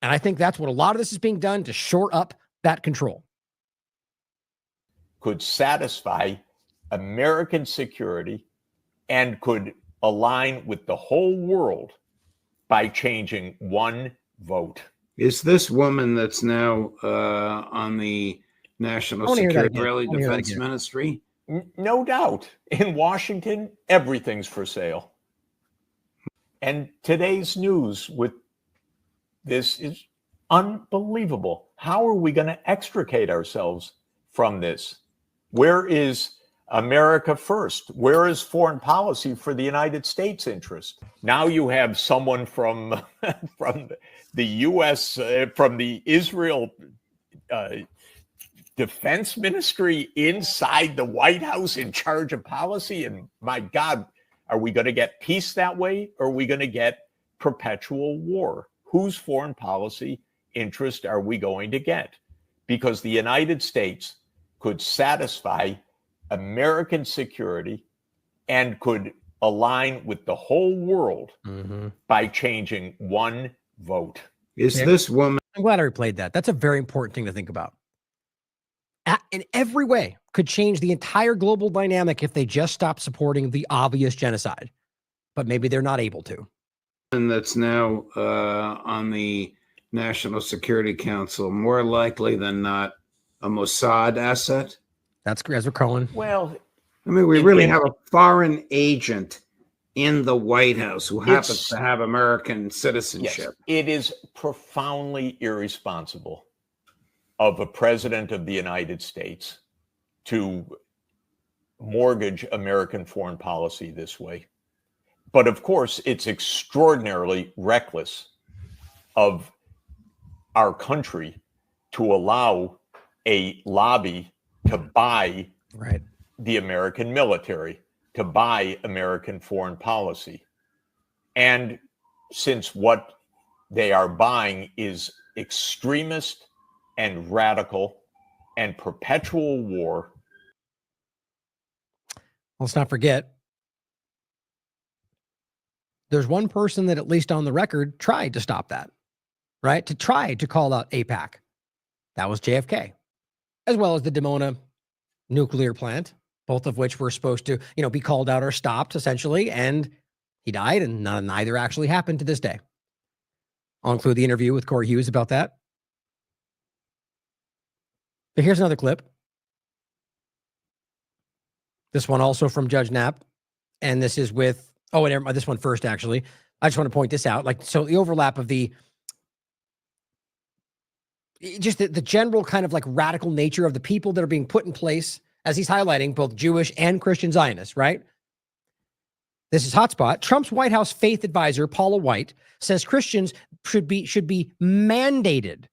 And I think that's what a lot of this is being done to shore up that control. Could satisfy American security and could align with the whole world by changing one vote. Is this woman that's now on the National wanna hear that Security, again. Israeli I wanna hear that Defense again. Ministry. No doubt. In Washington, everything's for sale. And today's news with this is unbelievable. How are we going to extricate ourselves from this? Where is America first? Where is foreign policy for the United States interest? Now you have someone from from the U.S. From the Israel Defense Ministry inside the White House in charge of policy. And my God, are we going to get peace that way, or are we going to get perpetual war? Whose foreign policy interest are we going to get? Because the United States could satisfy American security and could align with the whole world by changing one vote. Is this woman? I'm glad I replayed that. That's a very important thing to think about. In every way, could change the entire global dynamic if they just stop supporting the obvious genocide. But maybe they're not able to. And that's now on the National Security Council, more likely than not a Mossad asset. That's Ezra Cohen. Well, I mean, we really have a foreign agent in the White House who happens to have American citizenship. Yes, it is profoundly irresponsible of a president of the United States to mortgage American foreign policy this way. But of course, it's extraordinarily reckless of our country to allow a lobby to buy the American military, to buy American foreign policy. And since what they are buying is extremist and radical and perpetual war. Let's not forget, there's one person that, at least on the record, tried to stop that, right? To try to call out AIPAC. That was JFK, as well as the Dimona nuclear plant, both of which were supposed to, be called out or stopped, essentially, and he died, and neither actually happened to this day. I'll include the interview with Corey Hughes about that. But here's another clip. This one also from Judge Knapp. And this is with, this one first, actually. I just want to point this out. So the overlap of the general kind of radical nature of the people that are being put in place, as he's highlighting both Jewish and Christian Zionists, right? This is Hotspot. Trump's White House faith advisor, Paula White, says Christians should be mandated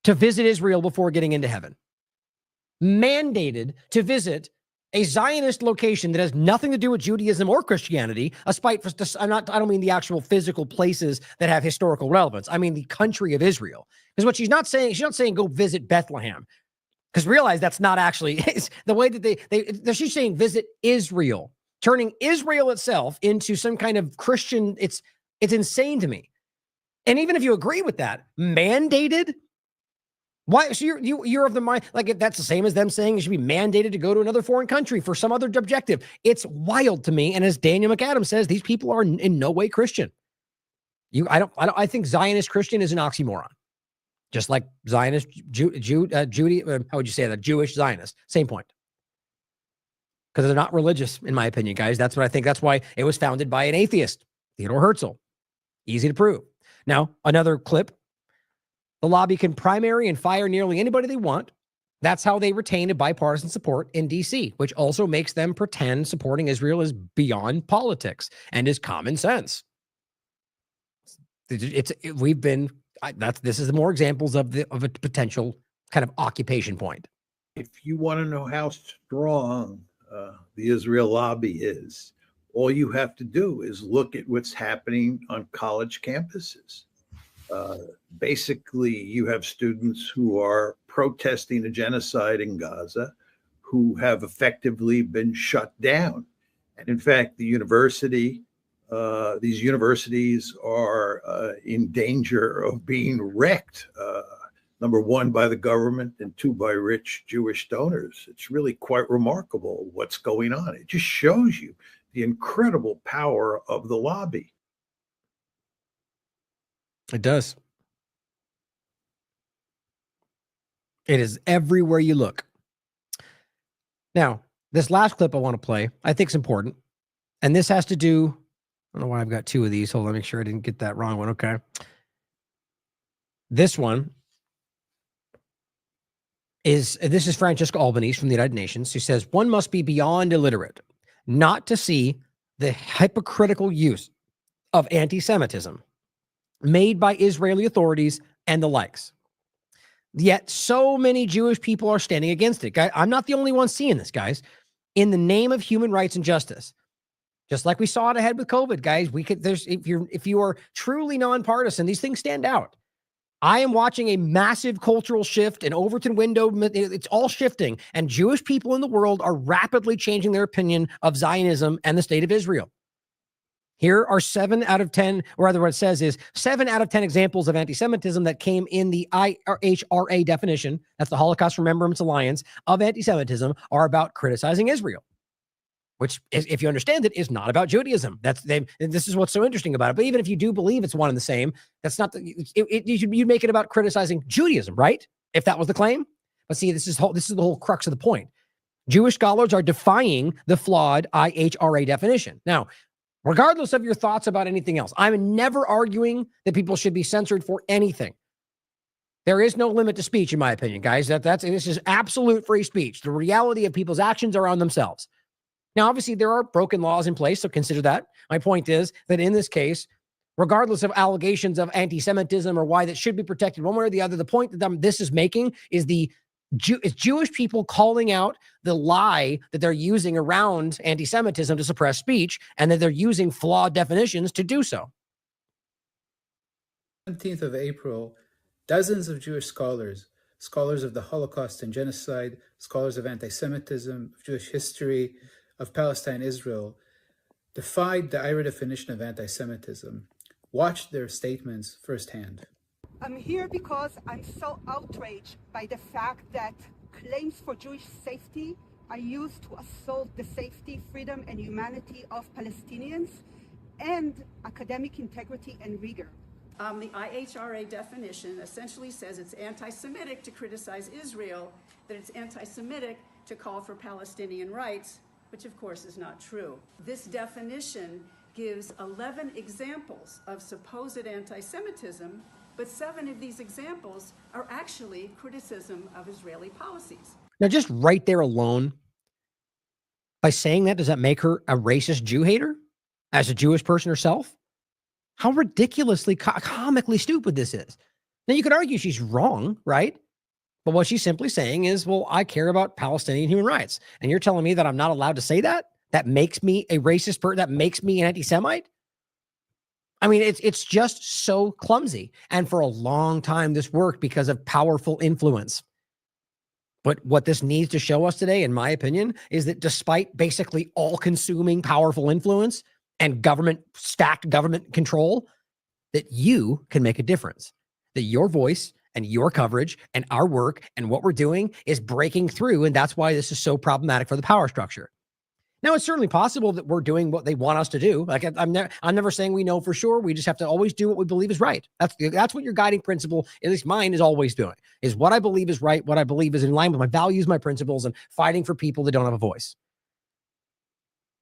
to visit Israel before getting into heaven. Mandated to visit a Zionist location that has nothing to do with Judaism or Christianity, I don't mean the actual physical places that have historical relevance. I mean the country of Israel. Because what she's not saying go visit Bethlehem. Because realize that's not actually the way that she's saying visit Israel, turning Israel itself into some kind of Christian. It's insane to me. And even if you agree with that, mandated. Why? So you're of the mind, if that's the same as them saying you should be mandated to go to another foreign country for some other objective. It's wild to me. And as Daniel McAdams says, these people are in no way Christian. I think Zionist Christian is an oxymoron. Just like Zionist how would you say that? Jewish Zionist, same point. Because they're not religious, in my opinion, guys. That's what I think. That's why it was founded by an atheist, Theodore Herzl. Easy to prove. Now, another clip. The lobby can primary and fire nearly anybody they want. That's how they retain a bipartisan support in D.C., which also makes them pretend supporting Israel is beyond politics and is common sense. This is more examples of a potential kind of occupation point. If you want to know how strong the Israel lobby is, all you have to do is look at what's happening on college campuses. Basically, you have students who are protesting a genocide in Gaza who have effectively been shut down. And in fact, these universities are in danger of being wrecked, number one, by the government, and two, by rich Jewish donors. It's really quite remarkable what's going on. It just shows you the incredible power of the lobby. It does. It is everywhere you look. Now, this last clip I want to play, I think is important. And this has to do, I don't know why I've got two of these. Hold on, make sure I didn't get that wrong one. Okay. This is Francesca Albanese from the United Nations, who says, one must be beyond illiterate not to see the hypocritical use of anti-Semitism made by Israeli authorities and the likes. Yet so many Jewish people are standing against it. I'm not the only one seeing this, guys. In the name of human rights and justice, just like we saw it ahead with COVID, guys, if you are truly nonpartisan, these things stand out. I am watching a massive cultural shift in Overton window. It's all shifting, and Jewish people in the world are rapidly changing their opinion of Zionism and the state of Israel. Here are 7 out of 10, or rather what it says is 7 out of 10 examples of anti-Semitism that came in the IHRA definition, that's the Holocaust Remembrance Alliance, of anti-Semitism are about criticizing Israel, which, if you understand it, is not about Judaism. This is what's so interesting about it. But even if you do believe it's one and the same, that's not you'd make it about criticizing Judaism, right? If that was the claim. But see, this is the whole crux of the point. Jewish scholars are defying the flawed IHRA definition. Now, regardless of your thoughts about anything else, I'm never arguing that people should be censored for anything. There is no limit to speech, in my opinion, guys. This is absolute free speech. The reality of people's actions are on themselves. Now, obviously, there are broken laws in place, so consider that. My point is that in this case, regardless of allegations of anti-Semitism or why that should be protected one way or the other, the point that this is making is Jewish people calling out the lie that they're using around anti-Semitism to suppress speech, and that they're using flawed definitions to do so. 17th of April, dozens of Jewish scholars of the Holocaust and genocide, scholars of anti-Semitism, of Jewish history, of Palestine, Israel, defied the IHRA definition of anti-Semitism. Watch their statements firsthand. I'm here because I'm so outraged by the fact that claims for Jewish safety are used to assault the safety, freedom, and humanity of Palestinians and academic integrity and rigor. The IHRA definition essentially says it's anti-Semitic to criticize Israel, that it's anti-Semitic to call for Palestinian rights, which of course is not true. This definition gives 11 examples of supposed anti-Semitism, but 7 of these examples are actually criticism of Israeli policies. Now, just right there alone, by saying that, does that make her a racist Jew hater as a Jewish person herself? How ridiculously comically stupid this is. Now, you could argue she's wrong, right? But what she's simply saying is, well, I care about Palestinian human rights. And you're telling me that I'm not allowed to say that? That makes me a racist person? That makes me an anti-Semite? I mean, it's just so clumsy. And for a long time, this worked because of powerful influence. But what this needs to show us today, in my opinion, is that despite basically all-consuming powerful influence and stacked government control, that you can make a difference. That your voice and your coverage and our work and what we're doing is breaking through, and that's why this is so problematic for the power structure. Now, it's certainly possible that we're doing what they want us to do. Like I'm never saying we know for sure. We just have to always do what we believe is right. That's what your guiding principle, at least mine, is always doing, is what I believe is right, what I believe is in line with my values, my principles, and fighting for people that don't have a voice.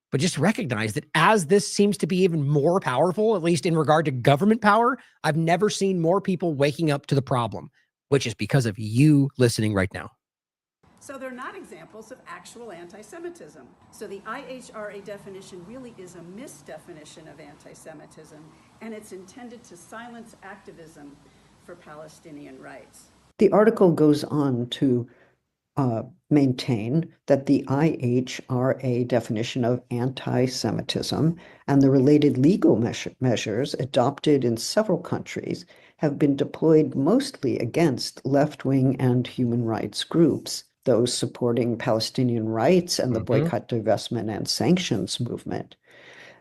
But just recognize that as this seems to be even more powerful, at least in regard to government power, I've never seen more people waking up to the problem, which is because of you listening right now. So they're not examples of actual anti-Semitism. So the IHRA definition really is a misdefinition of anti-Semitism, and it's intended to silence activism for Palestinian rights. The article goes on to maintain that the IHRA definition of anti-Semitism and the related legal measures adopted in several countries have been deployed mostly against left-wing and human rights groups, those supporting Palestinian rights and the boycott, divestment, and sanctions movement,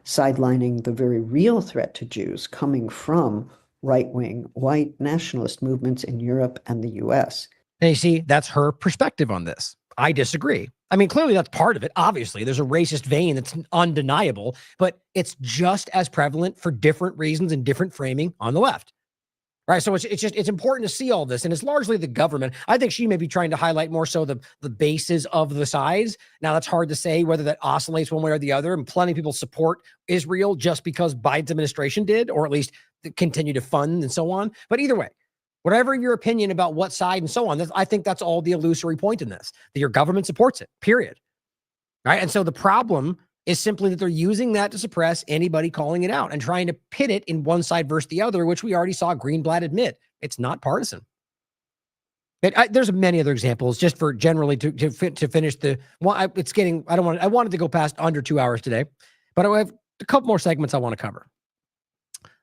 sidelining the very real threat to Jews coming from right-wing white nationalist movements in Europe and the US. And you see, that's her perspective on this. I disagree. I mean, clearly that's part of it. Obviously, there's a racist vein that's undeniable, but it's just as prevalent for different reasons and different framing on the left. Right. So it's important to see all this. And it's largely the government. I think she may be trying to highlight more so the bases of the sides. Now, that's hard to say whether that oscillates one way or the other. And plenty of people support Israel just because Biden's administration did, or at least continue to fund and so on. But either way, whatever your opinion about what side and so on, I think that's all the illusory point in this, that your government supports it, period. Right. And so the problem is simply that they're using that to suppress anybody calling it out and trying to pit it in one side versus the other, which we already saw Greenblatt admit. It's not partisan. There's many other examples just for generally to finish the one. I wanted to go past under 2 hours today, but I have a couple more segments I want to cover.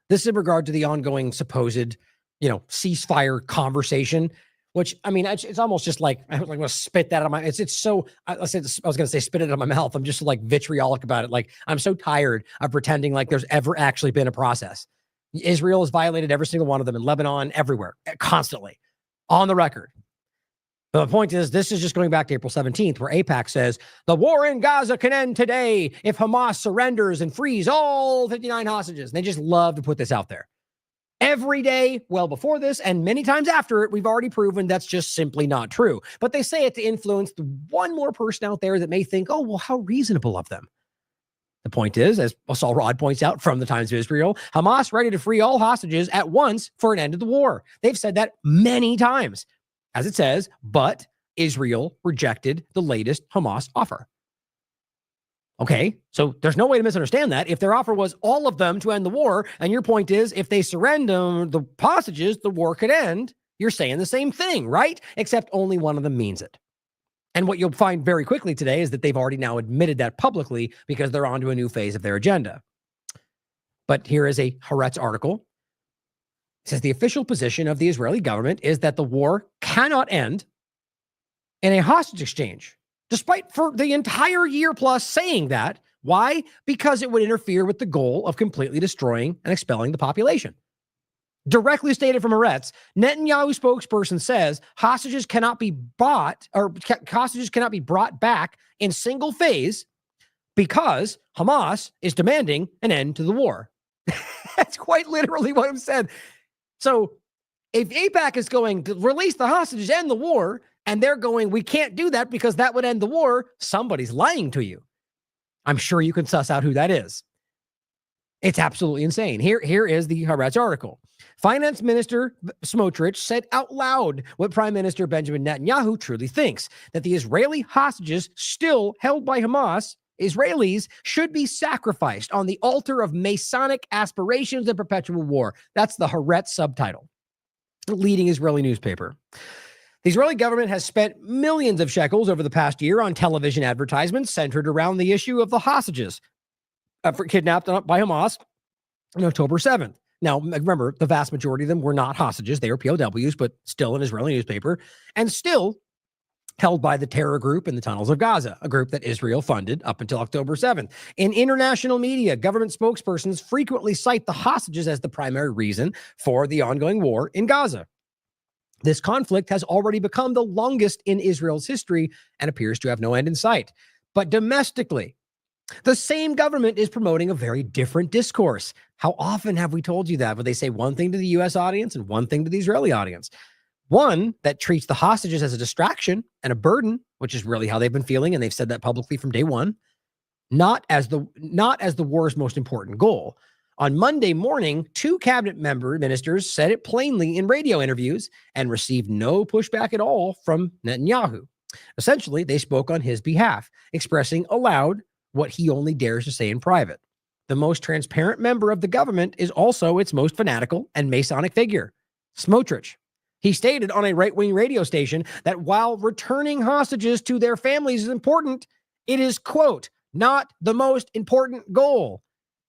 This is in regard to the ongoing supposed, ceasefire conversation, which, I mean, it's almost just like, I'm going to spit that out of my, it's so, I was going to say spit it out of my mouth. I'm just like vitriolic about it. Like, I'm so tired of pretending like there's ever actually been a process. Israel has violated every single one of them in Lebanon, everywhere, constantly, on the record. But the point is, this is just going back to April 17th, where AIPAC says, the war in Gaza can end today if Hamas surrenders and frees all 59 hostages. And they just love to put this out there. Every day, well before this, and many times after it, we've already proven that's just simply not true. But they say it to influence the one more person out there that may think, oh, well, how reasonable of them. The point is, as Saul Rod points out from the Times of Israel, Hamas ready to free all hostages at once for an end of the war. They've said that many times. As it says, but Israel rejected the latest Hamas offer. Okay, so there's no way to misunderstand that. If their offer was all of them to end the war, and your point is, if they surrender the hostages, the war could end, you're saying the same thing, right? Except only one of them means it. And what you'll find very quickly today is that they've already now admitted that publicly because they're on to a new phase of their agenda. But here is a Haaretz article. It says the official position of the Israeli government is that the war cannot end in a hostage exchange. Despite for the entire year plus saying that. Why? Because it would interfere with the goal of completely destroying and expelling the population. Directly stated from Haaretz, Netanyahu spokesperson says hostages cannot be bought or hostages cannot be brought back in single phase because Hamas is demanding an end to the war. That's quite literally what I'm said. So if AIPAC is going to release the hostages, end the war, and they're going, we can't do that because that would end the war, somebody's lying to you. I'm sure you can suss out who that is. It's absolutely insane. Here is the Haaretz article. Finance Minister Smotrich said out loud what Prime Minister Benjamin Netanyahu truly thinks, that the Israeli hostages still held by Hamas, Israelis, should be sacrificed on the altar of Masonic aspirations and perpetual war. That's the Haaretz subtitle. Leading Israeli newspaper. The Israeli government has spent millions of shekels over the past year on television advertisements centered around the issue of the hostages kidnapped by Hamas on October 7th. Now, remember, the vast majority of them were not hostages. They were POWs, but still an Israeli newspaper, and still held by the terror group in the tunnels of Gaza, a group that Israel funded up until October 7th. In international media, government spokespersons frequently cite the hostages as the primary reason for the ongoing war in Gaza. This conflict has already become the longest in Israel's history and appears to have no end in sight. But domestically, the same government is promoting a very different discourse. How often have we told you that? Where they say one thing to the U.S. audience and one thing to the Israeli audience. One that treats the hostages as a distraction and a burden, which is really how they've been feeling, and they've said that publicly from day one, not as the war's most important goal. On Monday morning, 2 cabinet ministers said it plainly in radio interviews and received no pushback at all from Netanyahu. Essentially, they spoke on his behalf, expressing aloud what he only dares to say in private. The most transparent member of the government is also its most fanatical and Masonic figure, Smotrich. He stated on a right-wing radio station that while returning hostages to their families is important, it is, quote, not the most important goal.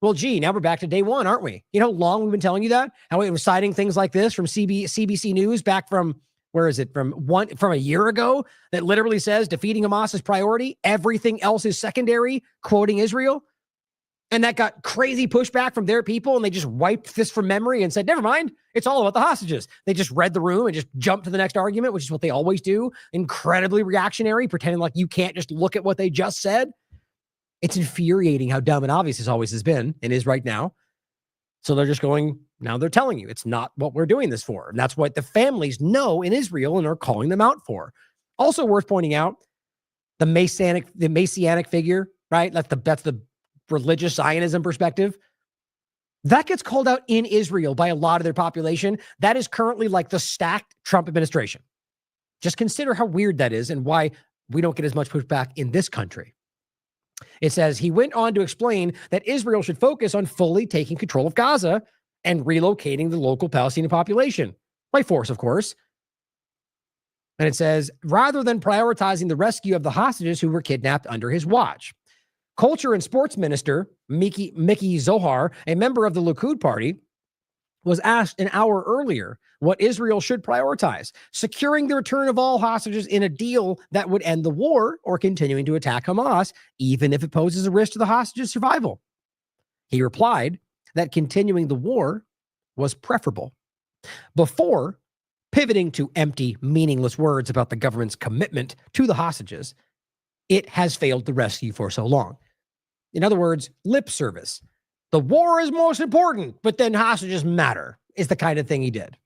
Well, gee, now we're back to day one, aren't we? You know how long we've been telling you that? How we were citing things like this from CBC News back from, where is it? From a year ago that literally says defeating Hamas is priority. Everything else is secondary, quoting Israel. And that got crazy pushback from their people. And they just wiped this from memory and said, never mind. It's all about the hostages. They just read the room and just jumped to the next argument, which is what they always do. Incredibly reactionary, pretending like you can't just look at what they just said. It's infuriating how dumb and obvious this always has been and is right now. So they're just going, now they're telling you it's not what we're doing this for. And that's what the families know in Israel and are calling them out for. Also worth pointing out, the Messianic figure, right? That's the religious Zionism perspective. That gets called out in Israel by a lot of their population. That is currently like the stacked Trump administration. Just consider how weird that is and why we don't get as much pushback in this country. It says he went on to explain that Israel should focus on fully taking control of Gaza and relocating the local Palestinian population by force, of course. And it says, rather than prioritizing the rescue of the hostages who were kidnapped under his watch. Culture and Sports Minister Miki Zohar, a member of the Likud party, was asked an hour earlier what Israel should prioritize, securing the return of all hostages in a deal that would end the war or continuing to attack Hamas, even if it poses a risk to the hostages' survival. He replied that continuing the war was preferable. Before pivoting to empty, meaningless words about the government's commitment to the hostages, it has failed the rescue for so long. In other words, lip service. The war is most important, but then hostages matter, is the kind of thing he did.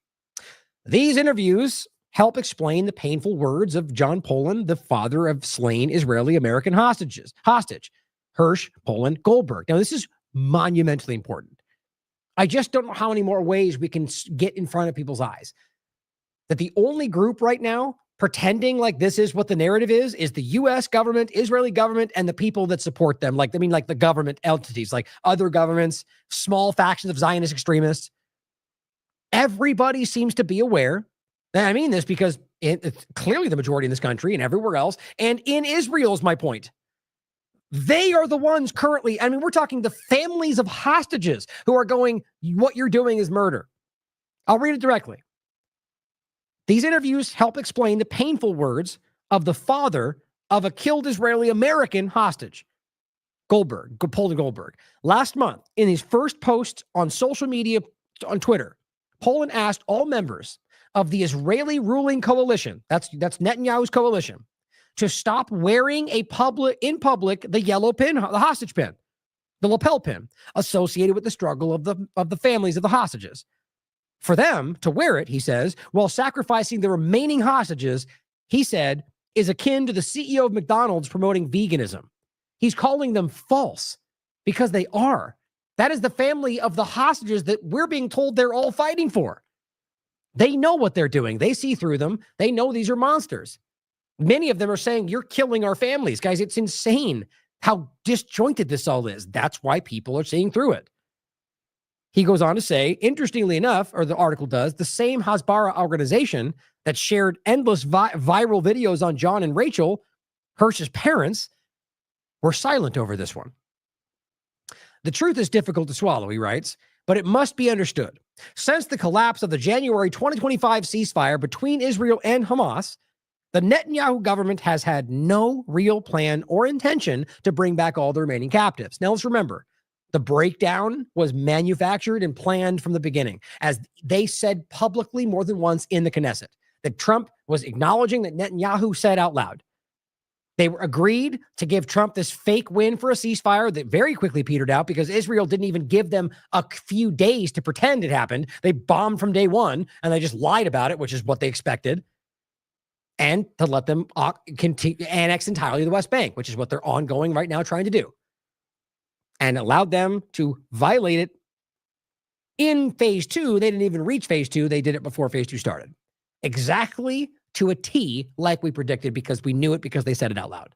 These interviews help explain the painful words of John Poland, the father of slain Israeli-American hostage, Hirsch Poland Goldberg. Now, this is monumentally important. I just don't know how many more ways we can get in front of people's eyes. That the only group right now pretending like this is what the narrative is the U.S. government, Israeli government, and the people that support them. Like the government entities, like other governments, small factions of Zionist extremists. Everybody seems to be aware. And I mean this because it's clearly the majority in this country and everywhere else. And in Israel is my point. They are the ones currently, we're talking the families of hostages who are going, what you're doing is murder. I'll read it directly. These interviews help explain the painful words of the father of a killed Israeli-American hostage, Poland Goldberg. Last month, in his first post on social media, on Twitter, Poland asked all members of the Israeli ruling coalition, that's Netanyahu's coalition, to stop wearing in public the yellow pin, the hostage pin, the lapel pin, associated with the struggle of the families of the hostages. For them to wear it, he says, while sacrificing the remaining hostages, he said, is akin to the CEO of McDonald's promoting veganism. He's calling them false because they are. That is the family of the hostages that we're being told they're all fighting for. They know what they're doing. They see through them. They know these are monsters. Many of them are saying, you're killing our families. Guys, it's insane how disjointed this all is. That's why people are seeing through it. He goes on to say, interestingly enough, or the article does, the same Hasbara organization that shared endless viral videos on John and Rachel, Hirsch's parents, were silent over this one. The truth is difficult to swallow, he writes, but it must be understood. Since the collapse of the January 2025 ceasefire between Israel and Hamas, the Netanyahu government has had no real plan or intention to bring back all the remaining captives. Now let's remember, the breakdown was manufactured and planned from the beginning, as they said publicly more than once in the Knesset, that Trump was acknowledging that Netanyahu said out loud. They agreed to give Trump this fake win for a ceasefire that very quickly petered out because Israel didn't even give them a few days to pretend it happened. They bombed from day one, and they just lied about it, which is what they expected, and to let them annex entirely the West Bank, which is what they're ongoing right now trying to do. And allowed them to violate it in phase 2. They didn't even reach phase 2. They did it before phase 2 started. Exactly to a T, like we predicted, because we knew it because they said it out loud.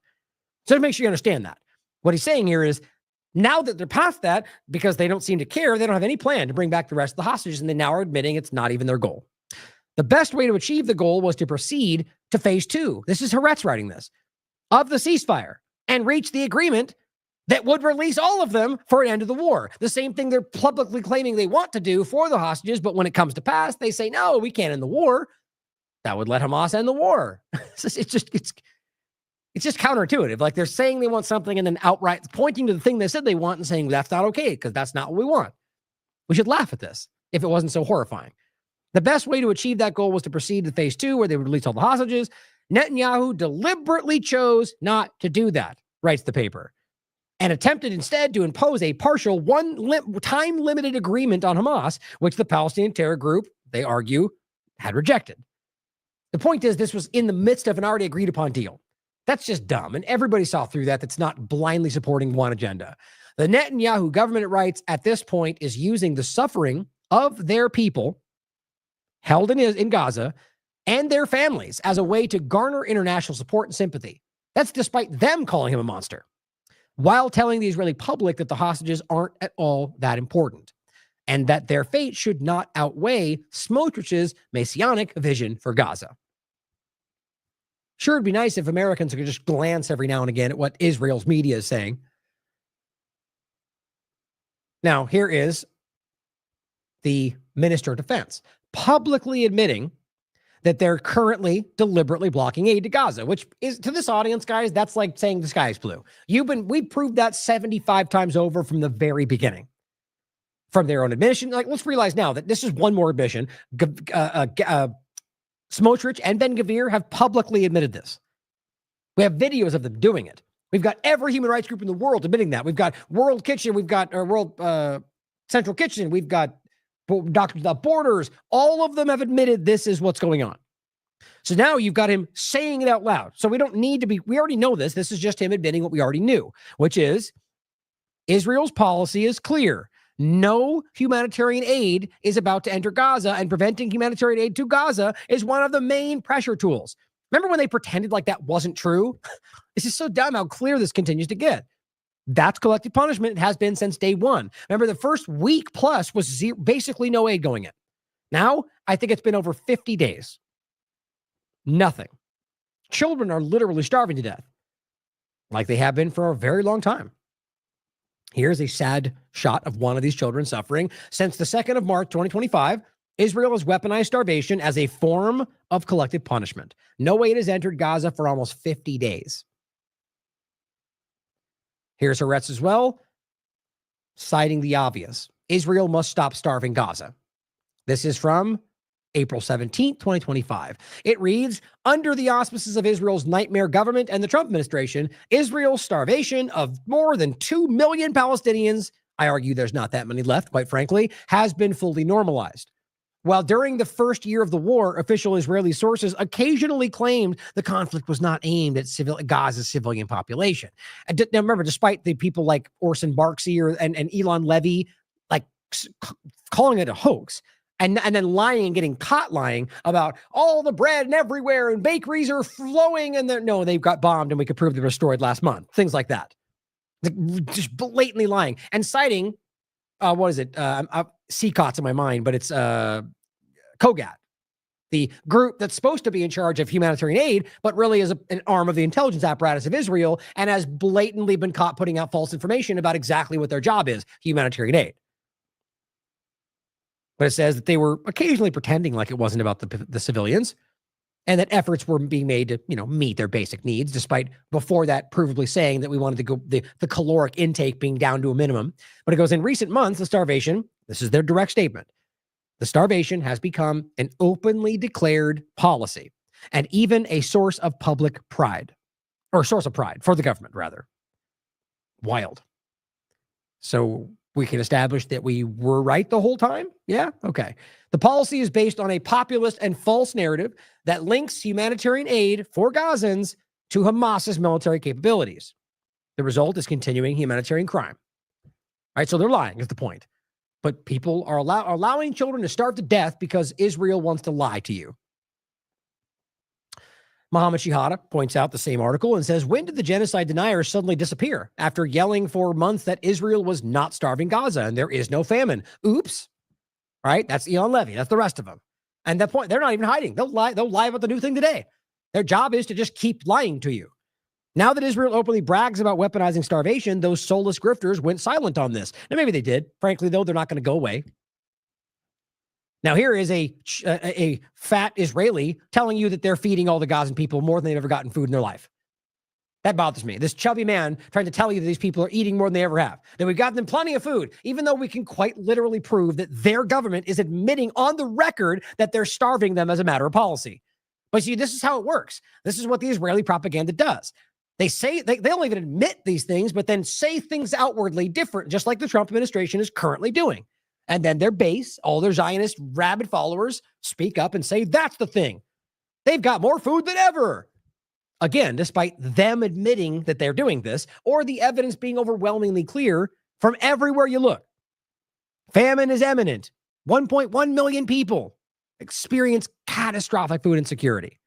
So to make sure you understand that. What he's saying here is, now that they're past that, because they don't seem to care, they don't have any plan to bring back the rest of the hostages, and they now are admitting it's not even their goal. The best way to achieve the goal was to proceed to phase 2. This is Haaretz writing this, of the ceasefire, and reach the agreement that would release all of them for an end of the war. The same thing they're publicly claiming they want to do for the hostages, but when it comes to pass, they say, no, we can't end the war. That would let Hamas end the war. It's just counterintuitive. Like they're saying they want something and then outright pointing to the thing they said they want and saying that's not okay because that's not what we want. We should laugh at this if it wasn't so horrifying. The best way to achieve that goal was to proceed to phase 2 where they would release all the hostages. Netanyahu deliberately chose not to do that, writes the paper. and attempted instead to impose a partial time-limited agreement on Hamas, which the Palestinian terror group, they argue, had rejected. The point is, this was in the midst of an already agreed-upon deal. That's just dumb, and everybody saw through that. That's not blindly supporting one agenda. The Netanyahu government, it writes, at this point is using the suffering of their people held in Gaza and their families as a way to garner international support and sympathy. That's despite them calling him a monster, while telling the Israeli public that the hostages aren't at all that important and that their fate should not outweigh Smotrich's messianic vision for Gaza. Sure, it'd be nice if Americans could just glance every now and again at what Israel's media is saying. Now, here is the Minister of Defense publicly admitting that they're currently deliberately blocking aid to Gaza, which is, to this audience, guys, that's like saying the sky is blue. We proved that 75 times over from the very beginning. From their own admission, like, let's realize now that this is one more admission. Smotrich and Ben-Gvir have publicly admitted this. We have videos of them doing it. We've got every human rights group in the world admitting that. We've got World Kitchen, we've got World Central Kitchen, we've got Doctors Without Borders. All of them have admitted this is what's going on. So now you've got him saying it out loud. So we don't need to be, we already know this. This is just him admitting what we already knew, which is Israel's policy is clear. No humanitarian aid is about to enter Gaza, and preventing humanitarian aid to Gaza is one of the main pressure tools. Remember when they pretended like that wasn't true? This is so dumb how clear this continues to get. That's collective punishment. It has been since day one. Remember, the first week plus was basically no aid going in. Now, I think it's been over 50 days. Nothing. Children are literally starving to death, like they have been for a very long time. Here's a sad shot of one of these children suffering. Since the 2nd of March, 2025, Israel has weaponized starvation as a form of collective punishment. No aid has entered Gaza for almost 50 days. Here's Haaretz as well, citing the obvious. Israel must stop starving Gaza. This is from April 17th, 2025. It reads, under the auspices of Israel's nightmare government and the Trump administration, Israel's starvation of more than 2 million Palestinians, I argue there's not that many left, quite frankly, has been fully normalized. While during the first year of the war, official Israeli sources occasionally claimed the conflict was not aimed at Gaza's civilian population. And now remember, despite the people like Orson Barksy and Elon Levy like calling it a hoax, and then lying and getting caught lying about all the bread and everywhere and bakeries are flowing and no, they've got bombed and we could prove they were destroyed last month. Things like that. Just blatantly lying and citing, what is it? CCOT's in my mind, but it's COGAT, the group that's supposed to be in charge of humanitarian aid, but really is an arm of the intelligence apparatus of Israel and has blatantly been caught putting out false information about exactly what their job is, humanitarian aid. But it says that they were occasionally pretending like it wasn't about the civilians and that efforts were being made to, meet their basic needs, despite before that provably saying that we wanted to go the caloric intake being down to a minimum. But it goes, in recent months, the starvation, this is their direct statement, the starvation has become an openly declared policy and even a source of public pride, or source of pride for the government, rather. Wild. So we can establish that we were right the whole time? Yeah? Okay. The policy is based on a populist and false narrative that links humanitarian aid for Gazans to Hamas's military capabilities. The result is continuing humanitarian crime. All right, so they're lying is the point. But people are allowing children to starve to death because Israel wants to lie to you. Mohammed Shihada points out the same article and says, when did the genocide deniers suddenly disappear after yelling for months that Israel was not starving Gaza and there is no famine? Oops. Right? That's Elon Levy. That's the rest of them. And that point, they're not even hiding. They'll lie about the new thing today. Their job is to just keep lying to you. Now that Israel openly brags about weaponizing starvation, those soulless grifters went silent on this. Now, maybe they did. Frankly, though, they're not going to go away. Now, here is a fat Israeli telling you that they're feeding all the Gazan people more than they've ever gotten food in their life. That bothers me. This chubby man trying to tell you that these people are eating more than they ever have, that we've gotten them plenty of food, even though we can quite literally prove that their government is admitting on the record that they're starving them as a matter of policy. But see, this is how it works. This is what the Israeli propaganda does. They say they don't even admit these things, but then say things outwardly different, just like the Trump administration is currently doing. And then their base, all their Zionist rabid followers, speak up and say that's the thing. They've got more food than ever. Again, despite them admitting that they're doing this, or the evidence being overwhelmingly clear from everywhere you look. Famine is imminent. 1.1 million people experience catastrophic food insecurity.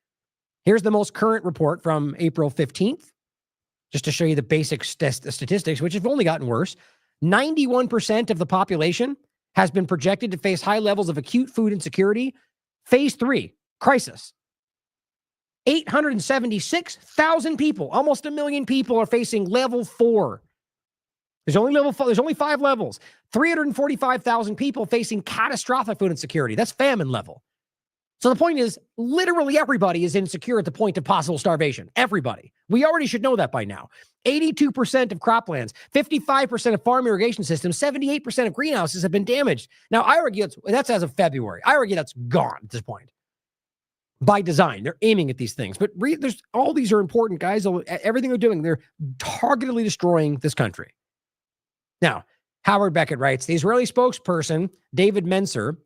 Here's the most current report from April 15th, just to show you the basic statistics, which have only gotten worse. 91% of the population has been projected to face high levels of acute food insecurity. Phase 3, crisis. 876,000 people, almost 1 million people, are facing level 4. There's only 5 levels. 345,000 people facing catastrophic food insecurity. That's famine level. So the point is, literally everybody is insecure at the point of possible starvation. Everybody. We already should know that by now. 82% of croplands, 55% of farm irrigation systems, 78% of greenhouses have been damaged. Now, I argue that's as of February. I argue that's gone at this point. By design, they're aiming at these things. But there's all these are important, guys. Everything they're doing, they're targetedly destroying this country. Now, Howard Beckett writes, the Israeli spokesperson, David Menser,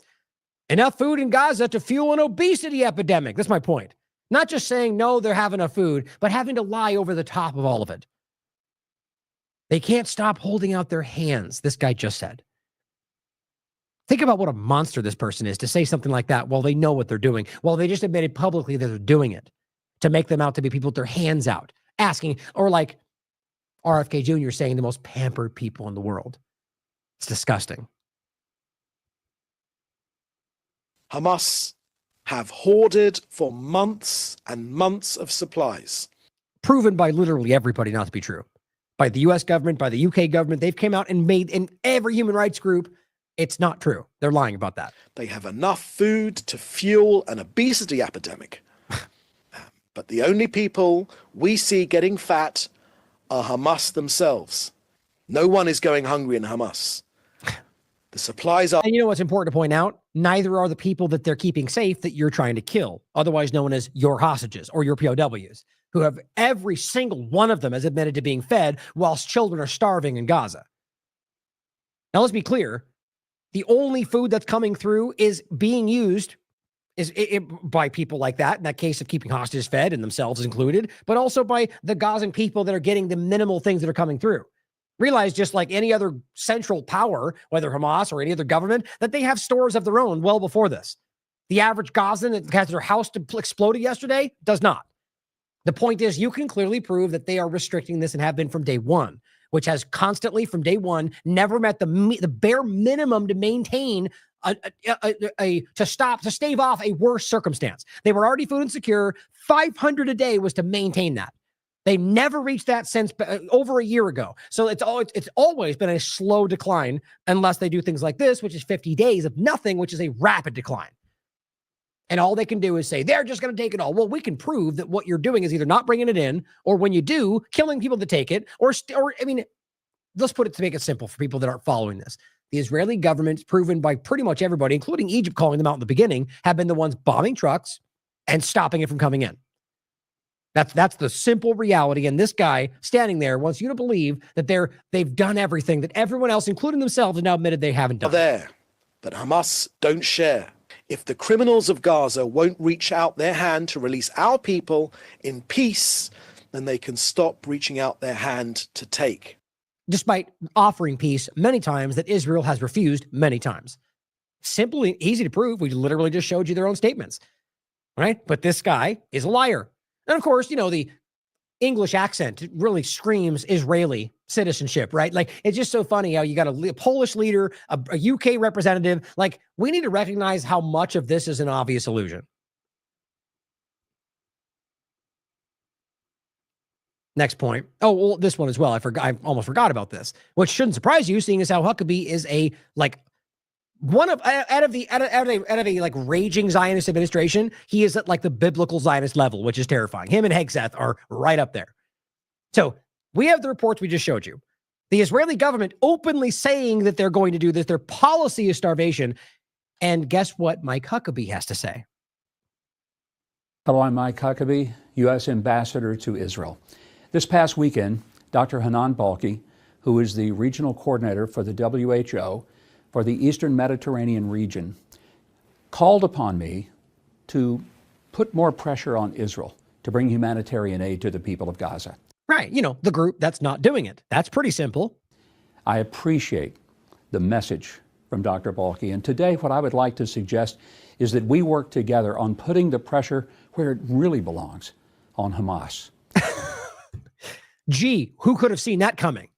enough food in Gaza to fuel an obesity epidemic. That's my point. Not just saying, no, they have enough food, but having to lie over the top of all of it. They can't stop holding out their hands, this guy just said. Think about what a monster this person is to say something like that while they know what they're doing. Well, they just admitted publicly that they're doing it to make them out to be people with their hands out, asking, or like RFK Jr. saying the most pampered people in the world. It's disgusting. Hamas have hoarded for months and months of supplies. Proven by literally everybody not to be true. By the US government, by the UK government. They've come out and made in every human rights group. It's not true. They're lying about that. They have enough food to fuel an obesity epidemic. But the only people we see getting fat are Hamas themselves. No one is going hungry in Hamas. The supplies are... And you know what's important to point out? Neither are the people that they're keeping safe that you're trying to kill, otherwise known as your hostages or your POWs, who have every single one of them has admitted to being fed whilst children are starving in Gaza. Now, let's be clear. The only food that's coming through is being used by people like that, in that case of keeping hostages fed and themselves included, but also by the Gazan people that are getting the minimal things that are coming through. Realize, just like any other central power, whether Hamas or any other government, that they have stores of their own well before this. The average Gazan that has their house exploded yesterday does not. The point is, you can clearly prove that they are restricting this and have been from day one, which has constantly from day one never met the bare minimum to maintain to stave off a worse circumstance. They were already food insecure. 500 a day was to maintain that. They never reached that since over a year ago. So it's always been a slow decline unless they do things like this, which is 50 days of nothing, which is a rapid decline. And all they can do is say, they're just going to take it all. Well, we can prove that what you're doing is either not bringing it in, or when you do, killing people to take it, or I mean, let's put it to make it simple for people that aren't following this. The Israeli government, proven by pretty much everybody, including Egypt calling them out in the beginning, have been the ones bombing trucks and stopping it from coming in. That's the simple reality. And this guy standing there wants you to believe that they've done everything that everyone else, including themselves, have now admitted they haven't done. There, but Hamas don't share. If the criminals of Gaza won't reach out their hand to release our people in peace, then they can stop reaching out their hand to take. Despite offering peace many times that Israel has refused many times. Simple and easy to prove. We literally just showed you their own statements, right? But this guy is a liar. And of course, you know, the English accent really screams Israeli citizenship, right? Like, it's just so funny how you got a Polish leader, a UK representative. Like, we need to recognize how much of this is an obvious illusion. Next point. Oh, well, this one as well. I almost forgot about this, which shouldn't surprise you, seeing as how Huckabee is a out of a like raging Zionist administration. He is at like the biblical Zionist level, which is terrifying. Him and Hegseth are right up there. So we have the reports we just showed you. The Israeli government openly saying that they're going to do this. Their policy is starvation. And guess what Mike Huckabee has to say? Hello, I'm Mike Huckabee, U.S. Ambassador to Israel. This past weekend, Dr. Hanan Balki, who is the regional coordinator for the WHO for the Eastern Mediterranean region, called upon me to put more pressure on Israel to bring humanitarian aid to the people of Gaza. Right. You know, the group that's not doing it. That's pretty simple. I appreciate the message from Dr. Balki. And today, what I would like to suggest is that we work together on putting the pressure where it really belongs, on Hamas. Gee, who could have seen that coming?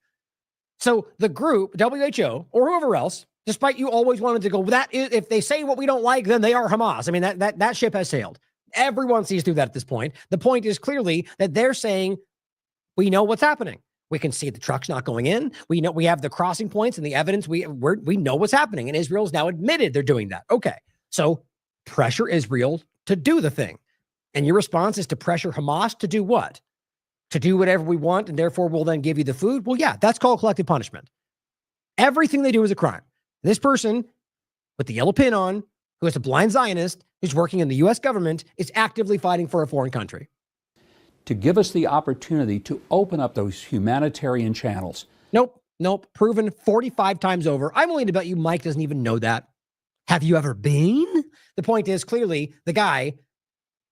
So the group, WHO, or whoever else, despite you always wanted to go, that is, if they say what we don't like, then they are Hamas. I mean, that ship has sailed. Everyone sees through that at this point. The point is clearly that they're saying, we know what's happening. We can see the trucks not going in. We know we have the crossing points and the evidence. We know what's happening. And Israel's now admitted they're doing that. Okay. So pressure Israel to do the thing. And your response is to pressure Hamas to do what? To do whatever we want, and therefore we'll then give you the food? Well, yeah, that's called collective punishment. Everything they do is a crime. This person with the yellow pin on, who is a blind Zionist, who's working in the U.S. government, is actively fighting for a foreign country. To give us the opportunity to open up those humanitarian channels. Nope. Proven 45 times over. I'm willing to bet you Mike doesn't even know that. Have you ever been? The point is, clearly, the guy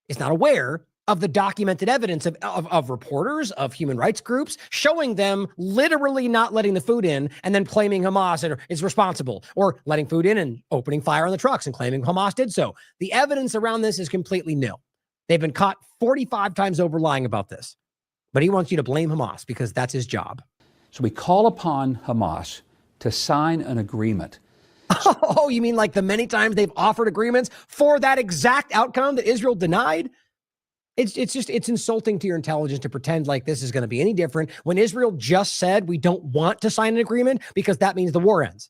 is not aware of the documented evidence of reporters, of human rights groups, showing them literally not letting the food in and then claiming Hamas is responsible, or letting food in and opening fire on the trucks and claiming Hamas did so. The evidence around this is completely nil. They've been caught 45 times over lying about this. But he wants you to blame Hamas because that's his job. So we call upon Hamas to sign an agreement. Oh, you mean like the many times they've offered agreements for that exact outcome that Israel denied? It's insulting to your intelligence to pretend like this is going to be any different when Israel just said we don't want to sign an agreement because that means the war ends.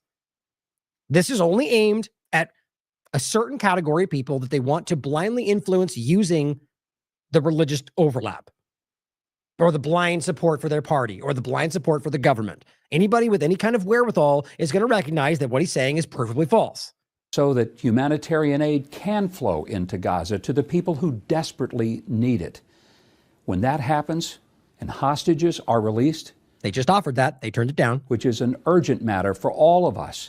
This is only aimed at a certain category of people that they want to blindly influence using the religious overlap or the blind support for their party or the blind support for the government. Anybody with any kind of wherewithal is going to recognize that what he's saying is perfectly false. So that humanitarian aid can flow into Gaza to the people who desperately need it. When that happens and hostages are released, they just offered that, they turned it down, which is an urgent matter for all of us,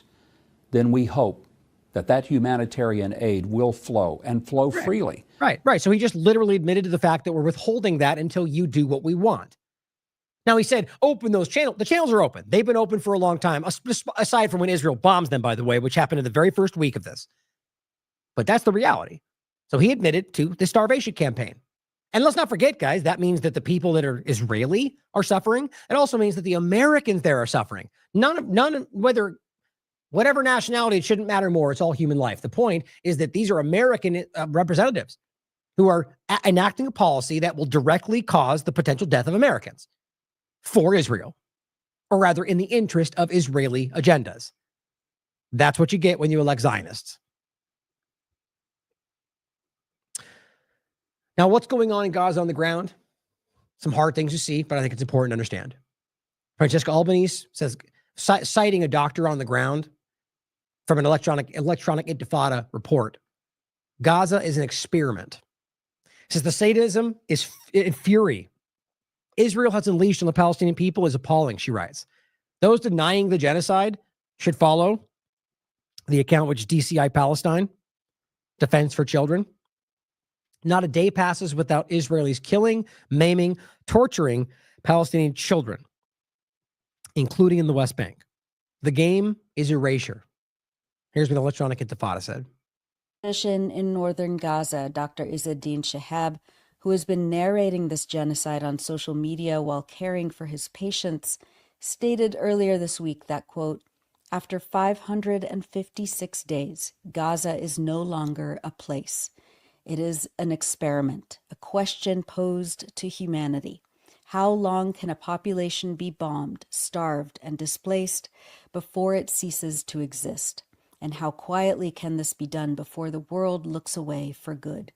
then we hope that humanitarian aid will flow and flow freely. Right. So he just literally admitted to the fact that we're withholding that until you do what we want. Now he said, open those channels. The channels are open. They've been open for a long time, aside from when Israel bombs them, by the way, which happened in the very first week of this. But that's the reality. So he admitted to the starvation campaign. And let's not forget, guys, that means that the people that are Israeli are suffering. It also means that the Americans there are suffering. Whatever nationality, it shouldn't matter more. It's all human life. The point is that these are American representatives who are enacting a policy that will directly cause the potential death of Americans for Israel, or rather in the interest of Israeli agendas. That's what you get when you elect Zionists. Now, what's going on in Gaza on the ground? Some hard things to see, but I think it's important to understand. Francesca Albanese says, citing a doctor on the ground from an electronic intifada report, Gaza is an experiment. Says the sadism is in fury Israel has unleashed on the Palestinian people is appalling, she writes. Those denying the genocide should follow the account which DCI Palestine, Defense for Children. Not a day passes without Israelis killing, maiming, torturing Palestinian children, including in the West Bank. The game is erasure. Here's what Electronic Intifada said. In northern Gaza, Dr. Izzeddin Shahab, who has been narrating this genocide on social media while caring for his patients, stated earlier this week that, quote, after 556 days, Gaza is no longer a place. It is an experiment, a question posed to humanity. How long can a population be bombed, starved, and displaced before it ceases to exist? And how quietly can this be done before the world looks away for good?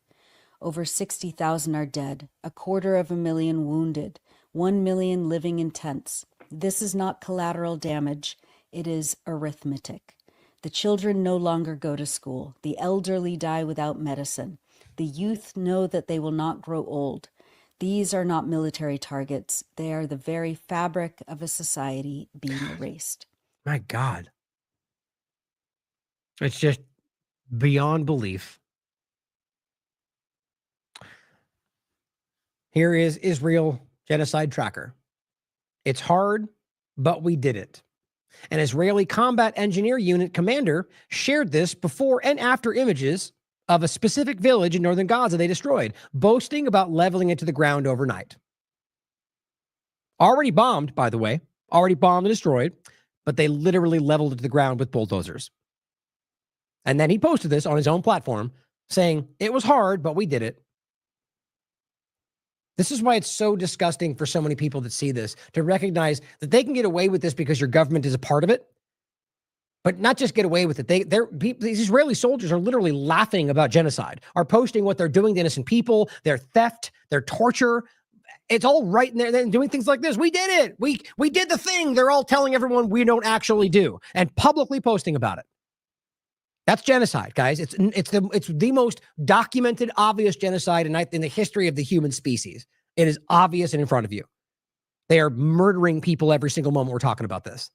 Over 60,000 are dead, 250,000 wounded, 1 million living in tents. This is not collateral damage, it is arithmetic. The children no longer go to school. The elderly die without medicine. The youth know that they will not grow old. These are not military targets. They are the very fabric of a society being erased. My God. It's just beyond belief. Here is Israel Genocide Tracker. It's hard, but we did it. An Israeli Combat Engineer Unit commander shared this before and after images of a specific village in northern Gaza they destroyed, boasting about leveling it to the ground overnight. Already bombed, by the way, already bombed and destroyed, but they literally leveled it to the ground with bulldozers. And then he posted this on his own platform saying, it was hard, but we did it. This is why it's so disgusting for so many people that see this, to recognize that they can get away with this because your government is a part of it, but not just get away with it. These Israeli soldiers are literally laughing about genocide, are posting what they're doing to innocent people, their theft, their torture. It's all right in there. They're doing things like this. We did it. We did the thing they're all telling everyone we don't actually do, and publicly posting about it. That's genocide, guys. It's the most documented, obvious genocide in the history of the human species. It is obvious and in front of you. They are murdering people every single moment we're talking about this.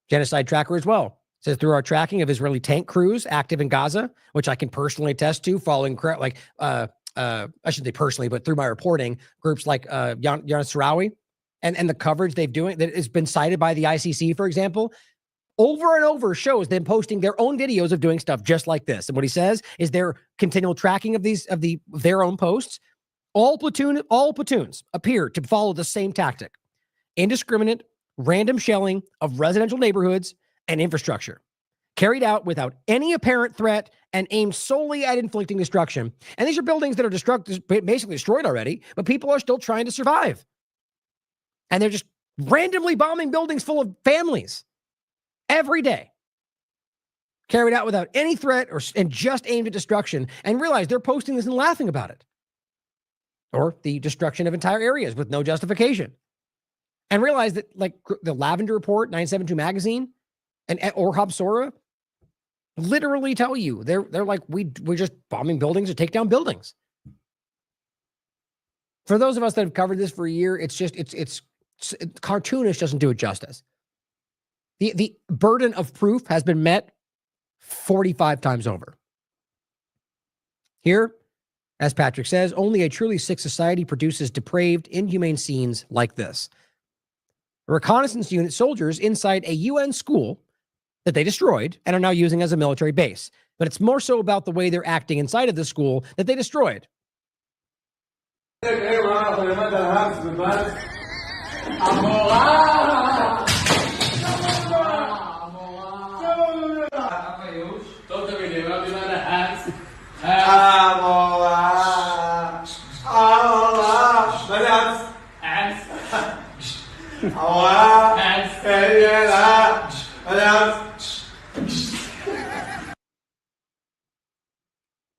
Genocide Tracker as well says, through our tracking of Israeli tank crews active in Gaza, which I can personally attest to, following I shouldn't say personally, but through my reporting, groups like Yonah Sarawi and the coverage they've doing that has been cited by the ICC, for example, over and over shows them posting their own videos of doing stuff just like this. And what he says is their continual tracking of their own posts. All platoons appear to follow the same tactic: indiscriminate, random shelling of residential neighborhoods and infrastructure, carried out without any apparent threat and aimed solely at inflicting destruction. And these are buildings that are basically destroyed already, but people are still trying to survive. And they're just randomly bombing buildings full of families every day, carried out without any threat and just aimed at destruction. And realize they're posting this and laughing about it. Or the destruction of entire areas with no justification. And realize that, like the Lavender Report, 972 Magazine, and Orhab Sora literally tell you they're like, we're just bombing buildings or take down buildings. For those of us that have covered this for a year, it's cartoonish doesn't do it justice. The burden of proof has been met 45 times over. Here, as Patrick says, only a truly sick society produces depraved, inhumane scenes like this. Reconnaissance unit soldiers inside a UN school that they destroyed and are now using as a military base. But it's more so about the way they're acting inside of the school that they destroyed.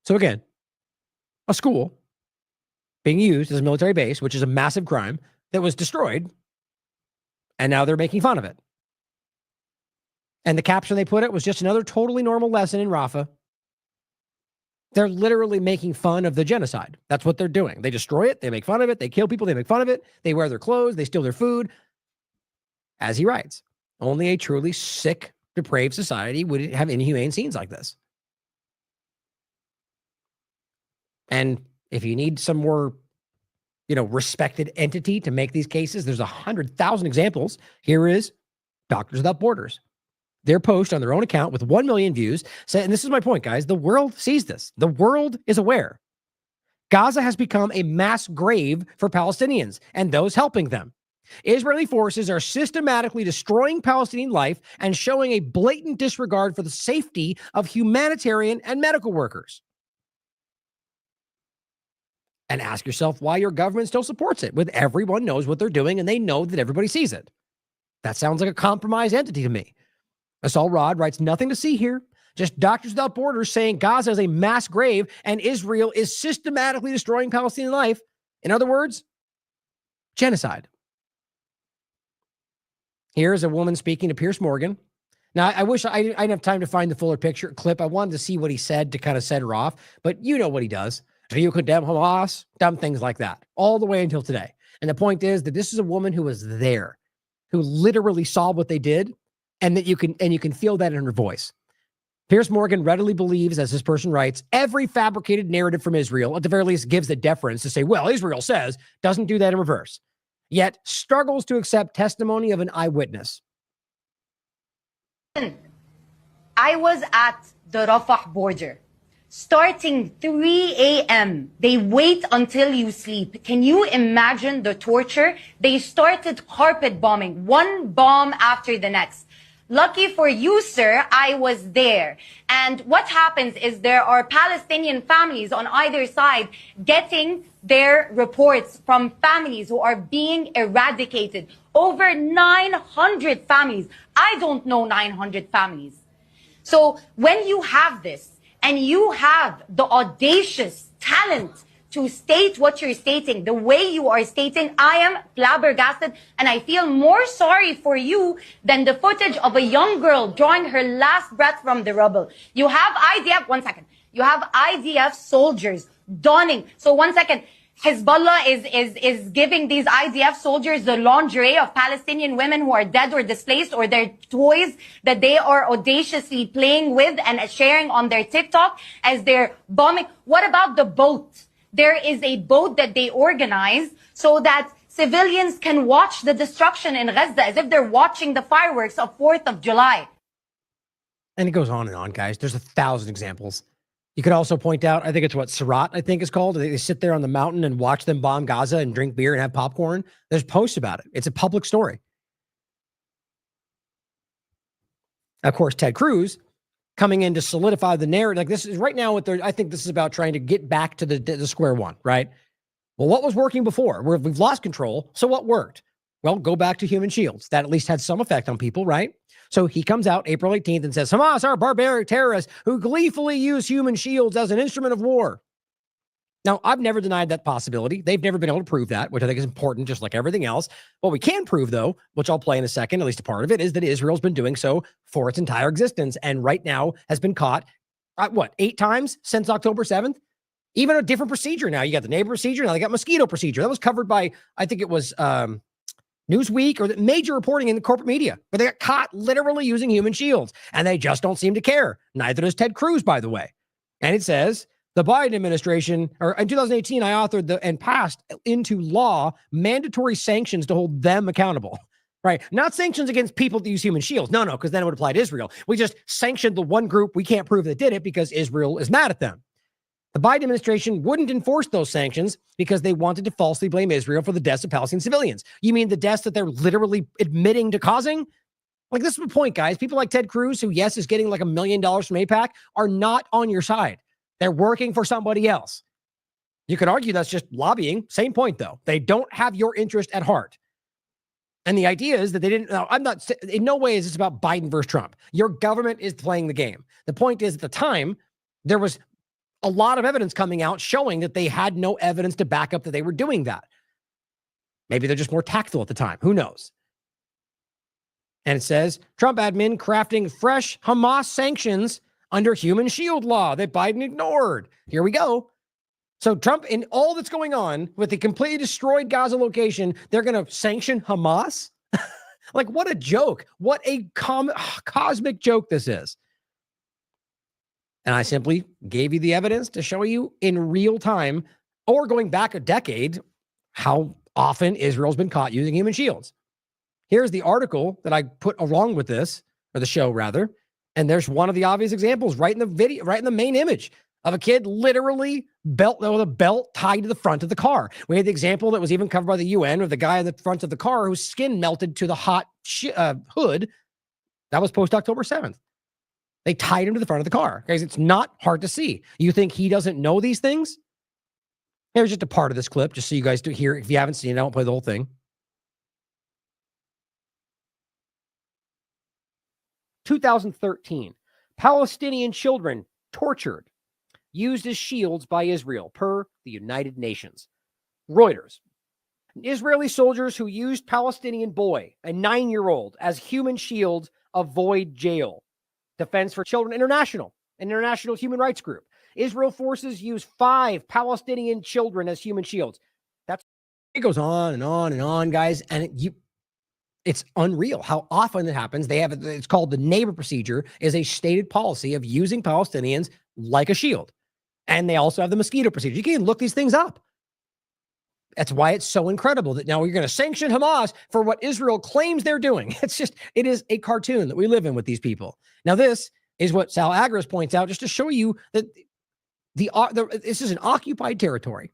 So again, a school being used as a military base, which is a massive crime, that was destroyed, and now they're making fun of it. And the caption they put it was just another totally normal lesson in Rafah. They're literally making fun of the genocide. That's what they're doing. They destroy it, they make fun of it, they kill people, they make fun of it, they wear their clothes, they steal their food. As he writes, only a truly sick, depraved society would have inhumane scenes like this. And if you need some more, respected entity to make these cases, there's 100,000 examples. Here is Doctors Without Borders. Their post on their own account with 1 million views said, and this is my point, guys, the world sees this. The world is aware. Gaza has become a mass grave for Palestinians and those helping them. Israeli forces are systematically destroying Palestinian life and showing a blatant disregard for the safety of humanitarian and medical workers. And ask yourself why your government still supports it, with everyone knows what they're doing and they know that everybody sees it. That sounds like a compromised entity to me. Asal Rod writes, nothing to see here. Just Doctors Without Borders saying Gaza is a mass grave and Israel is systematically destroying Palestinian life. In other words, genocide. Here's a woman speaking to Piers Morgan. Now, I wish I didn't have time to find the fuller clip. I wanted to see what he said to kind of set her off, but you know what he does. Do you condemn Hamas? Dumb things like that, all the way until today. And the point is that this is a woman who was there, who literally saw what they did, and that you can feel that in her voice. Piers Morgan readily believes, as this person writes, every fabricated narrative from Israel, at the very least, gives the deference to say, well, Israel says, doesn't do that in reverse, yet struggles to accept testimony of an eyewitness. I was at the Rafah border. Starting 3 a.m., they wait until you sleep. Can you imagine the torture? They started carpet bombing, one bomb after the next. Lucky for you, sir, I was there. And what happens is there are Palestinian families on either side getting their reports from families who are being eradicated. Over 900 families. I don't know 900 families. So when you have this, and you have the audacious talent to state what you're stating, the way you are stating, I am flabbergasted, and I feel more sorry for you than the footage of a young girl drawing her last breath from the rubble. You have IDF, one second, you have IDF soldiers donning, so 1 second, Hezbollah is giving these IDF soldiers the lingerie of Palestinian women who are dead or displaced, or their toys that they are audaciously playing with and sharing on their TikTok as they're bombing. What about the boat? There is a boat that they organize so that civilians can watch the destruction in Gaza as if they're watching the fireworks of 4th of July. And it goes on and on, guys. There's 1,000 examples. You could also point out, I think it's what Surat, I think is called. They sit there on the mountain and watch them bomb Gaza and drink beer and have popcorn. There's posts about it. It's a public story. Of course, Ted Cruz coming in to solidify the narrative. Like, this is right now what they're, I think this is about trying to get back to the square one, right? Well, what was working before? We've lost control. So what worked? Well, go back to human shields. That at least had some effect on people, right? So he comes out April 18th and says, Hamas are barbaric terrorists who gleefully use human shields as an instrument of war. Now, I've never denied that possibility. They've never been able to prove that, which I think is important, just like everything else. What we can prove, though, which I'll play in a second, at least a part of it, is that Israel's been doing so for its entire existence, and right now has been caught, 8 times since October 7th? Even a different procedure now. You got the neighbor procedure, now they got mosquito procedure. That was covered by, I think it was Newsweek or the major reporting in the corporate media, but they got caught literally using human shields, and they just don't seem to care. Neither does Ted Cruz, by the way. And it says, the Biden administration, or in 2018, I authored and passed into law mandatory sanctions to hold them accountable, right? Not sanctions against people that use human shields. No, because then it would apply to Israel. We just sanctioned the one group we can't prove that did it because Israel is mad at them. The Biden administration wouldn't enforce those sanctions because they wanted to falsely blame Israel for the deaths of Palestinian civilians. You mean the deaths that they're literally admitting to causing? Like, this is the point, guys. People like Ted Cruz, who, yes, is getting like $1 million from AIPAC, are not on your side. They're working for somebody else. You could argue that's just lobbying. Same point, though. They don't have your interest at heart. And the idea is that they didn't. Now, I'm not, in no way is this about Biden versus Trump. Your government is playing the game. The point is, at the time, there was a lot of evidence coming out showing that they had no evidence to back up that they were doing that. Maybe they're just more tactful at the time. Who knows? And it says, Trump admin crafting fresh Hamas sanctions under human shield law that Biden ignored. Here we go. So Trump, in all that's going on with the completely destroyed Gaza location, they're going to sanction Hamas? Like, what a joke. What a cosmic joke this is. And I simply gave you the evidence to show you in real time, or going back a decade, how often Israel's been caught using human shields. Here's the article that I put along with this, or the show rather. And there's one of the obvious examples right in the video, right in the main image of a kid literally with a belt tied to the front of the car. We had the example that was even covered by the UN of the guy in the front of the car whose skin melted to the hot hood. That was post-October 7th. They tied him to the front of the car. Guys, it's not hard to see. You think he doesn't know these things? Here's just a part of this clip, just so you guys do hear. If you haven't seen it, I won't play the whole thing. 2013, Palestinian children tortured, used as shields by Israel, per the United Nations. Reuters. Israeli soldiers who used Palestinian boy, a 9-year-old, as human shields avoid jail. Defense for Children International, an international human rights group. Israel forces use 5 Palestinian children as human shields. It goes on and on and on, guys. And it's unreal how often it happens. It's called the neighbor procedure, is a stated policy of using Palestinians like a shield. And they also have the mosquito procedure. You can look these things up. That's why it's so incredible that now you're going to sanction Hamas for what Israel claims they're doing. It is a cartoon that we live in with these people. Now, this is what Sal Agras points out, just to show you that this is an occupied territory.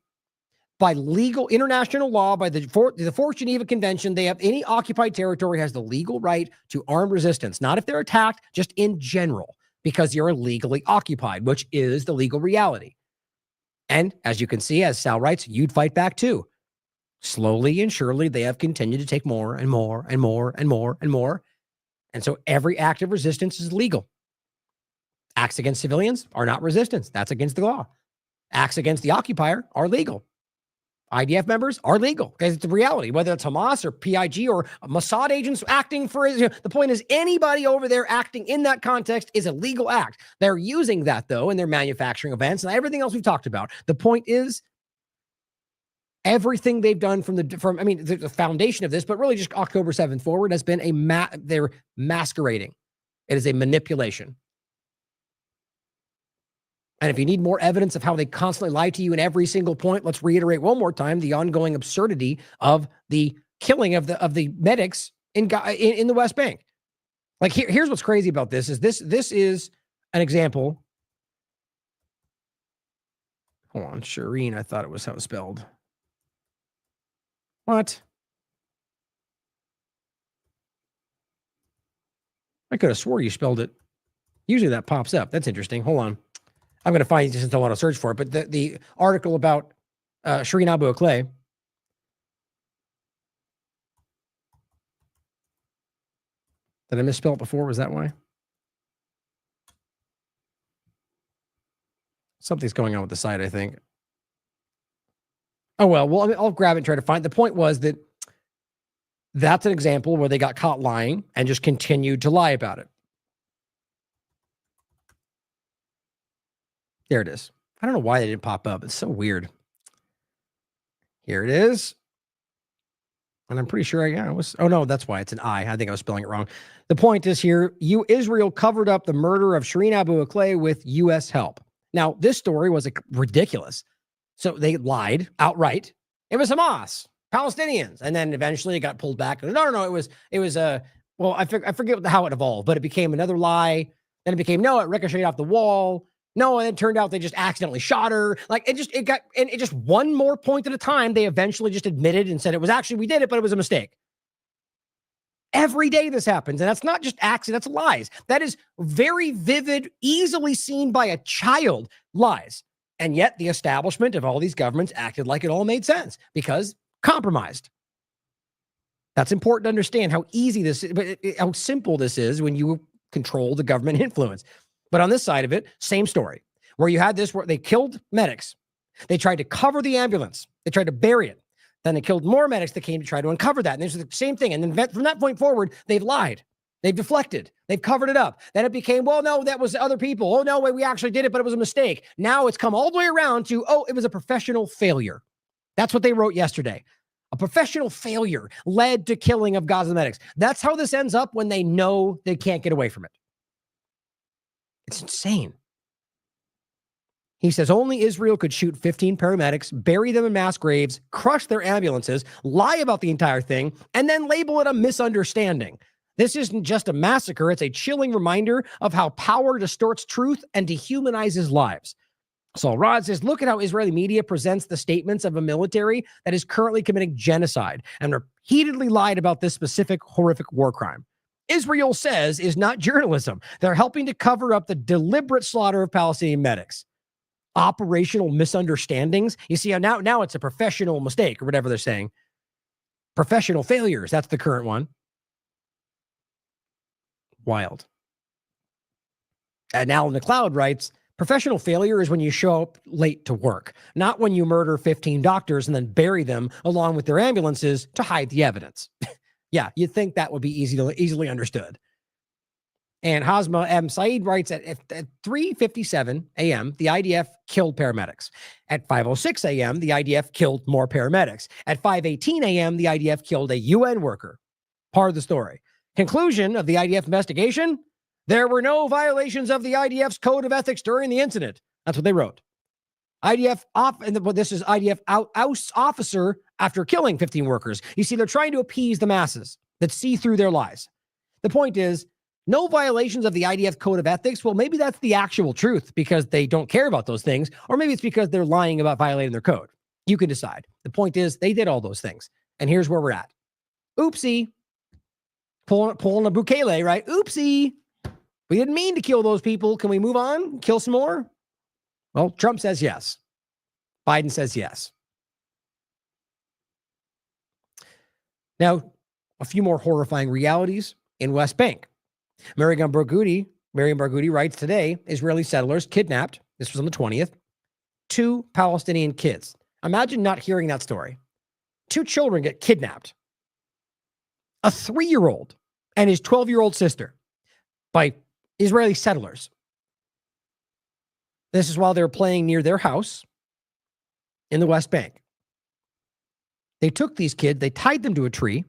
By legal international law, by the Fourth Geneva Convention, any occupied territory has the legal right to armed resistance, not if they're attacked, just in general, because you're illegally occupied, which is the legal reality. And as you can see, as Sal writes, you'd fight back too. Slowly and surely, they have continued to take more and more and more and more and more. And so every act of resistance is legal. Acts against civilians are not resistance. That's against the law. Acts against the occupier are legal. IDF members are legal, because it's the reality, whether it's Hamas or PIG or Mossad agents acting for, the point is anybody over there acting in that context is a legal act. They're using that, though, in their manufacturing events and everything else we've talked about. The point is everything they've done from the foundation of this, but really just October 7th forward, has been they're masquerading. It is a manipulation. And if you need more evidence of how they constantly lie to you in every single point, let's reiterate one more time the ongoing absurdity of the killing of the medics in the West Bank. Like here's what's crazy about this is an example. Hold on, Shireen, I thought it was how it was spelled. What? I could have swore you spelled it. Usually that pops up. That's interesting. Hold on. I'm going to find it since I want to search for it. But the article about Shireen Abu Akleh. Did I misspell it before? Was that why? Something's going on with the site, I think. Oh, well, I'll grab it and try to find. The point was that's an example where they got caught lying and just continued to lie about it. There it is. I don't know why they didn't pop up. It's so weird. Here it is. And I'm pretty sure I was. Oh, no, that's why. It's an I. I think I was spelling it wrong. The point is here, Israel covered up the murder of Shireen Abu Akleh with U.S. help. Now, this story was ridiculous. So they lied outright. It was Hamas, Palestinians. And then eventually it got pulled back. No, it was I forget how it evolved, but it became another lie. Then it became, no, it ricocheted off the wall. No, and it turned out they just accidentally shot her. Like it just one more point at a time, they eventually just admitted and said it was actually, we did it, but it was a mistake. Every day this happens. And that's not just accident, that's lies. That is very vivid, easily seen by a child lies. And yet the establishment of all these governments acted like it all made sense because compromised. That's important to understand how easy this is, but how simple this is when you control the government influence. But on this side of it, same story, where you had this, where they killed medics. They tried to cover the ambulance. They tried to bury it. Then they killed more medics that came to try to uncover that. And this is the same thing. And then from that point forward, they've lied. They've deflected. They've covered it up. Then it became, well, no, that was other people. Oh, no, wait, we actually did it, but it was a mistake. Now it's come all the way around to, oh, it was a professional failure. That's what they wrote yesterday. A professional failure led to killing of Gaza medics. That's how this ends up when they know they can't get away from it. It's insane. He says only Israel could shoot 15 paramedics, bury them in mass graves, crush their ambulances, lie about the entire thing, and then label it a misunderstanding. This isn't just a massacre. It's a chilling reminder of how power distorts truth and dehumanizes lives. Saul Rod says, look at how Israeli media presents the statements of a military that is currently committing genocide and repeatedly lied about this specific horrific war crime. Israel says is not journalism. They're helping to cover up the deliberate slaughter of Palestinian medics. Operational misunderstandings. You see, now it's a professional mistake or whatever they're saying. Professional failures. That's the current one. Wild. And Alan McLeod writes, professional failure is when you show up late to work, not when you murder 15 doctors and then bury them along with their ambulances to hide the evidence. Yeah, you'd think that would be easily understood. And Hazma M. Saeed writes at 3:57 a.m., the IDF killed paramedics. At 5:06 a.m., the IDF killed more paramedics. At 5:18 a.m., the IDF killed a UN worker. Part of the story. Conclusion of the IDF investigation: there were no violations of the IDF's code of ethics during the incident. That's what they wrote. This is IDF ousts officer after killing 15 workers. You see, they're trying to appease the masses that see through their lies. The point is, no violations of the IDF code of ethics. Well, maybe that's the actual truth because they don't care about those things, or maybe it's because they're lying about violating their code. You can decide. The point is, they did all those things. And here's where we're at. Oopsie. Pulling a Bukele, right? Oopsie. We didn't mean to kill those people. Can we move on? Kill some more? Well, Trump says yes. Biden says yes. Now, a few more horrifying realities in West Bank. Mariam Barghouti writes today, Israeli settlers kidnapped, this was on the 20th, 2 Palestinian kids. Imagine not hearing that story. 2 children get kidnapped. A 3-year-old and his 12-year-old sister by Israeli settlers. This is while they were playing near their house in the West Bank. They took these kids, they tied them to a tree.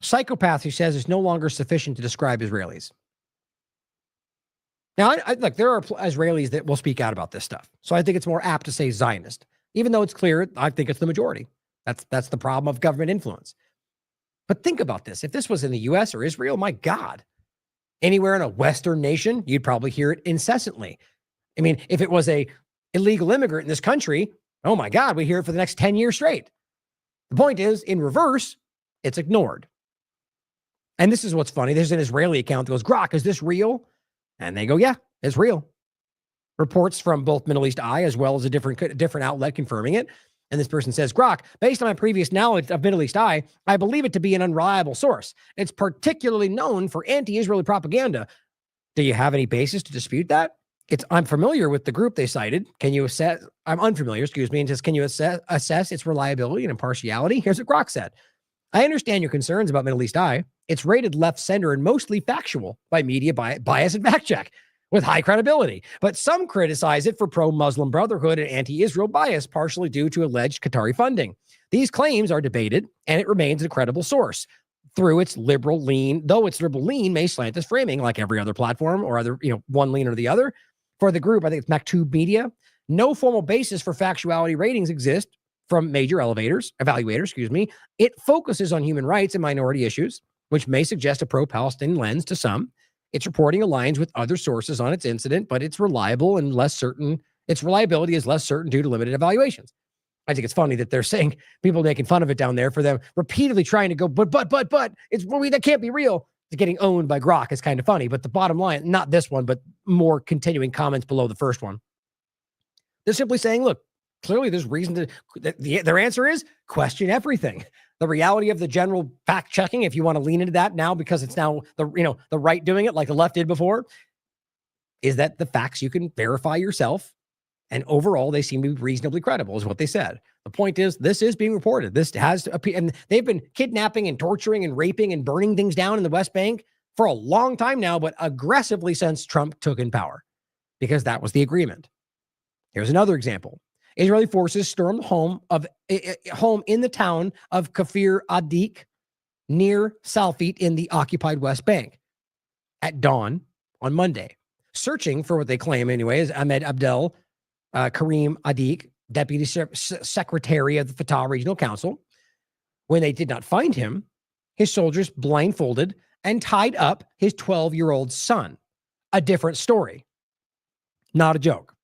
Psychopath, who says, is no longer sufficient to describe Israelis. Now, look, there are Israelis that will speak out about this stuff. So I think it's more apt to say Zionist. Even though it's clear, I think it's the majority. That's the problem of government influence. But think about this. If this was in the U.S. or Israel, my God, anywhere in a Western nation, you'd probably hear it incessantly. I mean, if it was a illegal immigrant in this country, oh my God, we hear it for the next 10 years straight. The point is, in reverse, it's ignored. And this is what's funny. There's an Israeli account that goes, Grok, is this real? And they go, yeah, it's real. Reports from both Middle East Eye as well as a different outlet confirming it. And this person says, Grok, based on my previous knowledge of Middle East Eye, I believe it to be an unreliable source. It's particularly known for anti-Israeli propaganda. Do you have any basis to dispute that? I'm familiar with the group they cited. Can you assess? I'm unfamiliar, and just can you assess its reliability and impartiality? Here's what Grok said. I understand your concerns about Middle East Eye. It's rated left center and mostly factual by media bias and fact check with high credibility. But some criticize it for pro-Muslim Brotherhood and anti-Israel bias, partially due to alleged Qatari funding. These claims are debated, and it remains a credible source. Through its liberal lean, though its liberal lean may slant its framing like every other platform or other, one lean or the other. For the group, I think it's Maktub Media. No formal basis for factuality ratings exist from major evaluators. It focuses on human rights and minority issues, which may suggest a pro-Palestinian lens to some. Its reporting aligns with other sources on its incident, but it's reliable and less certain. Its reliability is less certain due to limited evaluations. I think it's funny that they're saying, people making fun of it down there for them repeatedly trying to go, but, that can't be real. It's getting owned by Grok. It's kind of funny, but the bottom line, not this one, but more continuing comments below the first one. They're simply saying, look, clearly there's reason to, their answer is question everything. The reality of the general fact checking, if you want to lean into that now, because it's now the right doing it like the left did before, is that the facts you can verify yourself. And overall, they seem to be reasonably credible, is what they said. The point is, this is being reported. This has to appear, and they've been kidnapping and torturing and raping and burning things down in the West Bank for a long time now, but aggressively since Trump took in power, because that was the agreement. Here's another example. Israeli forces stormed home in the town of Kfir Adik near Salfit in the occupied West Bank at dawn on Monday, searching for what they claim anyway is Ahmed Abdel Karim Adik, deputy secretary of the Fatah Regional Council. When they did not find him, his soldiers blindfolded and tied up his 12-year-old son. A different story. Not a joke.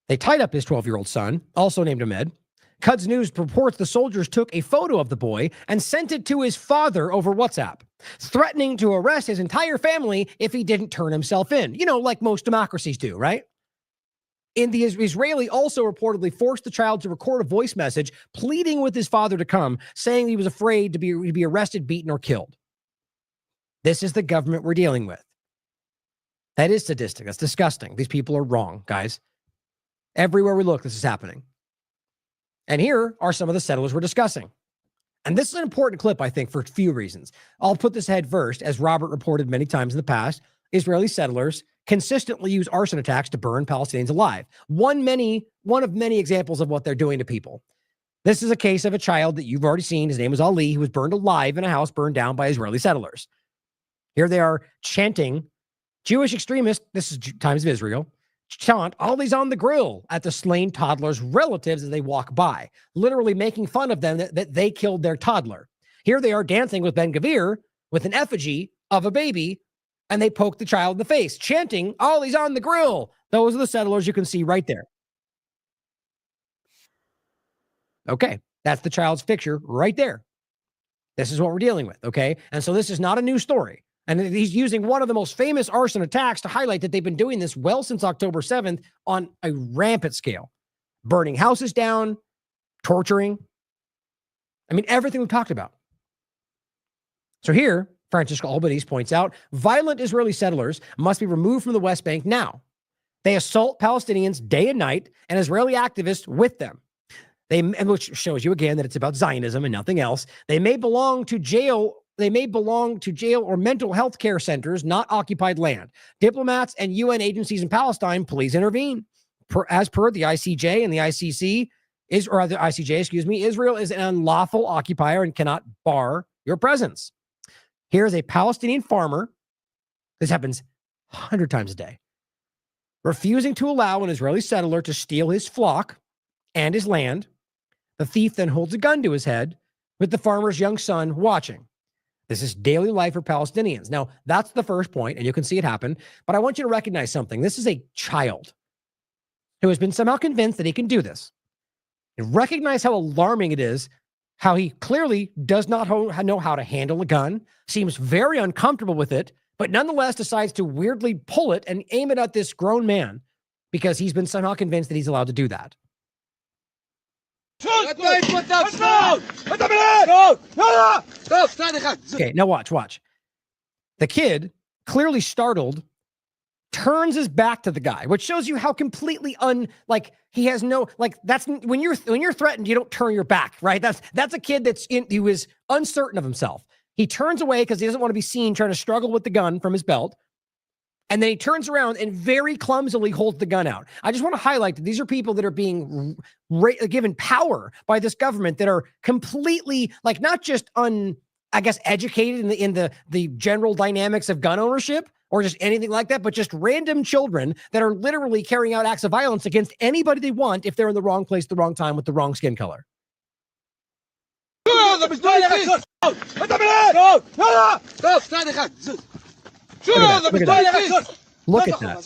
They tied up his 12-year-old son, also named Ahmed. Quds News reports the soldiers took a photo of the boy and sent it to his father over WhatsApp, threatening to arrest his entire family if he didn't turn himself in. Like most democracies do, right? The Israeli also reportedly forced the child to record a voice message pleading with his father to come, saying he was afraid to be arrested, beaten, or killed. This is the government we're dealing with. That is sadistic. That's disgusting. These people are wrong, guys. Everywhere we look, this is happening. And here are some of the settlers we're discussing. And this is an important clip, I think, for a few reasons. I'll put this head first. As Robert reported many times in the past, Israeli settlers consistently use arson attacks to burn Palestinians alive. One of many examples of what they're doing to people. This is a case of a child that you've already seen. His name was Ali. He was burned alive in a house burned down by Israeli settlers. Here they are chanting, Jewish extremists, this is Times of Israel, chant Ali's on the grill at the slain toddler's relatives as they walk by, literally making fun of them that they killed their toddler. Here they are dancing with Ben Gvir with an effigy of a baby, and they poke the child in the face, chanting Ali's on the grill. Those are the settlers you can see right there. Okay, that's the child's picture right there. This is what we're dealing with, okay? And so this is not a new story. And he's using one of the most famous arson attacks to highlight that they've been doing this well since October 7th on a rampant scale. Burning houses down, torturing. I mean, everything we've talked about. So here, Francisco Albanese points out, violent Israeli settlers must be removed from the West Bank now. They assault Palestinians day and night, and Israeli activists with them. Which shows you again that it's about Zionism and nothing else. They may belong to jail or mental health care centers, not occupied land. Diplomats and UN agencies in Palestine, please intervene. As per the ICJ and the ICC, Israel is an unlawful occupier and cannot bar your presence. Here is a Palestinian farmer. This happens 100 times a day. Refusing to allow an Israeli settler to steal his flock and his land. The thief then holds a gun to his head with the farmer's young son watching. This is daily life for Palestinians. Now, that's the first point, and you can see it happen. But I want you to recognize something. This is a child who has been somehow convinced that he can do this. And recognize how alarming it is, how he clearly does not know how to handle a gun, seems very uncomfortable with it, but nonetheless decides to weirdly pull it and aim it at this grown man because he's been somehow convinced that he's allowed to do that. Okay, now watch. The kid, clearly startled, turns his back to the guy, which shows you how completely he has no, that's when you're threatened, you don't turn your back, right? That's a kid who is uncertain of himself. He turns away because he doesn't want to be seen trying to struggle with the gun from his belt. And then he turns around and very clumsily holds the gun out. I just want to highlight that these are people that are being given power by this government that are completely not just educated in the general dynamics of gun ownership or just anything like that, but just random children that are literally carrying out acts of violence against anybody they want if they're in the wrong place, the wrong time with the wrong skin color. Look at that.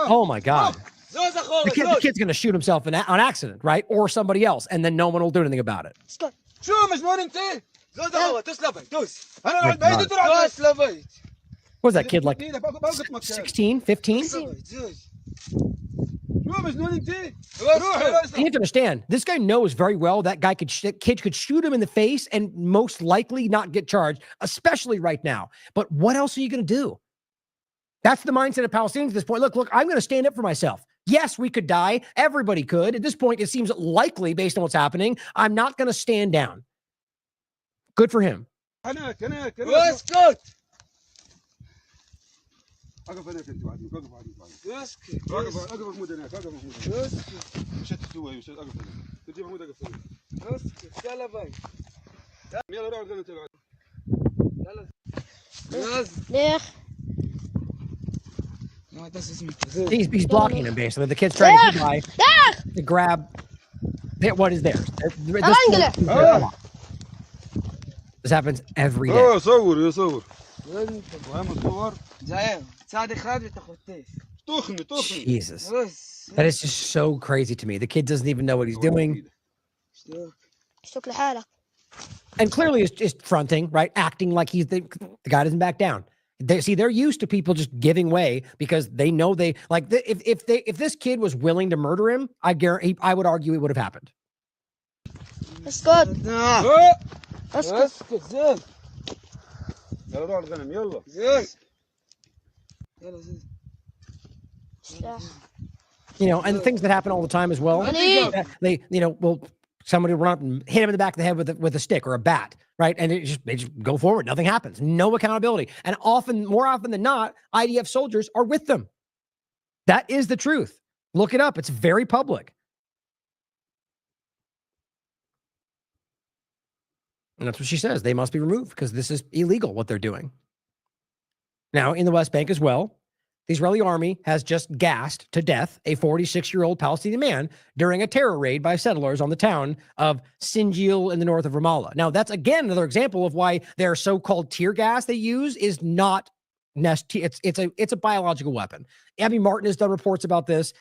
Oh my God. The kid's going to shoot himself on accident, right? Or somebody else, and then no one will do anything about it. What was that kid, 16, 15? You have to understand, this guy knows very well that kid could shoot him in the face and most likely not get charged, especially right now. But what else are you going to do? That's the mindset of Palestinians at this point. Look, I'm going to stand up for myself. Yes, we could die. Everybody could. At this point, it seems likely based on what's happening. I'm not going to stand down. Good for him. He's blocking him, basically. The kid's trying to grab what is theirs. This happens every day. Jesus. That is just so crazy to me. The kid doesn't even know what he's doing. And clearly is just fronting, right? Acting like he's the guy doesn't back down. They're used to people just giving way because they know if this kid was willing to murder him, I would argue it would have happened. And things that happen all the time as well. They will Somebody run up and hit him in the back of the head with a stick or a bat, right? And they just go forward. Nothing happens. No accountability. And more often than not, IDF soldiers are with them. That is the truth. Look it up. It's very public. And that's what she says. They must be removed because this is illegal, what they're doing. Now, in the West Bank as well, the Israeli army has just gassed to death a 46-year-old Palestinian man during a terror raid by settlers on the town of Sinjil in the north of Ramallah. Now, that's, again, another example of why their so-called tear gas they use is not it's a biological weapon. Abby Martin has done reports about this.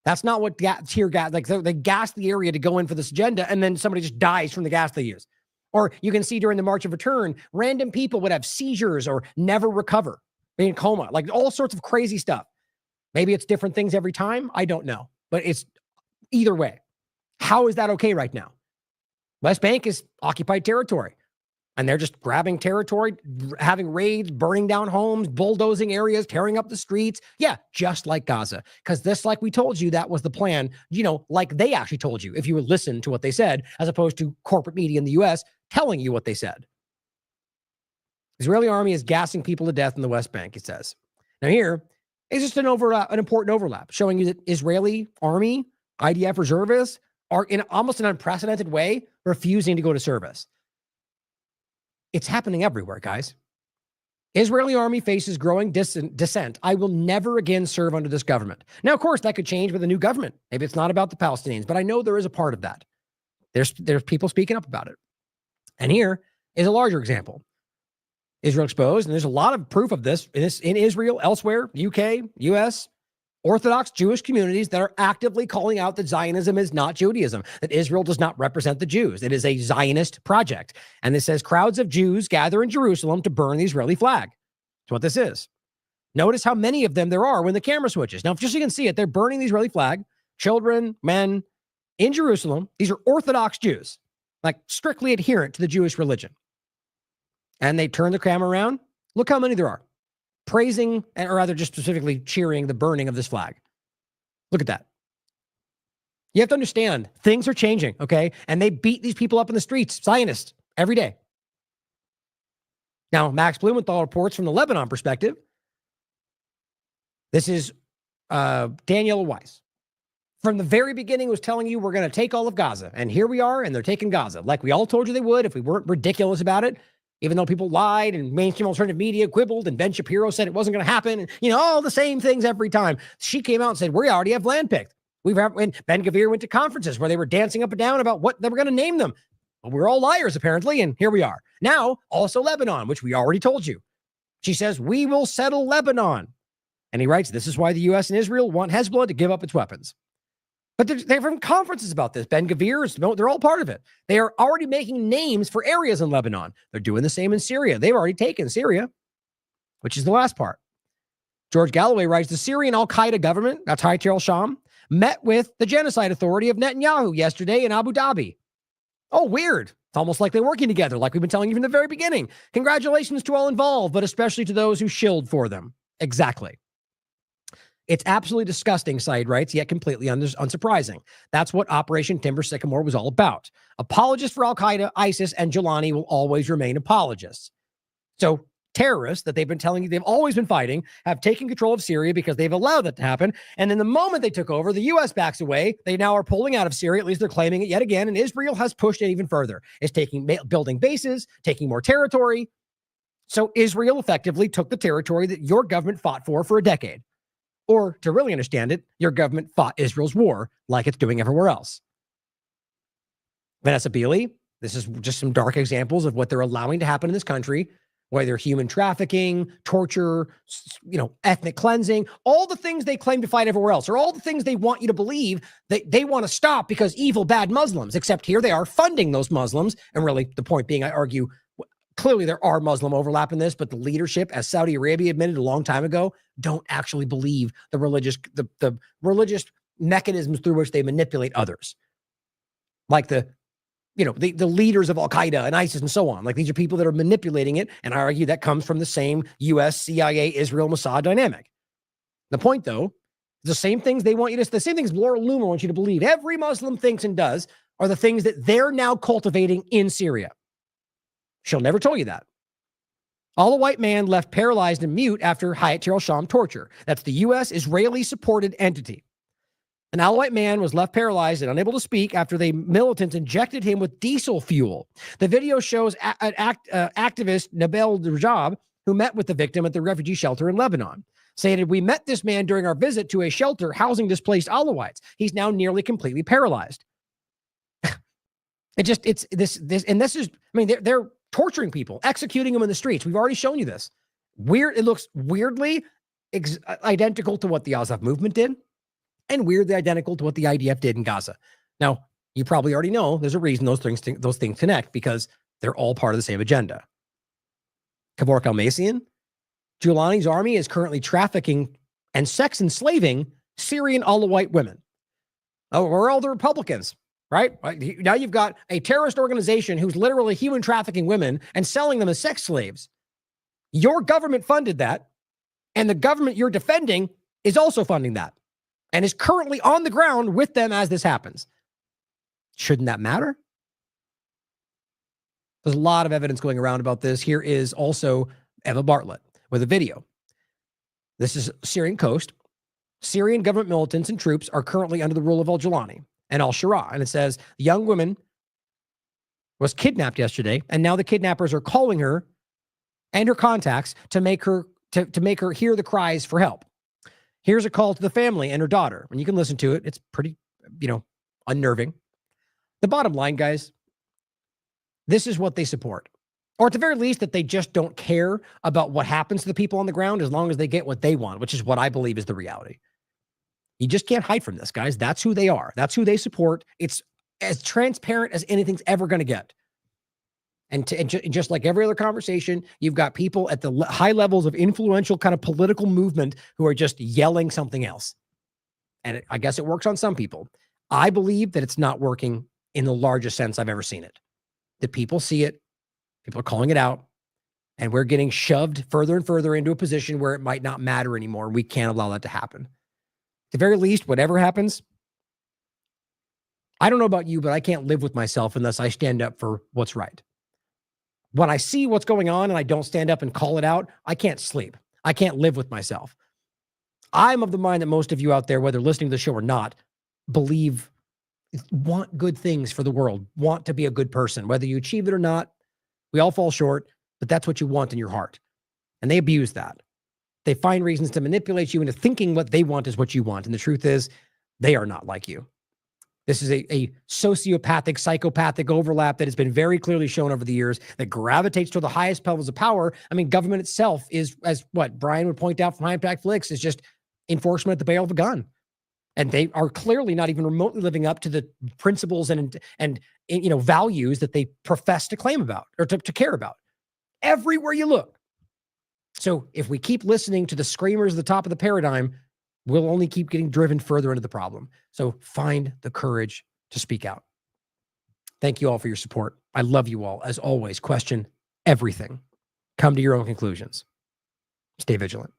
That's not what tear gas, like they gas the area to go in for this agenda, and then somebody just dies from the gas they use. Or you can see during the March of Return, random people would have seizures or never recover, be in coma, like all sorts of crazy stuff. Maybe it's different things every time. I don't know. But it's either way. How is that okay right now? West Bank is occupied territory. And they're just grabbing territory, having raids, burning down homes, bulldozing areas, tearing up the streets. Yeah, just like Gaza. Because this, like we told you, that was the plan, like they actually told you, if you would listen to what they said, as opposed to corporate media in the U.S. telling you what they said. Israeli army is gassing people to death in the West Bank, it says. Now here is just an important overlap, showing you that Israeli army, IDF reservists, are in almost an unprecedented way refusing to go to service. It's happening everywhere, guys. Israeli army faces growing dissent. I will never again serve under this government. Now, of course, that could change with a new government. Maybe it's not about the Palestinians, but I know there is a part of that. There's people speaking up about it. And here is a larger example. Israel exposed, and there's a lot of proof of this in Israel, elsewhere, UK, US, Orthodox Jewish communities that are actively calling out that Zionism is not Judaism, that Israel does not represent the Jews. It is a Zionist project. And this says crowds of Jews gather in Jerusalem to burn the Israeli flag. That's what this is. Notice how many of them there are when the camera switches. Now, just so you can see it, they're burning the Israeli flag, children, men, in Jerusalem. These are Orthodox Jews, like strictly adherent to the Jewish religion. And they turn the camera around. Look how many there are. Praising, or rather just specifically cheering the burning of this flag. Look at that. You have to understand, things are changing, okay? And they beat these people up in the streets, Zionists, every day. Now, Max Blumenthal reports from the Lebanon perspective. This is Daniela Weiss. From the very beginning was telling you we're going to take all of Gaza. And here we are, and they're taking Gaza. Like we all told you they would if we weren't ridiculous about it. Even though people lied and mainstream alternative media quibbled and Ben Shapiro said it wasn't going to happen. And, all the same things every time. She came out and said, we already have land picked. When Ben Gvir went to conferences where they were dancing up and down about what they were going to name them. Well, we're all liars, apparently. And here we are. Now, also Lebanon, which we already told you. She says, we will settle Lebanon. And he writes, this is why the U.S. and Israel want Hezbollah to give up its weapons. But they're from conferences about this. Ben Gvir, they're all part of it. They are already making names for areas in Lebanon. They're doing the same in Syria. They've already taken Syria, which is the last part. George Galloway writes, the Syrian al-Qaeda government, that's Hayat al-Sham, met with the genocide authority of Netanyahu yesterday in Abu Dhabi. Oh, weird. It's almost like they're working together, like we've been telling you from the very beginning. Congratulations to all involved, but especially to those who shilled for them. Exactly. It's absolutely disgusting, Said writes, yet completely unsurprising. That's what Operation Timber Sycamore was all about. Apologists for al-Qaeda, ISIS, and Jelani will always remain apologists. So terrorists that they've been telling you they've always been fighting have taken control of Syria because they've allowed that to happen. And then the moment they took over, the U.S. backs away. They now are pulling out of Syria. At least they're claiming it yet again. And Israel has pushed it even further. It's building bases, taking more territory. So Israel effectively took the territory that your government fought for a decade. Or, to really understand it, your government fought Israel's war like it's doing everywhere else. Vanessa Beeley, this is just some dark examples of what they're allowing to happen in this country, whether human trafficking, torture, ethnic cleansing, all the things they claim to fight everywhere else, or all the things they want you to believe that they want to stop because evil, bad Muslims, except here they are funding those Muslims. And really, the point being, I argue, clearly there are Muslim overlap in this, but the leadership, as Saudi Arabia admitted a long time ago, don't actually believe the religious mechanisms through which they manipulate others. Like the leaders of Al-Qaeda and ISIS and so on. Like these are people that are manipulating it. And I argue that comes from the same US, CIA, Israel, Mossad dynamic. The point though, the same things they want you to, the same things Laura Loomer wants you to believe. Every Muslim thinks and does. are the things that they're now cultivating in Syria. She'll never tell you that. All a white man left paralyzed and mute after Hayat al-Sham torture. That's the U.S. Israeli-supported entity. An Alawite man was left paralyzed and unable to speak after the militants injected him with diesel fuel. The video shows activist Nabeel Rajab, who met with the victim at the refugee shelter in Lebanon, saying, "We met this man during our visit to a shelter housing displaced Alawites. He's now nearly completely paralyzed." This is, I mean, they're torturing people, executing them in the streets. We've already shown you this. It looks weirdly identical to what the Azov movement did, and weirdly identical to what the IDF did in Gaza. Now, you probably already know there's a reason those things connect, because they're all part of the same agenda. Kevork Almassian, Giuliani's army is currently trafficking and sex enslaving Syrian Alawite women. Oh, we're all the Republicans, right? Now you've got a terrorist organization who's literally human trafficking women and selling them as sex slaves. Your government funded that, and the government you're defending is also funding that, and is currently on the ground with them as this happens. Shouldn't that matter? There's a lot of evidence going around about this. Here is also Eva Bartlett with a video. This is Syrian coast. Syrian government militants and troops are currently under the rule of al-Jilani and al-Shura. And it says the young woman was kidnapped yesterday, and now the kidnappers are calling her and her contacts to make her hear the cries for help. Here's a call to the family and her daughter, and you can listen to it. It's pretty, unnerving. The bottom line, guys, this is what they support. Or at the very least, that they just don't care about what happens to the people on the ground as long as they get what they want, which is what I believe is the reality. You just can't hide from this, guys. That's who they are. That's who they support. It's as transparent as anything's ever going to get. And just like every other conversation, you've got people at the high levels of influential kind of political movement who are just yelling something else. And I guess it works on some people. I believe that it's not working in the largest sense I've ever seen it. The people see it. People are calling it out. And we're getting shoved further and further into a position where it might not matter anymore. We can't allow that to happen. At the very least, whatever happens, I don't know about you, but I can't live with myself unless I stand up for what's right. When I see what's going on and I don't stand up and call it out, I can't sleep. I can't live with myself. I'm of the mind that most of you out there, whether listening to the show or not, want good things for the world, want to be a good person. Whether you achieve it or not, we all fall short, but that's what you want in your heart. And they abuse that. They find reasons to manipulate you into thinking what they want is what you want. And the truth is, they are not like you. This is a sociopathic, psychopathic overlap that has been very clearly shown over the years that gravitates to the highest levels of power. I mean, government itself is, as what Brian would point out from High Impact Flicks, is just enforcement at the barrel of a gun. And they are clearly not even remotely living up to the principles and values that they profess to claim about or to care about everywhere you look. So if we keep listening to the screamers at the top of the paradigm, we'll only keep getting driven further into the problem. So find the courage to speak out. Thank you all for your support. I love you all. As always, question everything. Come to your own conclusions. Stay vigilant.